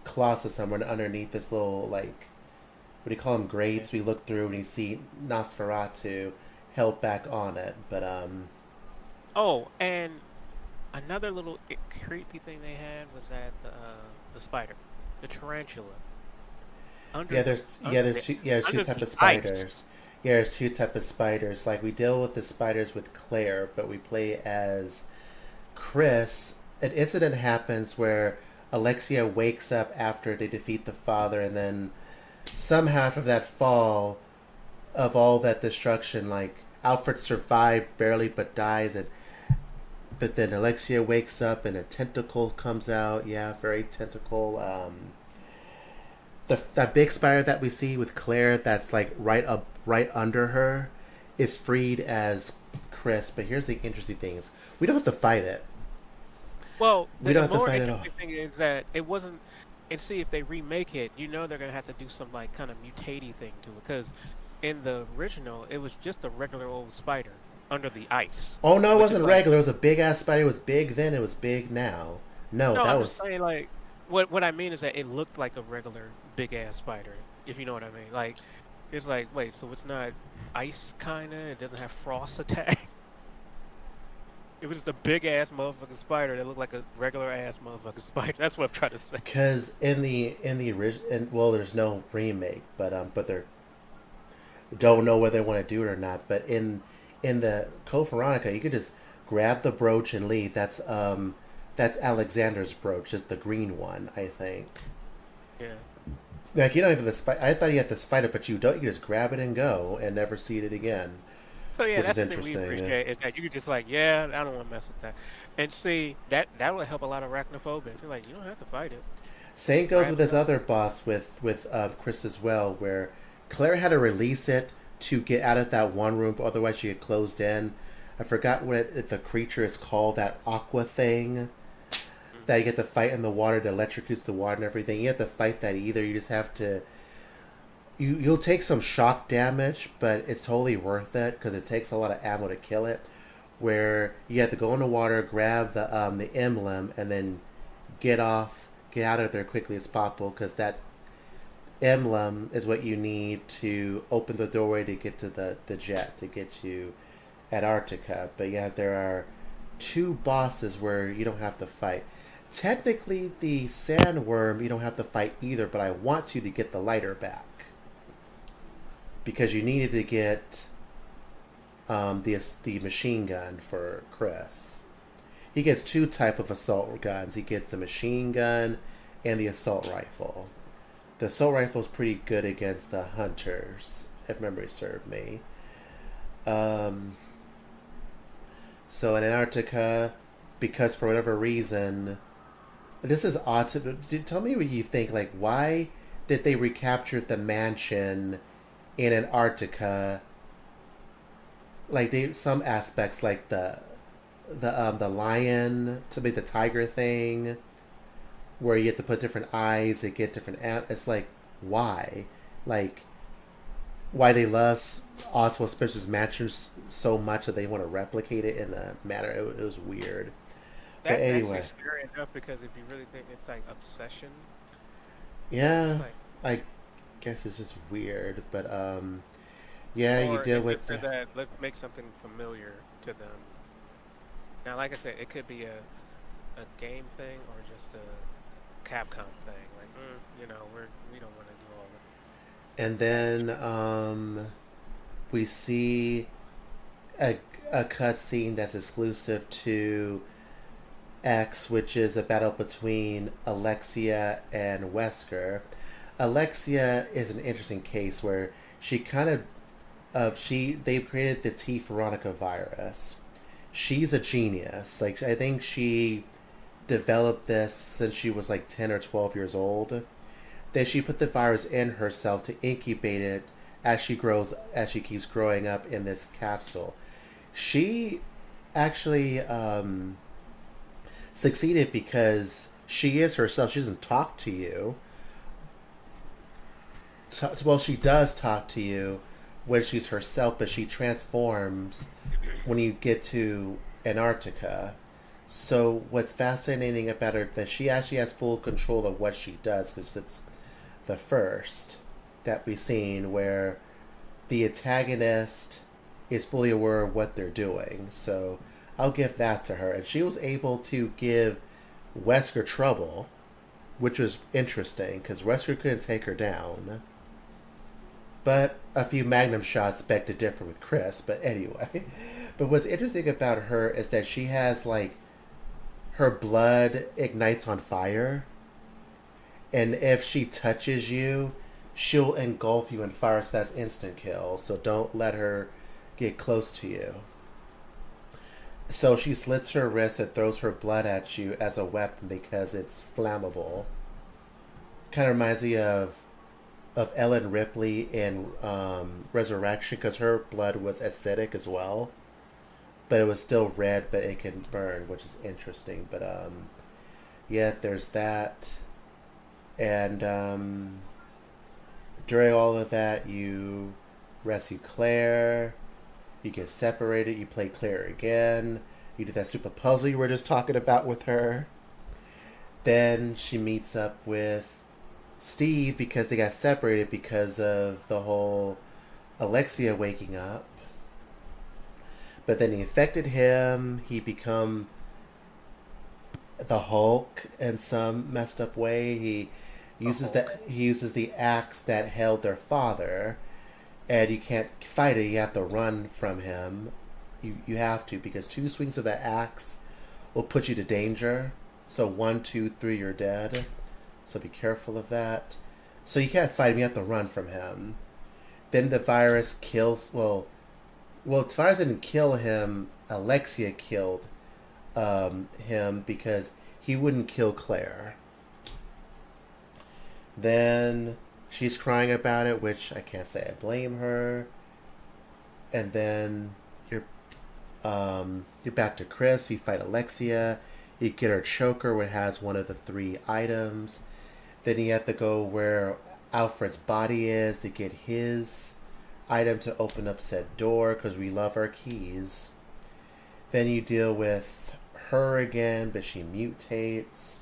closet somewhere underneath this little, what do you call them, grates? We look through and you see Nosferatu held back on it, but Oh, and another little creepy thing they had was that the spider, the tarantula. There's two types of spiders. Yeah, there's 2 types of spiders. We deal with the spiders with Claire, but we play as Chris. An incident happens where Alexia wakes up after they defeat the father, and then somehow after that fall of all that destruction, Alfred survived barely but dies, but then Alexia wakes up and a tentacle comes out. Yeah, very tentacle. That big spider that we see with Claire, that's right under her, is freed as Chris. But here's the interesting thing: is we don't have to fight it. Well, we don't have to fight the it more all. interesting thing is that it wasn't. And see, if they remake it, they're gonna have to do some kind of mutatey thing to it, because in the original it was just a regular old spider under the ice. Oh no, it wasn't regular. It was a big ass spider. It was big then. It was big now. No, No, that I'm just was saying like what I mean is that it looked like a regular big ass spider, if you know what I mean. Like it's like, wait, so it's not ice kinda, it doesn't have frost attack. It was just a big ass motherfucking spider that looked like a regular ass motherfucking spider. That's what I'm trying to say. because in the original, well, there's no remake, but they're don't know whether they want to do it or not. But in the Code Veronica, you could just grab the brooch and leave. That's Alexander's brooch, just the green one, I think. Yeah. Like you don't even the spider. I thought you had to spider, but you don't. You just grab it and go, and never see it again, So yeah, which is that's the thing we interesting. appreciate is that you could just like, yeah, I don't want to mess with that, and see that will help a lot of arachnophobia. It's like you don't have to fight it, Same just goes grab with it this up. other boss with Chris as well, where Claire had to release it to get out of that one room, otherwise she get closed in. I forgot what the creature is called, that aqua thing that you Hmm. get to fight in the water that electrocutes the water and everything. You have to fight that either. You just have to. You'll take some shock damage, but it's totally worth it because it takes a lot of ammo to kill it. Where you have to go in the water, grab the emblem, and then get out of there quickly as possible because that emblem is what you need to open the doorway to get to the jet to get to Antarctica. But yeah, there are two bosses where you don't have to fight. Technically, the sandworm you don't have to fight either, but I want to get the lighter back because you needed to get the machine gun for Chris. He gets two type of assault guns. He gets the machine gun and the assault rifle. The assault rifle is pretty good against the hunters, if memory served me. Um, so in Antarctica, because for whatever reason, this is odd. Tell me what you think. Like, why did they recapture the mansion in Antarctica? Like, they some aspects, like the lion to make the tiger thing, where you have to put different eyes to get different. It's like why, like why they love Oswald Spencer's mansion so much that they want to replicate it in the manner. It was weird, but That's actually anyway, scary enough because if you really think it's like obsession, yeah, it's like, I guess it's just weird. But yeah, you or deal is with it so that let's make something familiar to them. Now, like I said, it could be a game thing or just a Capcom thing. Like, we don't want to do all and the baggage. then we see a a cutscene that's exclusive to X, which is a battle between Alexia and Wesker. Alexia is an interesting case where she kind of she they've created the T Veronica virus. She's a genius. Like I think she developed this since she was like 10 or 12 years old. Then she put the virus in herself to incubate it as she keeps growing up in this capsule. She actually succeeded because she is herself. She doesn't talk to you. Well, she does talk to you when she's herself, but she transforms when you get to Antarctica. So what's fascinating about her that she actually has full control of what she does because it's the first that we've seen where the antagonist is fully aware of what they're doing. So I'll give that to her. And she was able to give Wesker trouble, which was interesting because Wesker couldn't take her down. But a few magnum shots beg to differ with Chris. But anyway, but what's interesting about her is that she has like her blood ignites on fire, and if she touches you, she'll engulf you in fire. So that's instant kill. So don't let her get close to you. So she slits her wrist and throws her blood at you as a weapon because it's flammable. Kind of reminds me of Ellen Ripley in Resurrection because her blood was acidic as well, but it was still red, but it can burn, which is interesting. But yeah, there's that, and during all of that, you rescue Claire. You get separated. You play Claire again. You do that super puzzle you were just talking about with her. Then she meets up with Steve because they got separated because of the whole Alexia waking up. But then he infected him. He become the Hulk in some messed up way. He uses the axe that held their father, and you can't fight it. You have to run from him. You have to, because 2 swings of that axe will put you to danger. So 1, 2, 3, you're dead. So be careful of that. So you can't fight him. You have to run from him. Then the virus kills. Well, the virus didn't kill him. Alexia killed him because he wouldn't kill Claire. Then she's crying about it, which I can't say I blame her. And then you're back to Chris. You fight Alexia. You get her choker, which has one of the 3 items. Then you have to go where Alfred's body is to get his item to open up said door, because we love our keys. Then you deal with her again, but she mutates.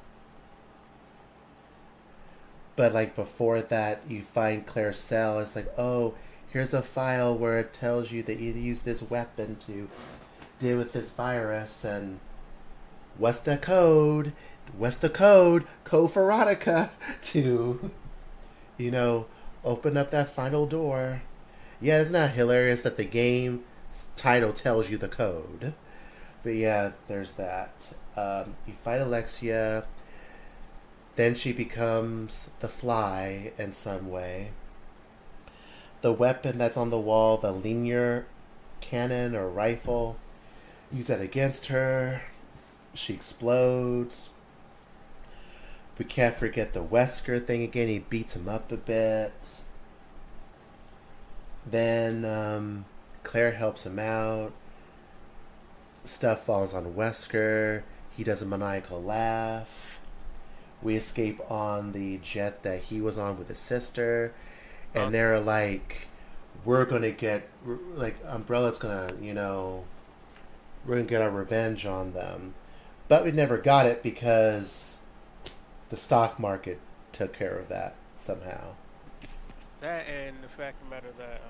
But like before that, you find Claire's cell. It's like, oh, here's a file where it tells you that you use this weapon to deal with this virus. And what's the code? What's the code? Code for Veronica to, open up that final door. Yeah, it's not hilarious that the game title tells you the code. But yeah, there's that. You fight Alexia. Then she becomes the Fly in some way. The weapon that's on the wall, the linear cannon or rifle, use that against her. She explodes. We can't forget the Wesker thing again. He beats him up a bit. Then Claire helps him out. Stuff falls on Wesker. He does a maniacal laugh. We escape on the jet that he was on with his sister. And they're like, we're going to get, like, Umbrella's going to, we're going to get our revenge on them. But we never got it because the stock market took care of that somehow. That, and the fact of the matter that,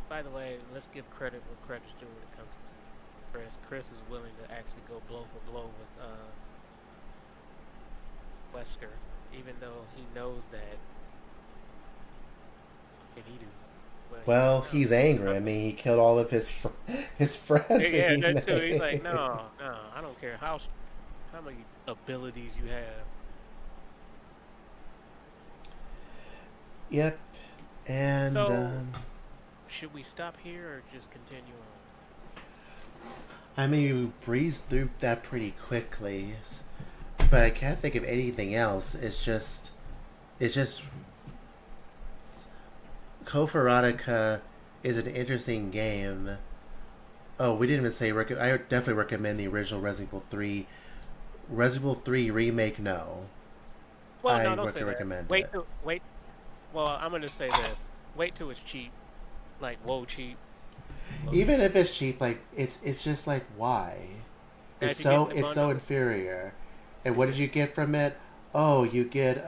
by the way, let's give credit where credit's due when it comes to Chris. Chris is willing to actually go blow for blow with Wesker, even though he knows that. Did he do? Well, he's angry. I mean, he killed all of his friends. Yeah, that too. He's like, no, I don't care how many abilities you have. Yep. And so, should we stop here or just continue on? I mean, we breezed through that pretty quickly, but I can't think of anything else. It's just Code Veronica is an interesting game. Oh, we didn't even say I definitely recommend the original Resident Evil 3. Resident Evil 3 remake, no. Well, I no, don't say recommend that. Wait. Well, I'm gonna say this. Wait till it's cheap, like whoa cheap. Even if it's cheap, like it's just like why? It's so inferior. And what did you get from it? Oh, you get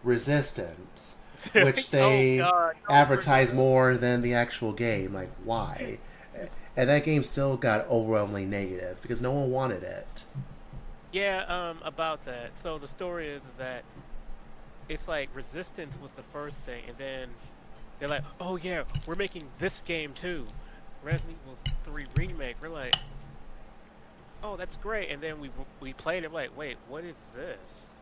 Resistance, which they advertise more than the actual game. Like why? And that game still got overwhelmingly negative because no one wanted it. Yeah, about that. So the story is that it's like Resistance was the first thing, and then they're like, oh yeah, we're making this game too. Resident Evil 3 remake. We're like, oh, that's great. And then we played it. We're like, wait, what is this?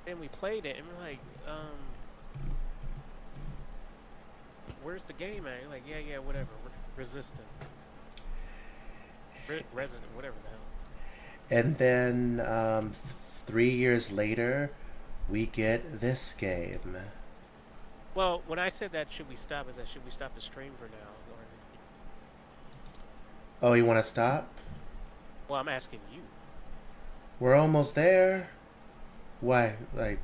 Then we played it, and we're like, where's the game at? You're like, yeah, whatever. Resistance. Resident, whatever the hell. And then 3 years later, we get this game. Well, when I said that, should we stop the stream for now? Oh, you want to stop? Well, I'm asking you. We're almost there. Why? Like,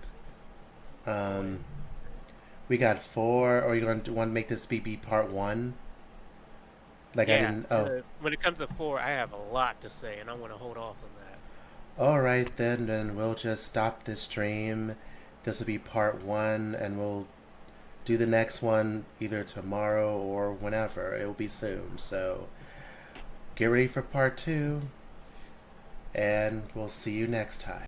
we got 4, or you want to make this be part 1? Like I Yeah, didn't. Oh, because when it comes to 4, I have a lot to say, and I want to hold off on that. all right then. Then we'll just stop this stream. This will be part one, and we'll do the next one either tomorrow or whenever. It will be soon. So get ready for part two, and we'll see you next time.